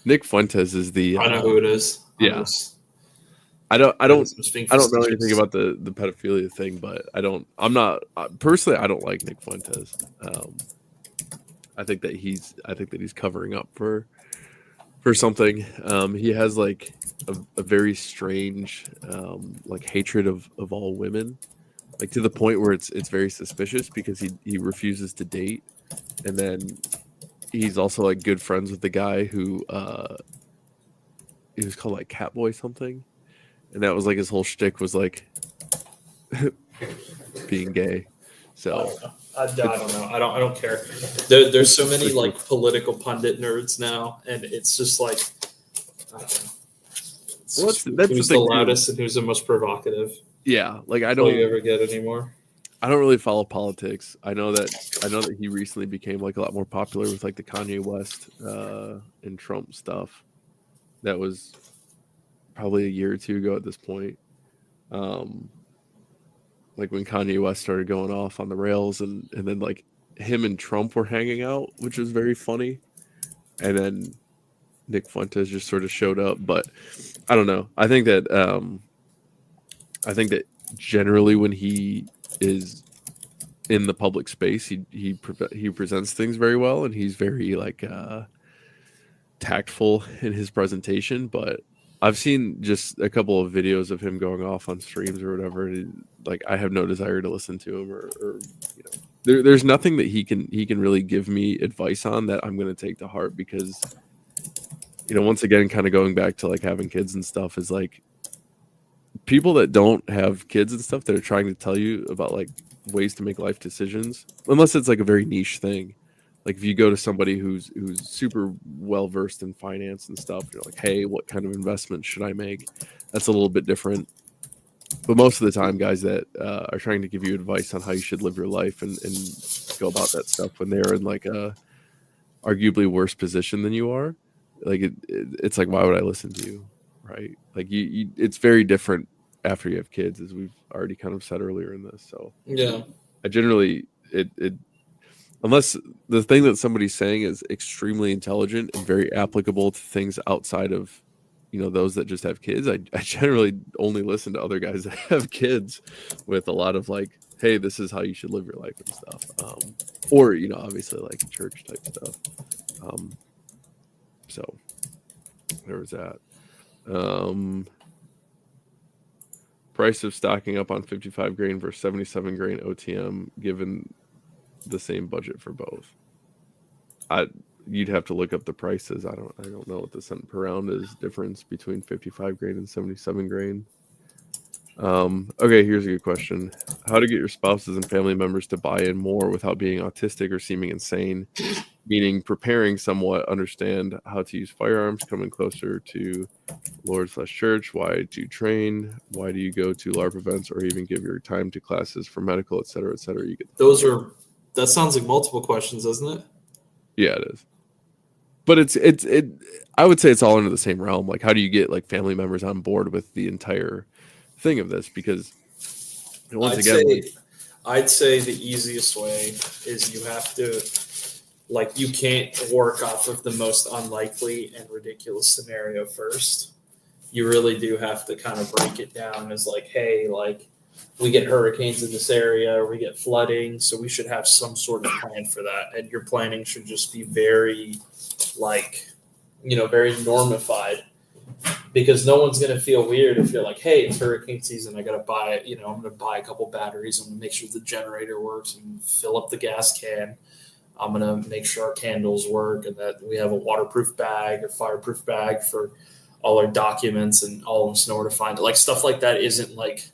Nick Fuentes is the. I know who it is. Yeah. I don't know anything about the pedophilia thing, but I don't like Nick Fuentes. I think that he's covering up for something. He has like a very strange like hatred of all women, like to the point where it's very suspicious because he refuses to date, and then he's also like good friends with the guy who he was called like Catboy something. And that was like his whole shtick was like being gay. So I don't know. I don't care. There's so many like political pundit nerds now, and it's just like who's the loudest and who's the most provocative. Yeah, like That's all you ever get anymore. I don't really follow politics. I know that he recently became like a lot more popular with like the Kanye West and Trump stuff. That was probably a year or two ago at this point. Like when Kanye West started going off on the rails, and then like him and Trump were hanging out, which was very funny. And then Nick Fuentes just sort of showed up. But I don't know. I think that I think that generally when he is in the public space, he presents things very well, and he's very like tactful in his presentation. But I've seen just a couple of videos of him going off on streams or whatever. And like, I have no desire to listen to him, or you know, there's nothing that he can really give me advice on that I'm going to take to heart, because, you know, once again, kind of going back to like having kids and stuff, is like people that don't have kids and stuff that are trying to tell you about like ways to make life decisions, unless it's like a very niche thing. Like if you go to somebody who's super well versed in finance and stuff, you're like, hey, what kind of investment should I make? That's a little bit different. But most of the time, guys that are trying to give you advice on how you should live your life and go about that stuff when they're in like a arguably worse position than you are, like it's like, why would I listen to you, right? Like you it's very different after you have kids, as we've already kind of said earlier in this. So yeah, I generally it unless the thing that somebody's saying is extremely intelligent and very applicable to things outside of, you know, those that just have kids, I generally only listen to other guys that have kids with a lot of like, hey, this is how you should live your life and stuff, or, you know, obviously like church type stuff. So there was that. Price of stocking up on 55 grain versus 77 grain OTM given the same budget for both. You'd have to look up the prices. I don't know what the cent per round is difference between 55 grain and 77 grain. Okay, here's a good question. How to get your spouses and family members to buy in more without being autistic or seeming insane, meaning preparing somewhat, understand how to use firearms, coming closer to Lord/Church. Why do you train? Why do you go to LARP events or even give your time to classes for medical, et cetera, et cetera? You get that sounds like multiple questions, doesn't it? Yeah, it is. But it's I would say it's all under the same realm. Like, how do you get like family members on board with the entire thing of this? Because I'd say the easiest way is you have to, like, you can't work off of the most unlikely and ridiculous scenario first. You really do have to kind of break it down as like, hey, like, we get hurricanes in this area, or we get flooding, so we should have some sort of plan for that. And your planning should just be very, like, you know, very normified, because no one's going to feel weird if you're like, hey, it's hurricane season. I got to buy, you know, I'm going to buy a couple batteries. I'm going to make sure the generator works and fill up the gas can. I'm going to make sure our candles work and that we have a waterproof bag or fireproof bag for all our documents and all of us know where to find it. Like, stuff like that isn't like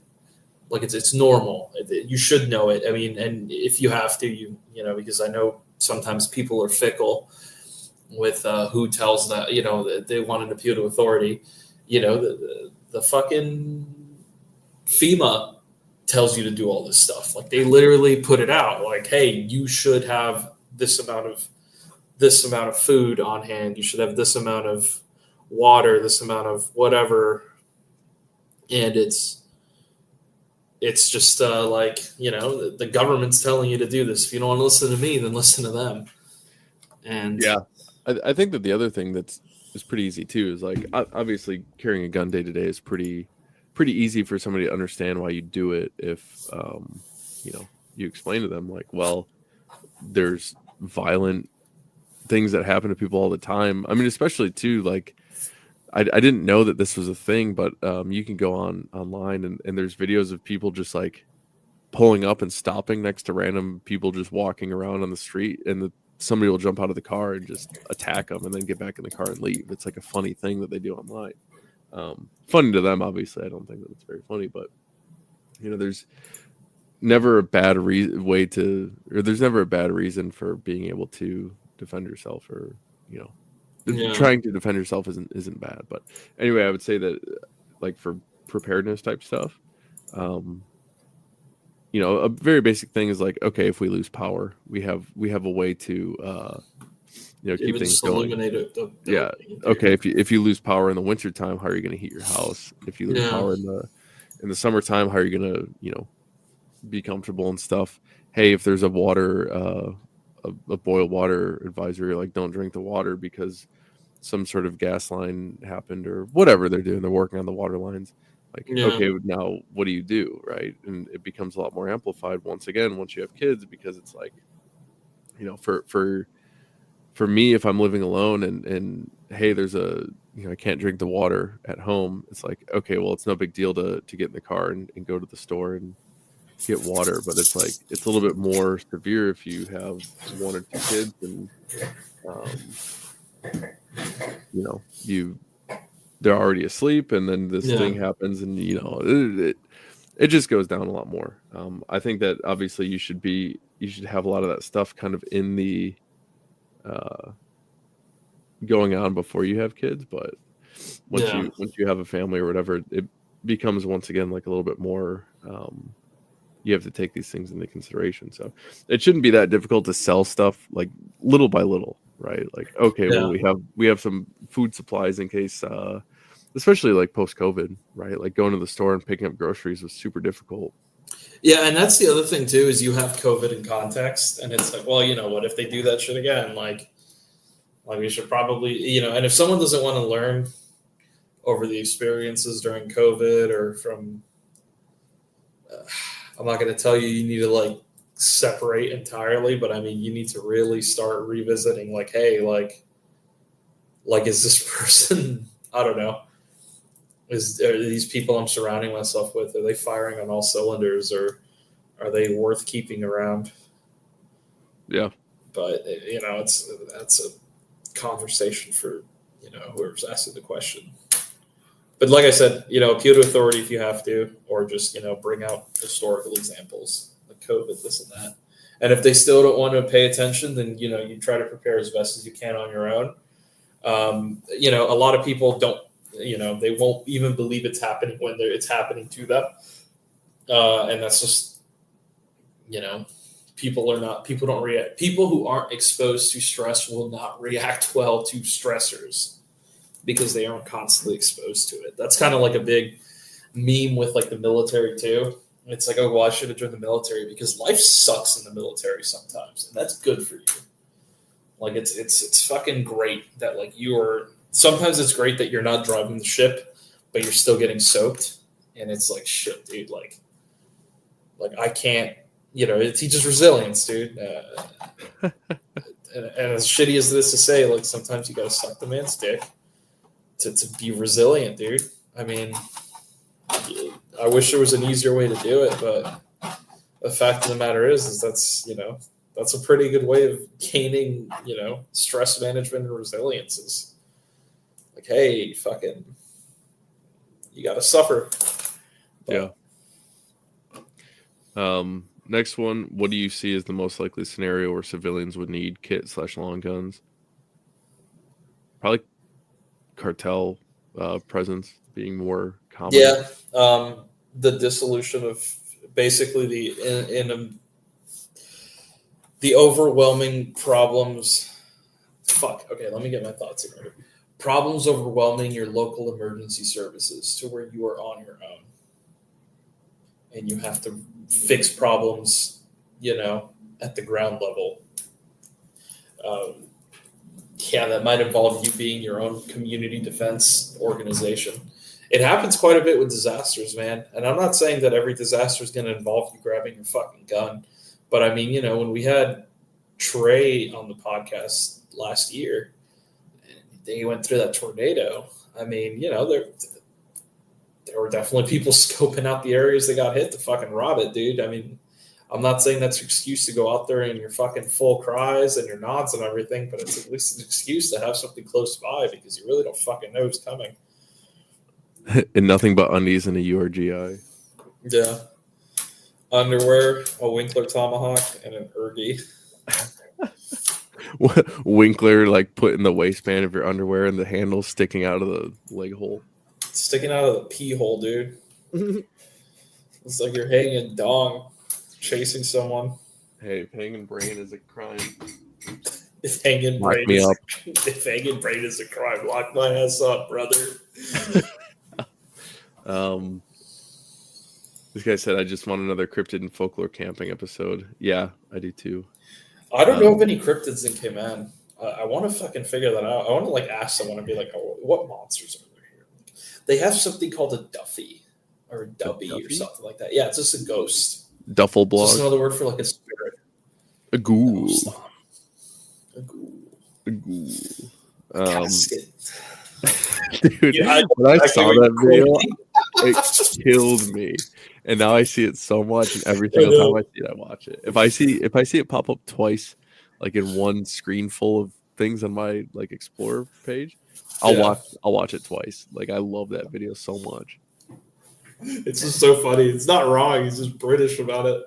it's normal. You should know it. I mean, and if you have to, you know, because I know sometimes people are fickle with who tells that, you know, that they want an appeal to authority. You know, the fucking FEMA tells you to do all this stuff. Like, they literally put it out like, hey, you should have this amount of food on hand. You should have this amount of water, this amount of whatever. And it's just like, you know, the government's telling you to do this. If you don't want to listen to me, then listen to them. And yeah, I think that the other thing is pretty easy too is like, obviously carrying a gun day to day is pretty easy for somebody to understand why you do it if you know, you explain to them like, well, there's violent things that happen to people all the time. I mean, especially too, like, I didn't know that this was a thing, but you can go online and there's videos of people just like pulling up and stopping next to random people just walking around on the street, and somebody will jump out of the car and just attack them and then get back in the car and leave. It's like a funny thing that they do online. Funny to them, obviously. I don't think that it's very funny, but, you know, there's never a bad there's never a bad reason for being able to defend yourself, or, you know, trying to defend yourself isn't bad. But anyway, I would say that like for preparedness type stuff, you know, a very basic thing is like, okay, if we lose power, we have a way to you know, keep things going. Yeah. Okay. If you lose power in the wintertime, how are you going to heat your house? If you lose power in the summertime, how are you going to, you know, be comfortable and stuff? Hey, if there's a boil water advisory, like, don't drink the water because some sort of gas line happened or whatever they're doing. They're working on the water lines. Like, okay, now what do you do, right? And it becomes a lot more amplified once again once you have kids, because it's like, you know, for me, if I'm living alone and hey, there's I can't drink the water at home, it's like, okay, well, it's no big deal to get in the car and go to the store and get water. But it's like, it's a little bit more severe if you have one or two kids and, they're already asleep, and then this thing happens, and, it just goes down a lot more. I think that obviously you should have a lot of that stuff kind of in the, going on before you have kids, but once you have a family or whatever, it becomes once again like a little bit more, you have to take these things into consideration. So it shouldn't be that difficult to sell stuff like little by little, right? Like, okay, well, we have some food supplies in case, especially like post-COVID, right? Like going to the store and picking up groceries was super difficult. Yeah, and that's the other thing too, is you have COVID in context, and it's like, well, you know what, if they do that shit again, like we should probably, and if someone doesn't want to learn over the experiences during COVID or from, I'm not going to tell you need to like separate entirely, but I mean, you need to really start revisiting like, hey, like is this person, I don't know, are these people I'm surrounding myself with, are they firing on all cylinders, or are they worth keeping around? Yeah. But, that's a conversation for, whoever's asking the question. But like I said, appeal to authority if you have to, or just, bring out historical examples like COVID, this and that. And if they still don't want to pay attention, then, you try to prepare as best as you can on your own. A lot of people don't, they won't even believe it's happening when it's happening to them. And that's just, people don't react. People who aren't exposed to stress will not react well to stressors because they aren't constantly exposed to it. That's kind of like a big meme with like the military too. It's like, oh, well, I should have joined the military because life sucks in the military sometimes, and that's good for you. Like it's fucking great that like sometimes it's great that you're not driving the ship, but you're still getting soaked. And it's like, shit, dude, like I can't, it teaches resilience, dude. And as shitty as this to say, like sometimes you got to suck the man's dick to be resilient, dude. I mean, I wish there was an easier way to do it, but the fact of the matter is that's a pretty good way of gaining, stress management and resilience is like, hey, fucking, you got to suffer. But, yeah. Next one, what do you see as the most likely scenario where civilians would need kit/long guns? Probably cartel presence being more common. Yeah. The dissolution of basically the overwhelming problems. Fuck. Okay, let me get my thoughts in order. Problems overwhelming your local emergency services to where you are on your own. And you have to fix problems, at the ground level. That might involve you being your own community defense organization. It happens quite a bit with disasters, man. And I'm not saying that every disaster is going to involve you grabbing your fucking gun. But I mean, when we had Trey on the podcast last year, they went through that tornado. I mean, there were definitely people scoping out the areas that got hit to fucking rob it, dude. I mean, I'm not saying that's an excuse to go out there in your fucking full cries and your nods and everything, but it's at least an excuse to have something close by because you really don't fucking know who's coming. And nothing but undies and a URGI. Yeah. Underwear, a Winkler tomahawk, and an ergie. Winkler, like put in the waistband of your underwear and the handle sticking out of the leg hole. Sticking out of the pee hole, dude. It's like you're hanging a dong, chasing someone. Hey, hanging brain is a crime. If hanging brain is a crime, lock my ass up, brother. This guy said, I just want another cryptid and folklore camping episode. Yeah, I do too. I don't know of any cryptids in Cayman. I want to fucking figure that out. I want to ask someone and be like, oh, what monsters are there here? They have something called a Duffy. or a dubby or something like that. Yeah, it's just a ghost. Duffel blog. It's just another word for like a spirit. A ghoul. A ghoul. A ghoul. Casket. Dude, when I saw that video, it killed me. And now I see it so much, and every single time I see it, I watch it. If I see it pop up twice, like in one screen full of things on my like Explorer page, I'll watch it twice. Like I love that video so much. It's just so funny. It's not wrong. He's just British about it.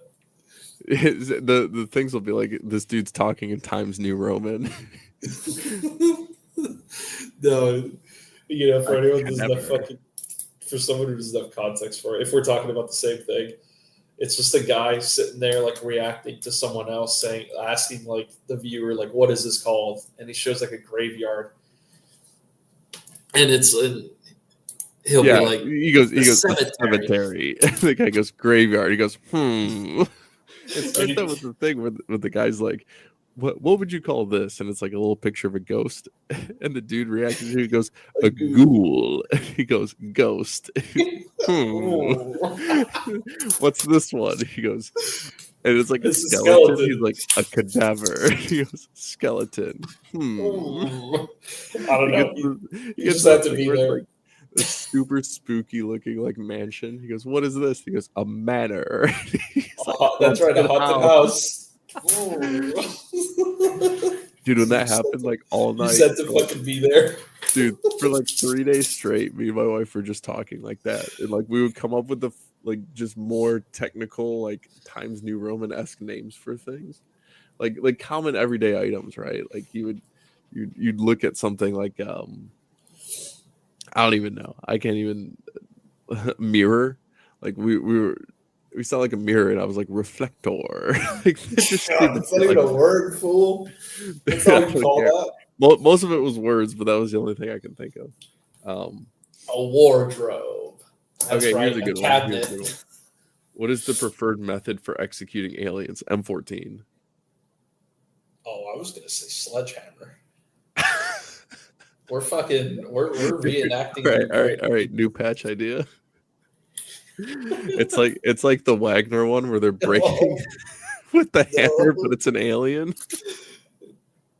The things will be like, this dude's talking in Times New Roman. No, you know, for anyone who doesn't have for someone who doesn't have context for it, if we're talking about the same thing, it's just a guy sitting there like reacting to someone else asking like the viewer like, what is this called? And he shows like a graveyard, and he'll be like, he goes cemetery. The guy goes graveyard. He goes It starts out with the thing with the guy's like, what would you call this? And it's like a little picture of a ghost, and the dude reacts to it. He goes, a ghoul. He goes, ghost. What's this one? He goes, and it's like a skeleton. He's like, a cadaver. He goes, skeleton. I don't know. You just have to be there. Like, a super spooky looking like mansion. He goes, what is this? He goes, a manor. That's right, a haunted house. Dude, when that happened, like all night, you said to fucking be there, dude. For like 3 days straight, me and my wife were just talking like that, and like we would come up with the like just more technical, like Times New Roman-esque names for things, like common everyday items, right? Like you'd look at something like I don't even know, I can't even mirror, like we saw like a mirror, and I was like reflector. Like, that's not even a word, fool. That's how you call that. Most of it was words, but that was the only thing I can think of. A wardrobe. That's okay, right. Here's a good one. What is the preferred method for executing aliens? M14. Oh, I was gonna say sledgehammer. We're reenacting. All right. New patch idea. It's like the Wagner one where they're breaking with the hammer, but it's an alien.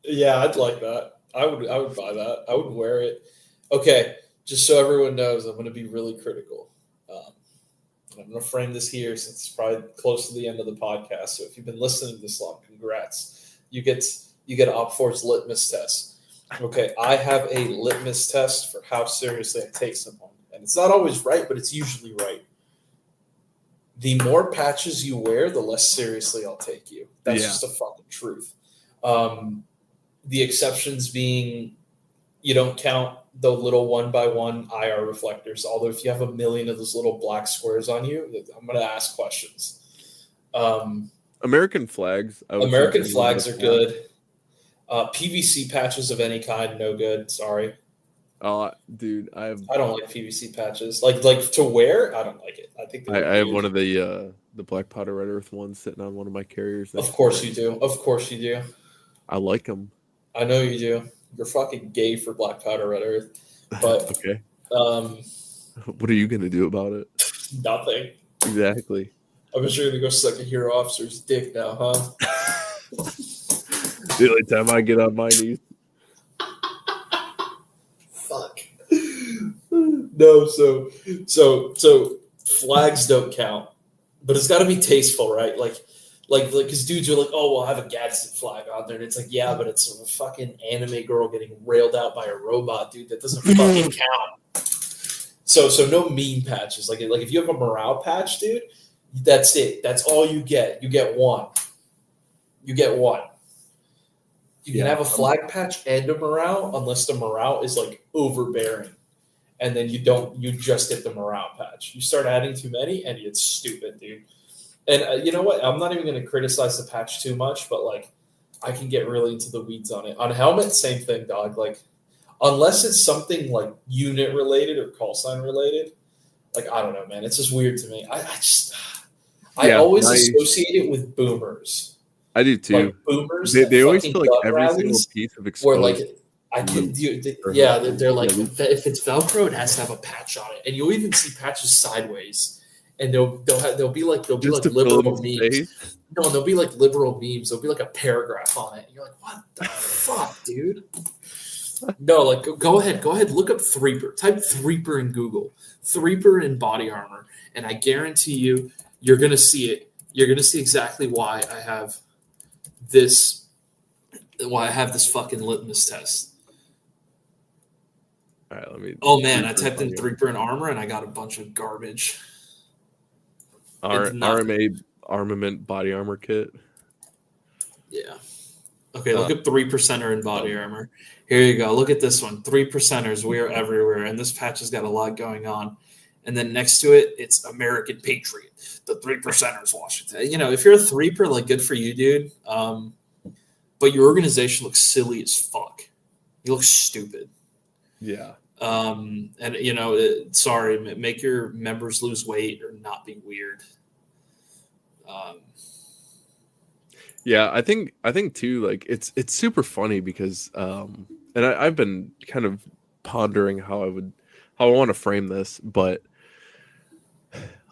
Yeah, I'd like that. I would buy that. I would wear it. Okay, just so everyone knows, I'm going to be really critical. I'm going to frame this here since it's probably close to the end of the podcast. So if you've been listening this long, congrats. You get Op4's litmus test. Okay, I have a litmus test for how seriously I take someone, and it's not always right, but it's usually right. The more patches you wear, the less seriously I'll take you. That's just a fucking truth. The exceptions being, you don't count the little 1x1 IR reflectors. Although if you have a million of those little black squares on you, I'm going to ask questions. American flags. American flags are good. PVC patches of any kind, no good. Sorry. Oh, dude, I don't like PVC patches. Like to wear, I don't like it. I think I have one of the black powder red earth ones sitting on one of my carriers. Of course you do. Of course you do. I like them. I know you do. You're fucking gay for black powder red earth. But okay. What are you gonna do about it? Nothing. Exactly. I'm sure you're gonna go suck a hero officer's dick now, huh? The only time I get on my knees. Fuck. No, so flags don't count, but it's got to be tasteful, right? Like, because dudes are like, oh, well, I have a Gadsden flag on there, and it's like, yeah, but it's a fucking anime girl getting railed out by a robot, dude. That doesn't fucking count. So no mean patches. Like if you have a morale patch, dude, that's it. That's all you get. You get one. You can have a flag patch and a morale unless the morale is like overbearing. And then you just get the morale patch. You start adding too many and it's stupid, dude. And you know what? I'm not even going to criticize the patch too much, but like I can get really into the weeds on it. On helmet, same thing, dog. Like unless it's something like unit related or call sign related, like I don't know, man. It's just weird to me. I always associate it with boomers. I do too. Like boomers, they always feel like every single piece of exposed. Or like I can do. They're like if it's Velcro, it has to have a patch on it, and you'll even see patches sideways. and they'll be like Just to fill liberal in memes. space? No, they'll be like liberal memes. There'll be like a paragraph on it. And you're like, what the fuck, dude? No, like go ahead, look up Threeper. Type Threeper in Google. Threeper in body armor, and I guarantee you're gonna see it. You're gonna see exactly why I have this fucking litmus test. All right, let me. Oh man, I typed in Threeper in armor and I got a bunch of garbage. RMA armament body armor kit. Yeah. Okay, look at 3%er in body armor. Here you go. Look at this one. 3%ers, we are everywhere. And this patch has got a lot going on. And then next to it, it's American Patriot. The 3%ers, Washington. You know, if you're a threeper, like, good for you, dude. But your organization looks silly as fuck. You look stupid. Yeah. And, you know, sorry, make your members lose weight or not be weird. Yeah, I think too, like it's super funny because and I've been kind of pondering how I want to frame this, but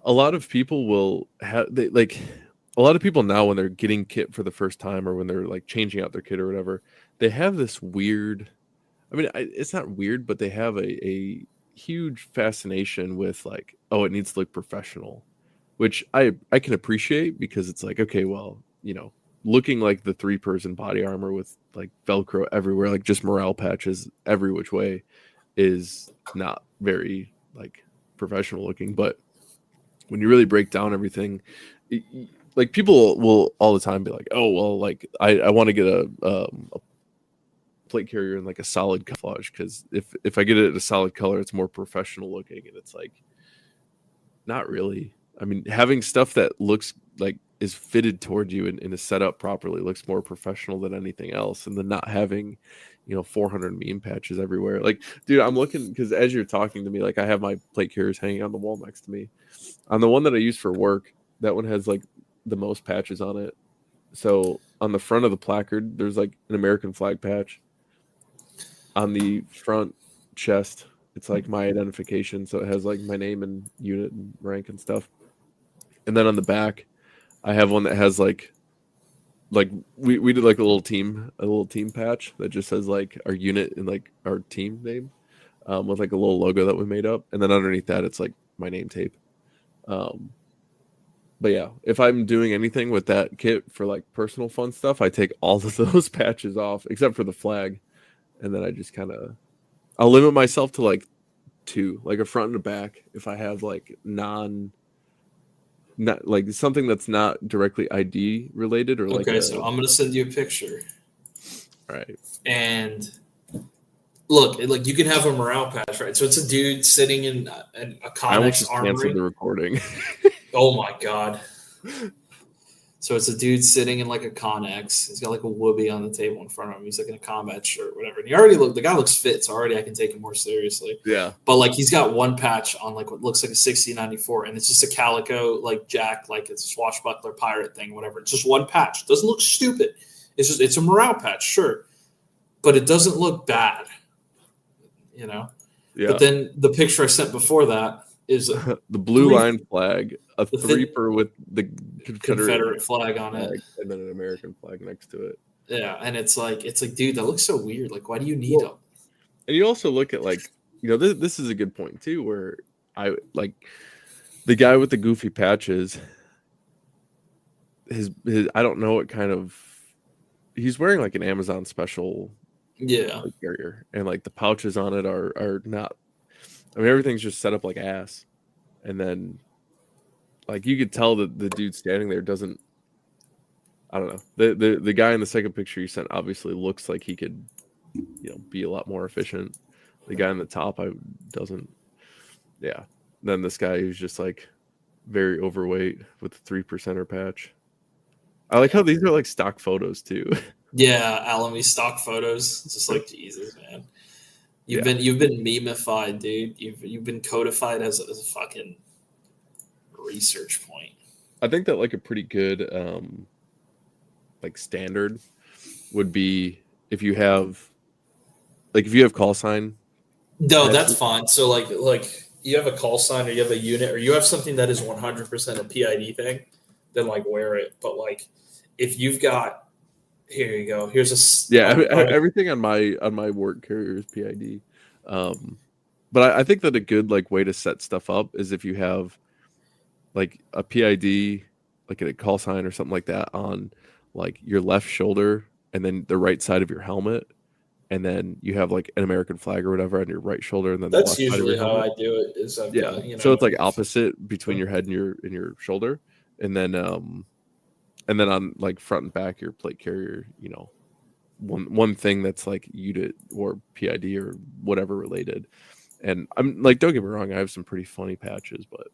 a lot of people will have a lot of people now when they're getting kit for the first time or when they're like changing out their kit or whatever, they have this weird, I mean, it's not weird, but they have a huge fascination with like, oh, it needs to look professional, which I can appreciate because it's like, okay, well, you know, looking like the 3-person body armor with like Velcro everywhere, like just morale patches every which way, is not very like professional looking. But when you really break down everything, like people will all the time be like, oh, well, like I want to get a plate carrier in like a solid camouflage because if I get it a solid color, it's more professional looking. And it's like, not really. I mean, having stuff that looks like is fitted toward you and is set up properly looks more professional than anything else. And then not having, you know, 400 meme patches everywhere. Like, dude, I'm looking because as you're talking to me, like I have my plate carriers hanging on the wall next to me. On the one that I use for work, that one has like the most patches on it. So on the front of the placard, there's like an American flag patch. On the front chest, it's like my identification. So it has like my name and unit and rank and stuff. And then on the back, I have one that has like we did like a little team patch that just says like our unit and like our team name with like a little logo that we made up. And then underneath that, it's like my name tape. But yeah, if I'm doing anything with that kit for like personal fun stuff, I take all of those patches off except for the flag. And then I just I'll limit myself to like 2, like a front and a back. If I have like not like something that's not directly ID related or like. Okay, so I'm gonna send you a picture. All right. And look, like you can have a morale patch, right? So it's a dude sitting in a Connex armory. Canceled the recording. Oh my god. So it's a dude sitting in like a Connex. He's got like a whoopee on the table in front of him. He's like in a combat shirt, whatever. And the guy looks fit, so already I can take him more seriously. Yeah. But like he's got one patch on like what looks like a 6094, and it's just a calico like jack, like it's a swashbuckler pirate thing, whatever. It's just one patch. It doesn't look stupid. It's a morale patch, sure. But it doesn't look bad. You know? Yeah. But then the picture I sent before that is the blue line flag, a threeper with the Confederate flag on it, and then an American flag next to it. Yeah, and it's like, dude, that looks so weird. Like, why do you need them? And you also look at like, you know, this is a good point too, where I like the guy with the goofy patches. His I don't know what kind of he's wearing like an Amazon special. Yeah, carrier, and like the pouches on it are not. I mean, everything's just set up like ass, and then like you could tell that the dude standing there doesn't. I don't know. The guy in the second picture you sent obviously looks like he could, you know, be a lot more efficient. The guy in the top doesn't. Yeah. Then this guy who's just like very overweight with the 3%er patch. I like how these are like stock photos too. Yeah, Alamy stock photos. It's just like Jesus, man. You've been memeified, dude. You've been codified as a fucking research point. I think that like a pretty good like standard would be if you have call sign. No, that's fine. So like you have a call sign or you have a unit or you have something that is 100% a PID thing, then like wear it. But like if you've got, here you go. Here's everything on my work carrier is PID. But I think that a good like way to set stuff up is if you have like a PID, like a call sign or something like that on like your left shoulder and then the right side of your helmet, and then you have like an American flag or whatever on your right shoulder, and then that's the left usually side of your how helmet. I do it. Is I've got, So it's like opposite between your head and your shoulder, and then on like front and back your plate carrier, one thing that's like UDIT or PID or whatever related. And I'm like, don't get me wrong, I have some pretty funny patches, but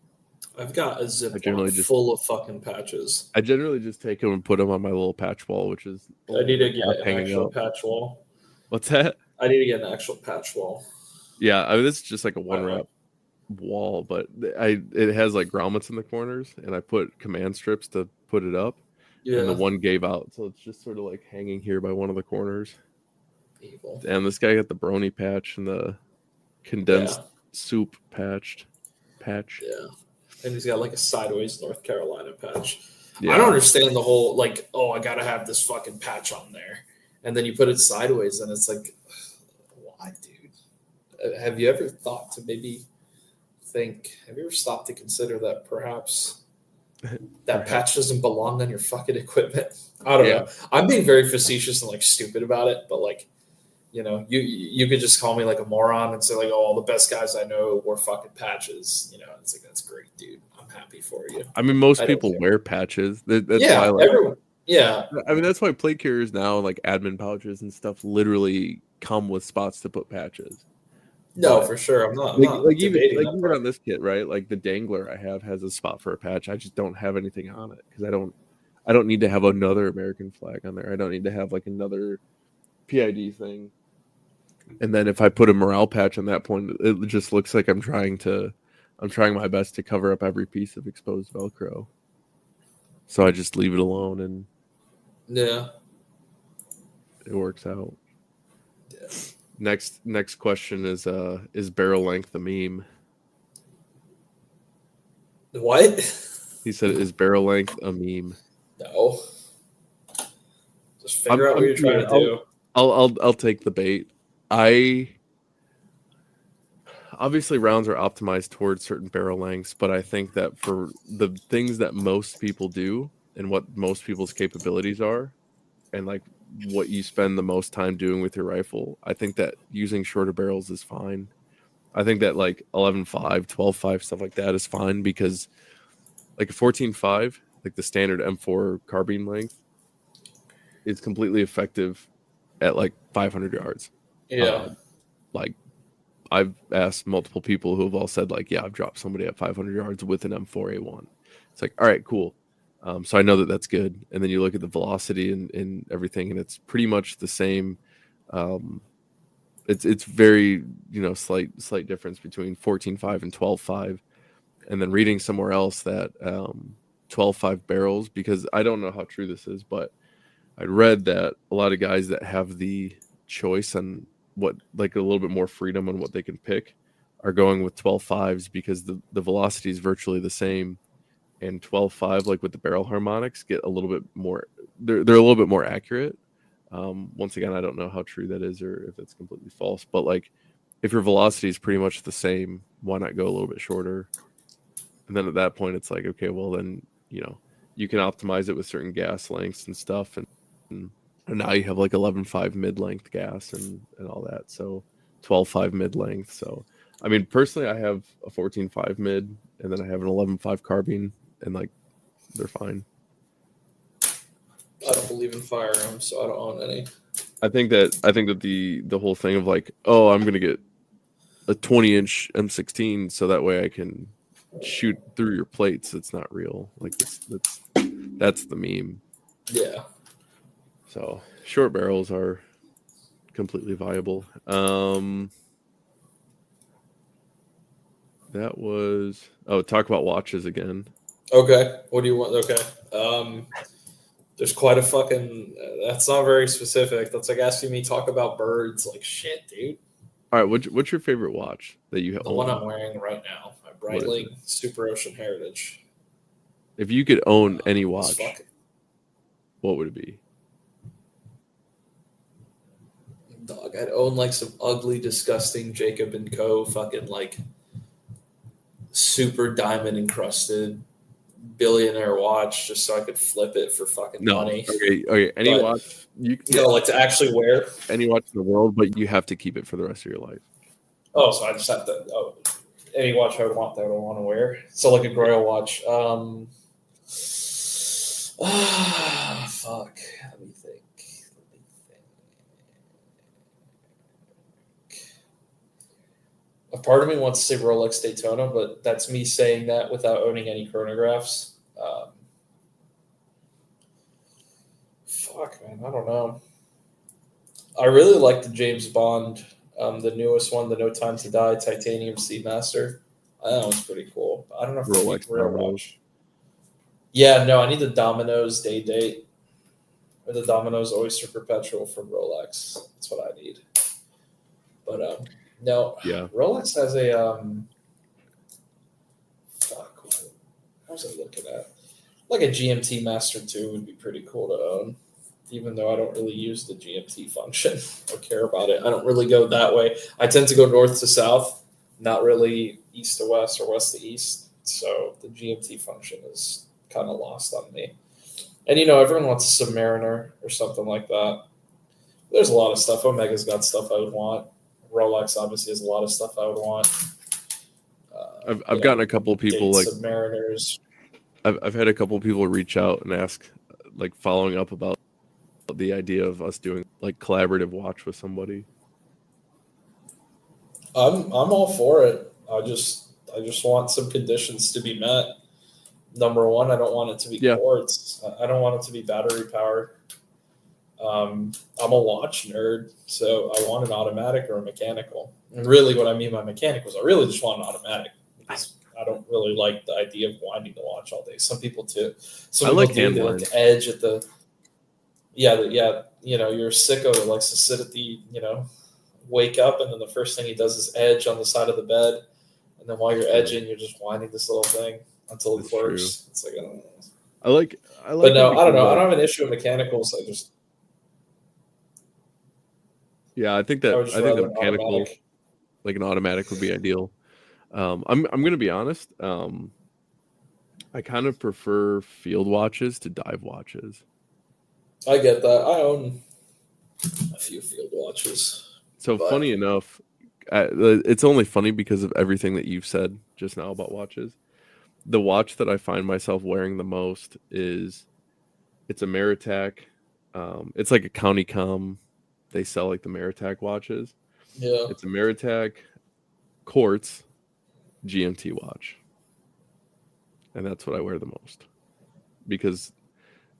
I've got a Ziploc full of fucking patches. I generally just take them and put them on my little patch wall, which is I need to get an actual patch wall. What's that? I need to get an actual patch wall. Yeah, I mean, this is just like a one wrap wall, but it has like grommets in the corners, and I put command strips to put it up. Yeah. And the one gave out, so it's just sort of like hanging here by one of the corners. Evil. And this guy got the brony patch and the condensed soup patch. Yeah. And he's got like a sideways North Carolina patch. Yeah. I don't understand the whole like, oh, I gotta have this fucking patch on there. And then you put it sideways and it's like, why, dude? Have you ever thought to maybe have you ever stopped to consider that perhaps that patch doesn't belong on your fucking equipment? I don't know. I'm being very facetious and like stupid about it, but like, you could just call me like a moron and say like, oh, all the best guys I know wore fucking patches. It's like, that's great, dude. I'm happy for you. I mean, most people wear patches. That's why, like, everyone. Yeah. I mean, that's why plate carriers now, like admin pouches and stuff, literally come with spots to put patches. No, but for sure. I'm not even on this kit, right? Like the dangler I have has a spot for a patch. I just don't have anything on it because I don't need to have another American flag on there. I don't need to have like another PID thing. And then if I put a morale patch on that point, it just looks like I'm trying my best to cover up every piece of exposed Velcro. So I just leave it alone, and it works out. Yeah. Next question is barrel length a meme? What? He said, is barrel length a meme? No. Just figure out what you're trying to do. I'll take the bait. Obviously rounds are optimized towards certain barrel lengths, but I think that for the things that most people do and what most people's capabilities are, and like what you spend the most time doing with your rifle, I think that using shorter barrels is fine. I think that like 11.5, 12.5, stuff like that is fine because like a 14.5, like the standard M4 carbine length, is completely effective at like 500 yards. Yeah. Like I've asked multiple people who have all said like, yeah, I've dropped somebody at 500 yards with an M4A1. It's like, all right, cool. So I know that that's good. And then you look at the velocity and everything, and it's pretty much the same. It's very, slight difference between 14.5 and 12.5. And then reading somewhere else that 12.5 barrels, because I don't know how true this is, but I read that a lot of guys that have the choice on what, like a little bit more freedom on what they can pick, are going with 12.5s because the velocity is virtually the same, and 12.5, like with the barrel harmonics, get a little bit more. They're a little bit more accurate. Once again, I don't know how true that is or if it's completely false, but like if your velocity is pretty much the same, why not go a little bit shorter? And then at that point, it's like, okay, well then, you can optimize it with certain gas lengths and stuff, and now you have like 11.5 mid-length gas and all that. So 12.5 mid-length. So, I mean, personally, I have a 14.5 mid, and then I have an 11.5 carbine, and like, they're fine. I don't believe in firearms, so I don't own any. I think that the whole thing of like, oh, I'm going to get a 20-inch M16 so that way I can shoot through your plates, it's not real. Like that's the meme. Yeah. So short barrels are completely viable. That was talk about watches again. Okay. What do you want? Okay. There's quite a fucking. That's not very specific. That's like asking me talk about birds. Like shit, dude. All right, what's your favorite watch that you The own? one I'm wearing right now, my Breitling Super Ocean Heritage. If you could own any watch, what would it be? Dog, I'd own like some ugly, disgusting Jacob and Co. fucking like super diamond encrusted billionaire watch just so I could flip it for fucking money. Okay. Any watch you know, like to actually wear. Any watch in the world, but you have to keep it for the rest of your life. Oh, so I just have to. Oh, any watch I would want that I want to wear. So like a Grail watch. Fuck. Let me think. A part of me wants to say Rolex Daytona, but that's me saying that without owning any chronographs. Fuck, man, I don't know. I really like the James Bond, the newest one, the No Time to Die Titanium Seamaster. That one's pretty cool. I don't know if Rolex Real watch. Yeah, no, I need the Domino's Day Date or the Domino's Oyster Perpetual from Rolex. That's what I need. But no, yeah, Rolex has a fuck. What was I looking at? Like a GMT Master 2 would be pretty cool to own, even though I don't really use the GMT function or care about it. I don't really go that way. I tend to go north to south, not really east to west or west to east. So the GMT function is kind of lost on me. And, you know, everyone wants a Submariner or something like that. There's a lot of stuff. Omega's got stuff I would want. Rolex obviously has a lot of stuff I would want. I've gotten a couple of people like Submariners. I've had a couple of people reach out and ask, like, following up about the idea of us doing like collaborative watch with somebody. I'm all for it. I just want some conditions to be met. Number one, I don't want it to be quartz. I don't want it to be battery powered. I'm a watch nerd, so I want an automatic or a mechanical. And really, what I mean by mechanical is I really just want an automatic because I don't really like the idea of winding the watch all day. Some people do. Some people like do. They like the edge at the. Yeah. You know, you're a sicko that likes to sit at the, you know, wake up and then the first thing he does is edge on the side of the bed, and then while you're edging, you're just winding this little thing until it works. It's like, I like. But no, I don't know. I don't have an issue with mechanicals. I just. Yeah, I think the mechanical, like an automatic, would be ideal. I'm gonna be honest. I kind of prefer field watches to dive watches. I get that. I own a few field watches. So funny enough, it's only funny because of everything that you've said just now about watches. The watch that I find myself wearing the most it's a Maritac. It's like a County Com. They sell like the Maritac watches. Yeah. It's a Maritac quartz GMT watch. And that's what I wear the most. Because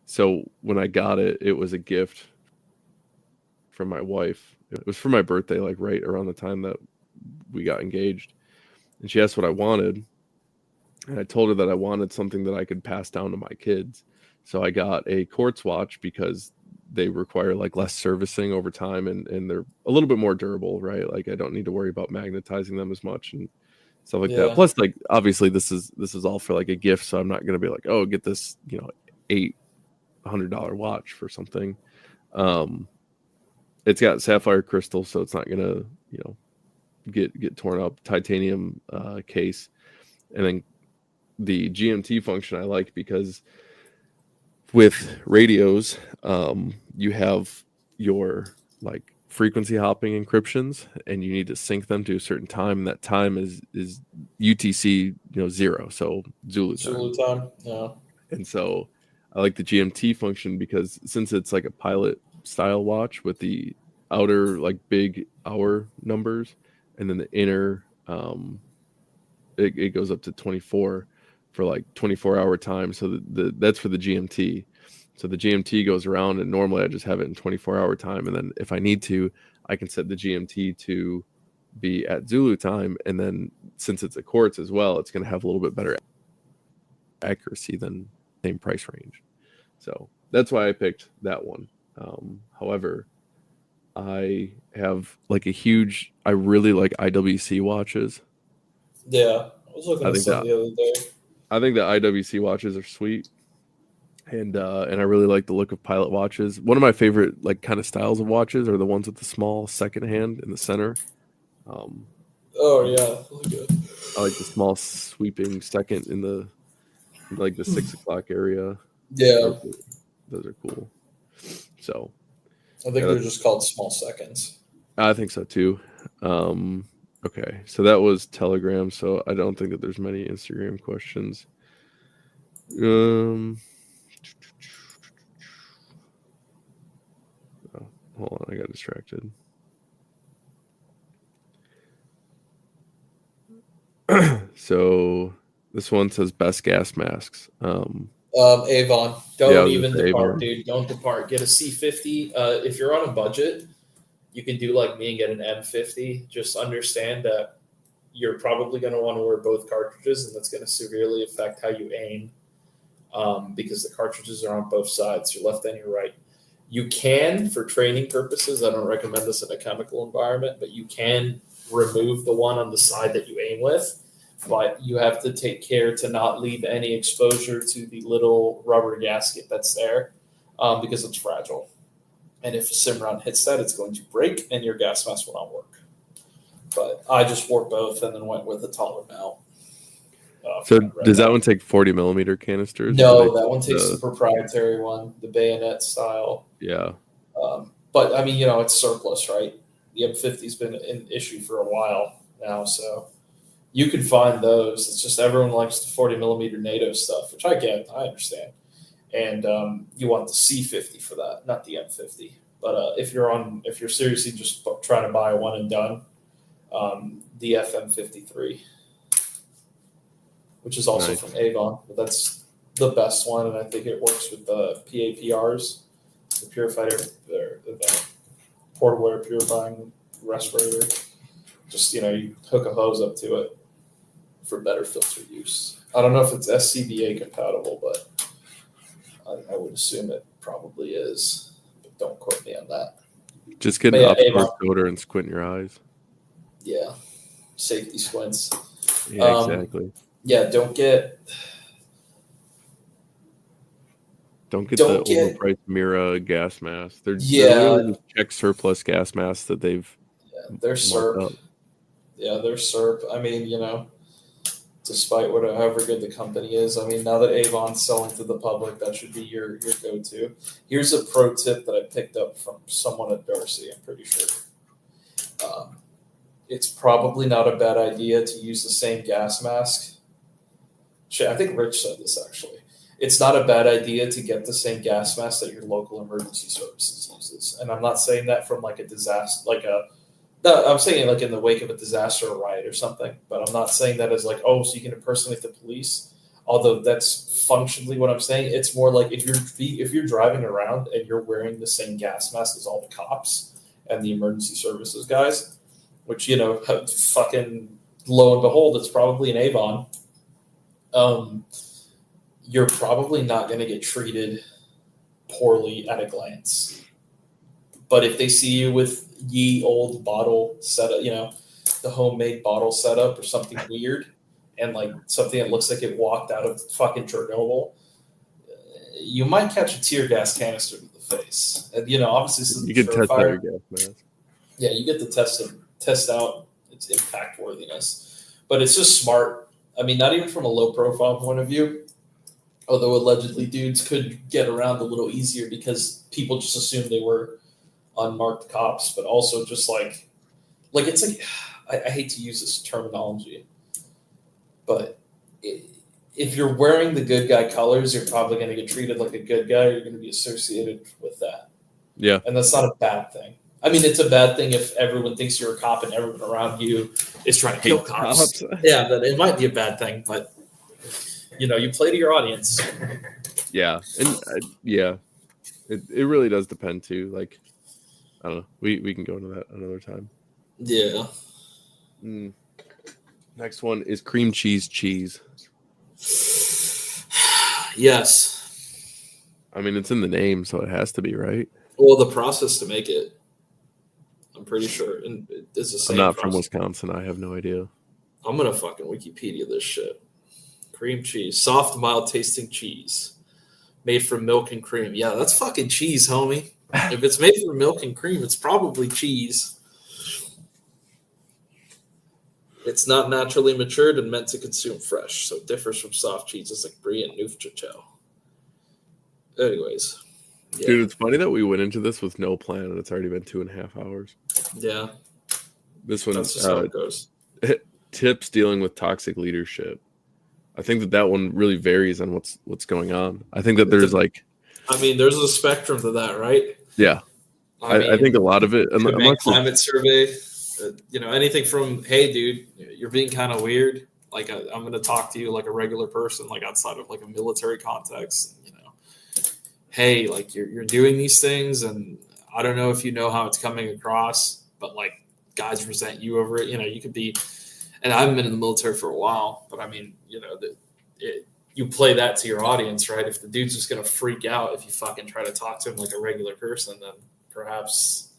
so when I got it, it was a gift from my wife. It was for my birthday, like right around the time that we got engaged. And she asked what I wanted. And I told her that I wanted something that I could pass down to my kids. So I got a quartz watch because they require like less servicing over time and they're a little bit more durable, right? Like I don't need to worry about magnetizing them as much and stuff like that. Plus, like obviously this is all for like a gift, so I'm not going to be like, oh, get this, you know, $800 watch for something. It's got sapphire crystal, so it's not going to, you know, get torn up. Titanium case, and then the GMT function I like because with radios, you have your like frequency hopping encryptions, and you need to sync them to a certain time. And that time is UTC, 0, so Zulu time. Yeah. And so I like the GMT function because since it's like a pilot style watch with the outer like big hour numbers, and then the inner, it goes up to 24 for like 24-hour time. So that's for the GMT. So the GMT goes around, and normally I just have it in 24-hour time. And then if I need to, I can set the GMT to be at Zulu time. And then since it's a quartz as well, it's going to have a little bit better accuracy than same price range. So that's why I picked that one. However, I have like I really like IWC watches. Yeah, I was looking at some the other day. I think the IWC watches are sweet. And I really like the look of Pilot watches. One of my favorite like kind of styles of watches are the ones with the small second hand in the center. Oh yeah, I like the small sweeping second in the 6 o'clock area. Yeah, those are cool. So I think they're just called small seconds. I think so too. Okay, so that was Telegram. So I don't think that there's many Instagram questions. Oh, hold on, I got distracted. So this one says best gas masks. Avon. Don't even depart, Avon. dude. Don't depart. Get a C50. If you're on a budget, you can do like me and get an M50. Just understand that you're probably going to want to wear both cartridges, and that's going to severely affect how you aim because the cartridges are on both sides, your left and your right. You can, for training purposes, I don't recommend this in a chemical environment, but you can remove the one on the side that you aim with, but you have to take care to not leave any exposure to the little rubber gasket that's there because it's fragile. And if a sim round hits that, it's going to break and your gas mask will not work. But I just wore both and then went with a taller mount. So does that one take 40 millimeter canisters? No, that one takes the proprietary one, the bayonet style. Yeah. But I mean, it's surplus, right? The M50's been an issue for a while now, so you can find those. It's just everyone likes the 40 millimeter NATO stuff, which I get, I understand. And you want the C50 for that, not the M50. But if you're seriously just trying to buy a one and done, the FM53, which is also from Avon, but that's the best one, and I think it works with the PAPRs, the purified air, the portable air purifying respirator. Just you hook a hose up to it for better filter use. I don't know if it's SCBA compatible, but I would assume it probably is. But don't quote me on that. Just get an upper filter and squint your eyes. Yeah, safety squints. Yeah, exactly. Yeah, don't get the overpriced Mira gas mask. They're literally just check surplus gas masks that they've. Yeah, they're SERP. Yeah, they're SERP. I mean, despite however good the company is, I mean, now that Avon's selling to the public, that should be your go-to. Here's a pro tip that I picked up from someone at Darcy, I'm pretty sure. It's probably not a bad idea to use the same gas mask. I think Rich said this, actually. It's not a bad idea to get the same gas mask that your local emergency services uses. And I'm not saying that from like a disaster, I'm saying it like in the wake of a disaster or riot or something, but I'm not saying that as like, oh, so you can impersonate the police. Although that's functionally what I'm saying. It's more like if you're driving around and you're wearing the same gas mask as all the cops and the emergency services guys, which, fucking lo and behold, it's probably an Avon. You're probably not going to get treated poorly at a glance. But if they see you with ye old bottle setup, the homemade bottle setup or something weird, and like something that looks like it walked out of fucking Chernobyl, you might catch a tear gas canister to the face. And, obviously, this is you can test out your gas mask. Yeah, you get to test out its impact worthiness, but it's just smart. I mean, not even from a low profile point of view, although allegedly dudes could get around a little easier because people just assumed they were unmarked cops, but also just like it's like, I hate to use this terminology, but if you're wearing the good guy colors, you're probably going to get treated like a good guy. You're going to be associated with that. Yeah. And that's not a bad thing. I mean, it's a bad thing if everyone thinks you're a cop and everyone around you is trying to kill cops. Yeah, that it might be a bad thing, but you play to your audience. Yeah, and it really does depend too. Like, I don't know. We can go into that another time. Yeah. Next one is cream cheese. Yes. I mean, it's in the name, so it has to be, right? Well, the process to make it. I'm pretty sure. And it's the same. I'm not from Wisconsin. I have no idea. I'm going to fucking Wikipedia this shit. Cream cheese. Soft, mild tasting cheese. Made from milk and cream. Yeah, that's fucking cheese, homie. If it's made from milk and cream, it's probably cheese. It's not naturally matured and meant to consume fresh, so it differs from soft cheeses like brie and Neufchâtel. Anyways. Yeah. Dude, it's funny that we went into this with no plan and it's already been 2.5 hours. Yeah. This one, that's just how it goes. Tips dealing with toxic leadership. I think that one really varies on what's going on. I think that there's there's a spectrum to that, right? Yeah. I think a lot of it. Climate survey, anything from, hey, dude, you're being kind of weird. Like, I'm going to talk to you like a regular person, like outside of like a military context. Hey, like you're doing these things, and I don't know if you know how it's coming across, but like guys resent you over it. You could be, and I haven't been in the military for a while, but I mean, you play that to your audience, right? If the dude's just going to freak out if you fucking try to talk to him like a regular person, then perhaps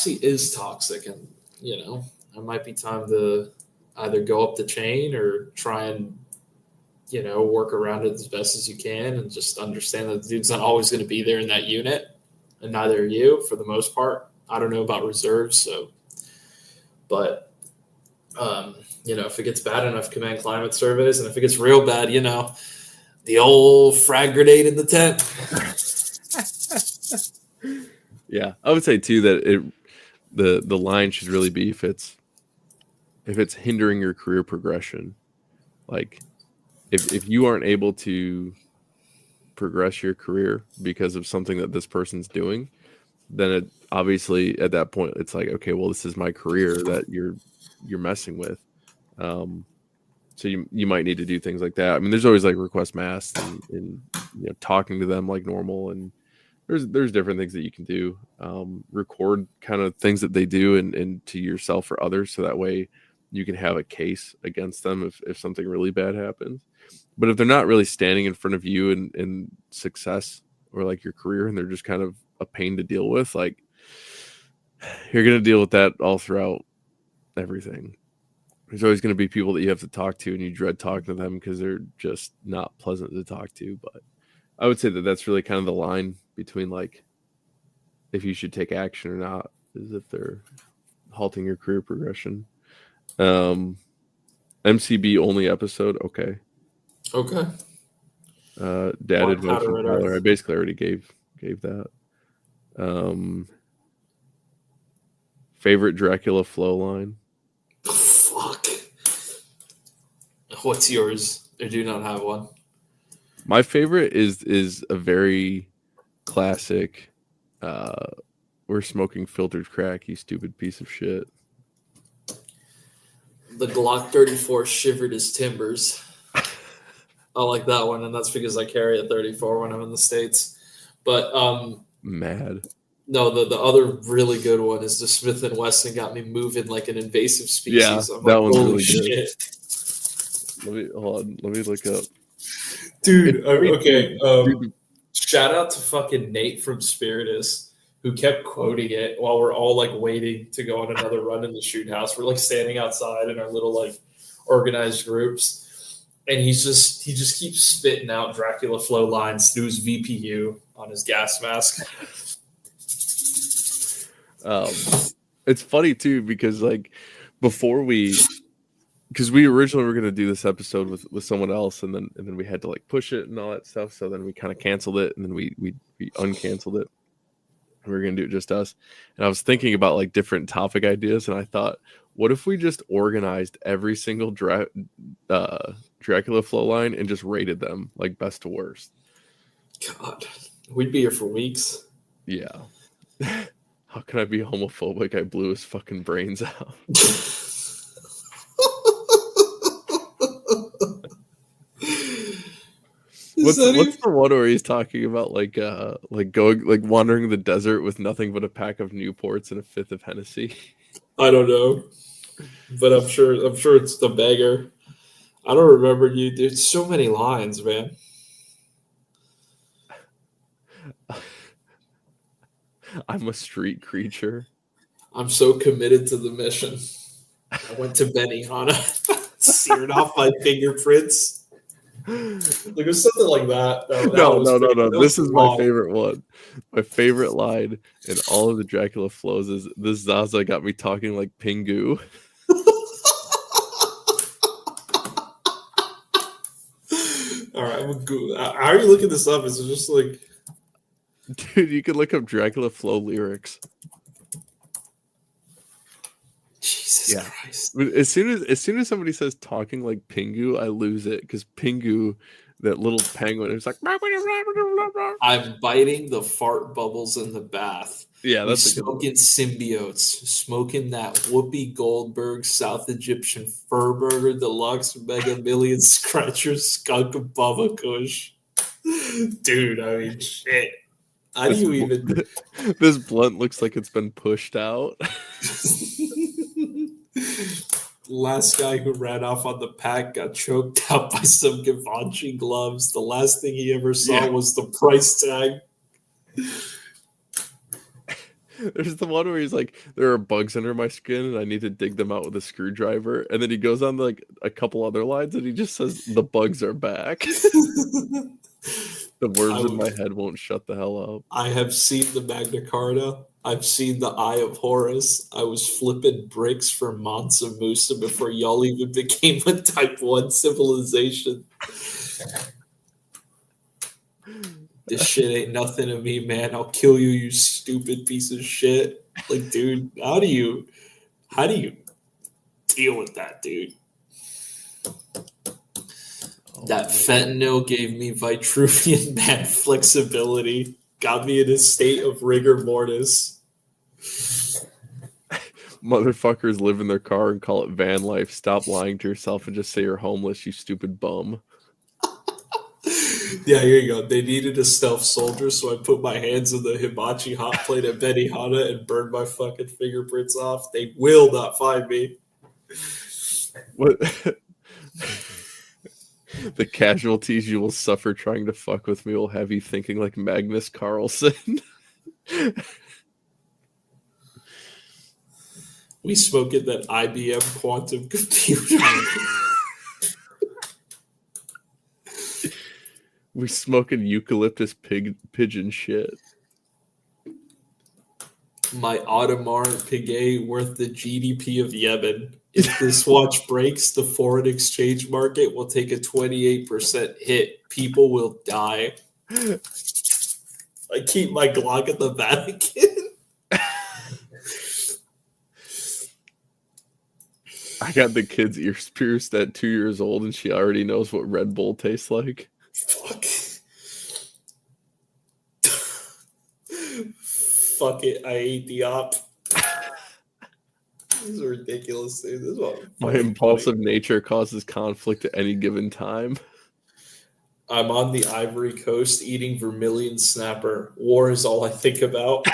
he is toxic, and it might be time to either go up the chain or try and work around it as best as you can, and just understand that the dude's not always going to be there in that unit, and neither are you for the most part. I don't know about reserves, but if it gets bad enough, command climate surveys, and if it gets real bad, the old frag grenade in the tent. Yeah, I would say too that the line should really be if it's hindering your career progression, like if you aren't able to progress your career because of something that this person's doing, then it obviously at that point it's like, okay, well, this is my career that you're messing with. So you might need to do things like that. I mean, there's always like request masks and talking to them like normal, and there's different things that you can do. Record kind of things that they do and to yourself or others, so that way you can have a case against them if something really bad happens. But if they're not really standing in front of you in success or like your career, and they're just kind of a pain to deal with, like you're going to deal with that all throughout everything. There's always going to be people that you have to talk to, and you dread talking to them because they're just not pleasant to talk to. But I would say that that's really kind of the line between like if you should take action or not, is if they're halting your career progression. MCB only episode. Okay. Dad advice from Tyler. I basically already gave that. Favorite Dracula flow line. Fuck. What's yours? I do not have one. My favorite is a very classic. We're smoking filtered crack, you stupid piece of shit. The Glock 34 shivered his timbers. I like that one, and that's because I carry a 34 when I'm in the States. But mad. No, the other really good one is the Smith & Wesson got me moving like an invasive species. Yeah, I'm that like, one's holy really shit. Good. Let me look up. Dude, okay. Shout out to fucking Nate from Spiritus, who kept quoting it while we're all like waiting to go on another run in the shoot house. We're like standing outside in our little like organized groups, and he just keeps spitting out Dracula flow lines through his VPU on his gas mask. It's funny too because like because we originally were going to do this episode with someone else, and then we had to like push it and all that stuff. So then we kind of canceled it, and then we uncanceled it. We were going to do it just us. And I was thinking about like different topic ideas, and I thought, what if we just organized every single Dracula flow line and just rated them like best to worst? God, we'd be here for weeks. Yeah. How can I be homophobic? I blew his fucking brains out. What's the one where he's talking about like going like wandering the desert with nothing but a pack of Newports and a fifth of Hennessy? I don't know, but I'm sure it's the beggar. I don't remember you, dude. So many lines, man. I'm a street creature. I'm so committed to the mission. I went to Benihana, seared off my fingerprints. Like, it was something like that. No. This is my favorite one. My favorite line in all of the Dracula flows is this Zaza got me talking like Pingu. All right, how are you looking this up? Is it just like, dude? You can look up Dracula flow lyrics. Jesus Christ! As soon as somebody says talking like Pingu, I lose it because Pingu, that little penguin, is like. I'm biting the fart bubbles in the bath. Yeah, that's smoking symbiotes, smoking that Whoopi Goldberg South Egyptian Fur Burger Deluxe Mega Million Scratcher Skunk Baba Kush. Dude, I mean, shit. How do you even? This blunt looks like it's been pushed out. Last guy who ran off on the pack got choked out by some Givenchy gloves. The last thing he ever saw was the price tag. There's the one where he's like, there are bugs under my skin and I need to dig them out with a screwdriver. And then he goes on like a couple other lines and he just says, the bugs are back. The worms in my head won't shut the hell up. I have seen the Magna Carta. I've seen the Eye of Horus. I was flipping bricks for Mansa Musa before y'all even became a Type 1 civilization. This shit ain't nothing to me, man. I'll kill you, you stupid piece of shit. Like, dude, how do you deal with that, dude? That fentanyl gave me Vitruvian mad flexibility. Got me in a state of rigor mortis. Motherfuckers live in their car and call it van life. Stop lying to yourself and just say you're homeless, you stupid bum. Yeah, here you go. They needed a stealth soldier, so I put my hands in the hibachi hot plate at Benihana and burned my fucking fingerprints off. They will not find me. What? The casualties you will suffer trying to fuck with me will have you thinking like Magnus Carlsen. We smoke in that IBM quantum computer. We smoking eucalyptus pigeon shit. My Audemars Piguet worth the GDP of Yemen. If this watch breaks, the foreign exchange market will take a 28% hit. People will die. I keep my Glock at the Vatican. I got the kid's ears pierced at 2 years old, and she already knows what Red Bull tastes like. Fuck. Fuck it, I ate the op. This is ridiculous, dude. This is my impulsive nature causes conflict at any given time. I'm on the Ivory Coast eating vermilion snapper. War is all I think about.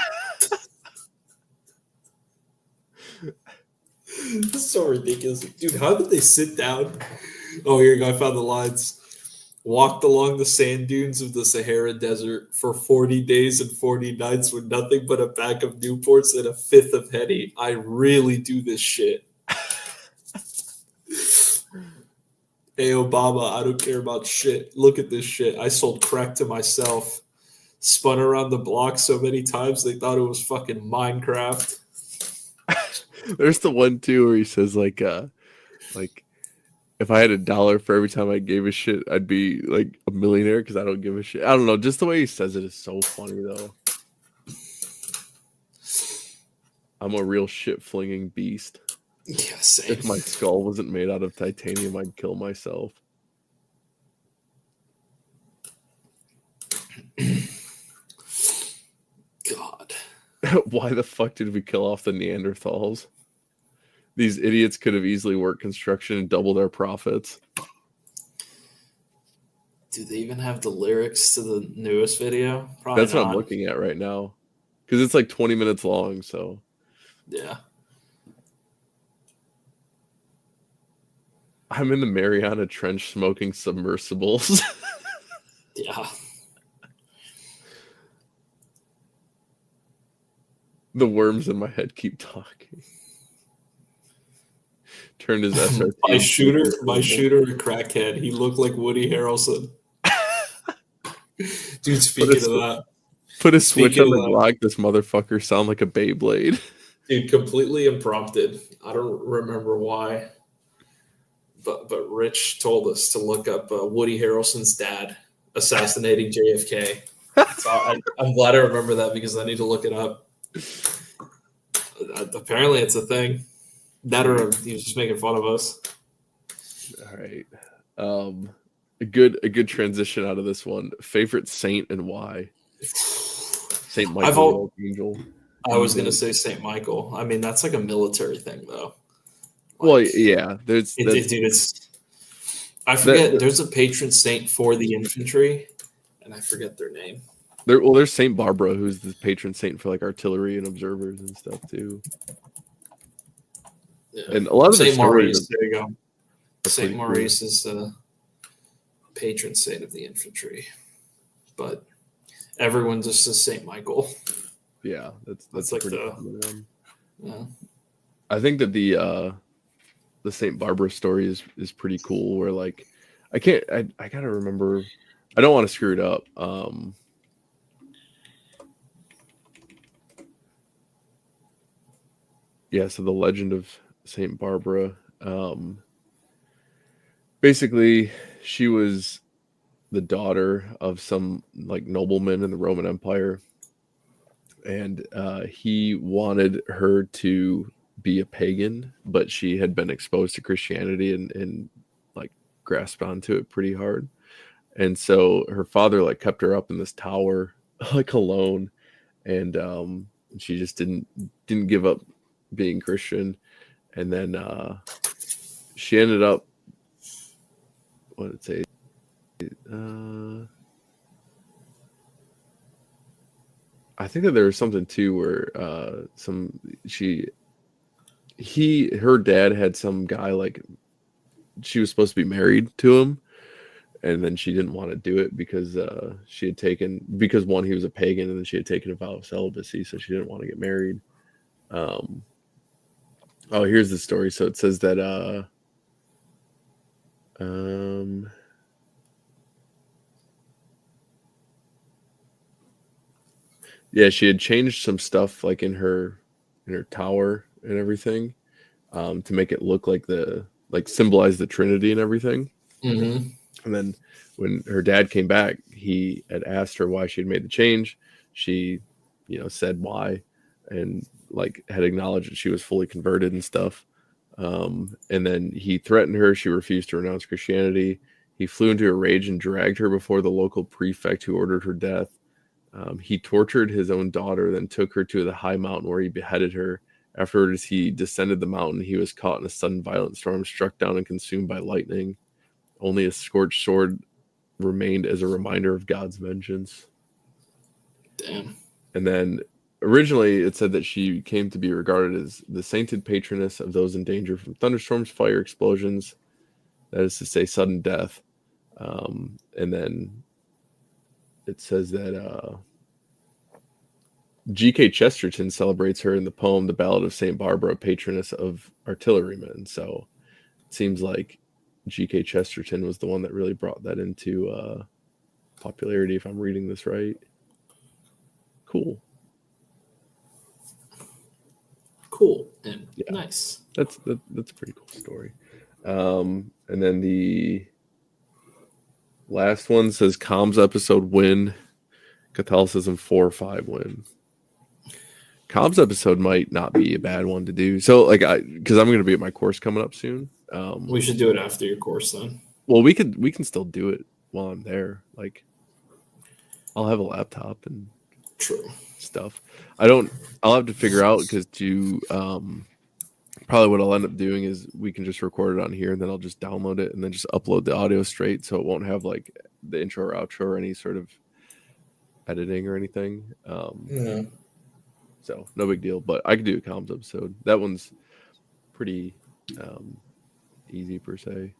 This is so ridiculous. Dude, how did they sit down? Oh, here you go. I found the lines. Walked along the sand dunes of the Sahara Desert for 40 days and 40 nights with nothing but a pack of Newports and a fifth of Henny. I really do this shit. Hey, Obama, I don't care about shit. Look at this shit. I sold crack to myself. Spun around the block so many times they thought it was fucking Minecraft. There's the one, too, where he says, like, if I had $1 for every time I gave a shit, I'd be like a millionaire because I don't give a shit. I don't know. Just the way he says it is so funny, though. I'm a real shit flinging beast. Yeah, same. If my skull wasn't made out of titanium, I'd kill myself. God. Why the fuck did we kill off the Neanderthals? These idiots could have easily worked construction and doubled our profits. Do they even have the lyrics to the newest video? Probably That's what I'm looking at right now. Because it's like 20 minutes long, so. Yeah. I'm in the Mariana Trench smoking submersibles. Yeah. The worms in my head keep talking. Turned his SRT. My shooter, a crackhead. He looked like Woody Harrelson. Dude, speaking of that. Put a switch on the Glock. This motherfucker sound like a Beyblade. Dude, completely impromptu. I don't remember why. But Rich told us to look up Woody Harrelson's dad assassinating JFK. So I'm glad I remember that because I need to look it up. Apparently, it's a thing. That or he was just making fun of us. All right. A good transition out of this one. Favorite saint and why? Saint Michael Angel. I was gonna say Saint Michael. I mean, that's like a military thing, though. Well, yeah. I forget. There's a patron saint for the infantry, and I forget their name. There's Saint Barbara, who's the patron saint for like artillery and observers and stuff too. Yeah. And a lot of Saint Maurice. There you go. Saint Maurice cool. is the patron saint of the infantry, but everyone just says Saint Michael. Yeah, that's like pretty the. Yeah. I think that the Saint Barbara story is pretty cool. Where like, I gotta remember. I don't want to screw it up. Yeah, so the legend of Saint Barbara. Basically, she was the daughter of some like nobleman in the Roman Empire, and he wanted her to be a pagan, but she had been exposed to Christianity and like grasped onto it pretty hard. And so her father like kept her up in this tower like alone, and she just didn't give up being Christian. And then she ended up, what did it say? I think that there was something too where her dad had some guy, like she was supposed to be married to him, and then she didn't want to do it because one, he was a pagan, and then she had taken a vow of celibacy, so she didn't want to get married. Here's the story. So it says that yeah, she had changed some stuff like in her tower and everything, to make it look like symbolize the Trinity and everything. Mm-hmm. And then when her dad came back, he had asked her why she had made the change. She, said why, and like had acknowledged that she was fully converted and stuff. And then he threatened her. She refused to renounce Christianity. He flew into a rage and dragged her before the local prefect, who ordered her death. He tortured his own daughter, then took her to the high mountain where he beheaded her. Afterwards, he descended the mountain. He was caught in a sudden violent storm, struck down and consumed by lightning. Only a scorched sword remained as a reminder of God's vengeance. Damn. And then originally it said that she came to be regarded as the sainted patroness of those in danger from thunderstorms, fire, explosions, that is to say, sudden death. And then it says that G.K. Chesterton celebrates her in the poem The Ballad of St. Barbara, patroness of artillerymen. So it seems like G.K. Chesterton was the one that really brought that into popularity, if I'm reading this right. Cool. And nice. That's a pretty cool story. And then the last one says Comms episode win, Catholicism 4-5 win. Comms episode might not be a bad one to do. So because I'm going to be at my course coming up soon. We should do it after your course then. Well, we can still do it while I'm there. Like, I'll have a laptop and stuff. I'll have to figure out, because probably what I'll end up doing is we can just record it on here, and then I'll just download it and then just upload the audio straight, so it won't have like the intro or outro or any sort of editing or anything. So no big deal, but I could do a comms episode. That one's pretty easy per se,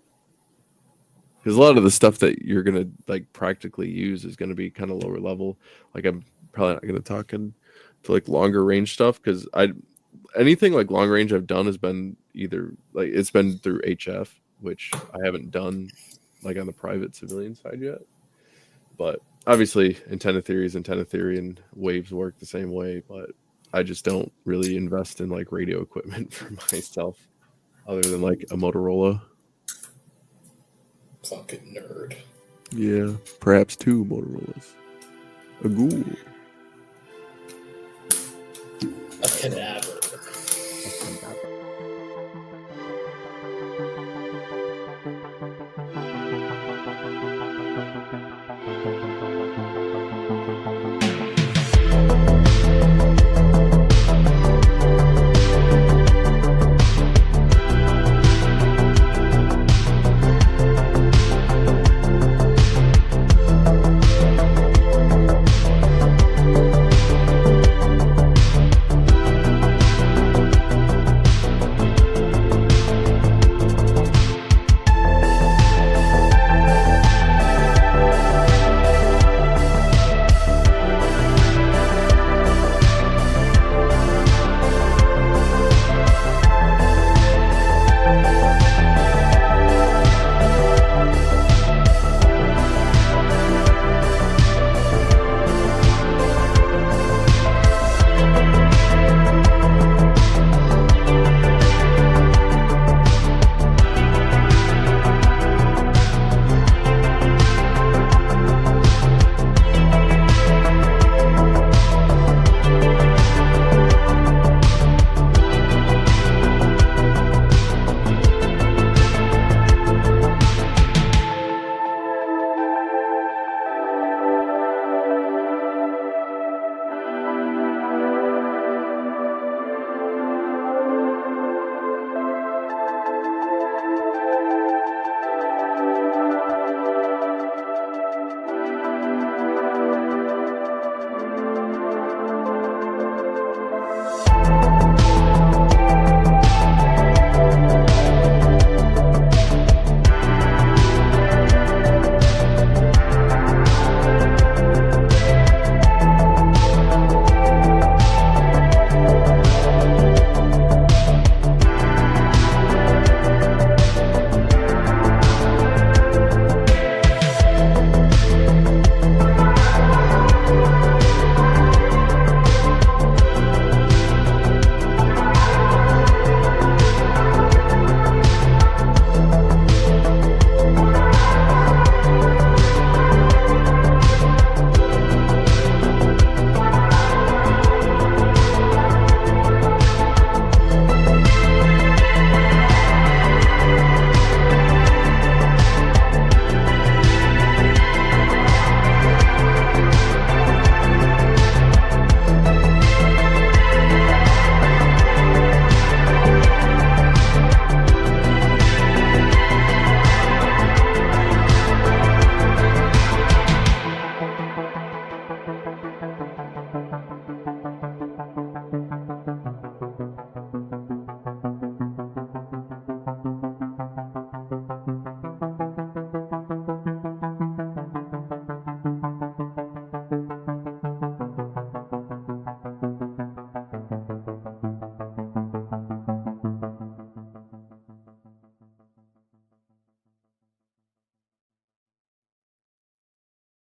because a lot of the stuff that you're gonna like practically use is gonna be kind of lower level. Like, I'm probably not gonna talk in to like longer range stuff, because anything like long range I've done has been either like it's been through HF, which I haven't done like on the private civilian side yet. But obviously antenna theory is antenna theory, and waves work the same way, but I just don't really invest in like radio equipment for myself other than like a Motorola. Fucking nerd. Yeah, perhaps 2 Motorolas. A ghoul. A Canab.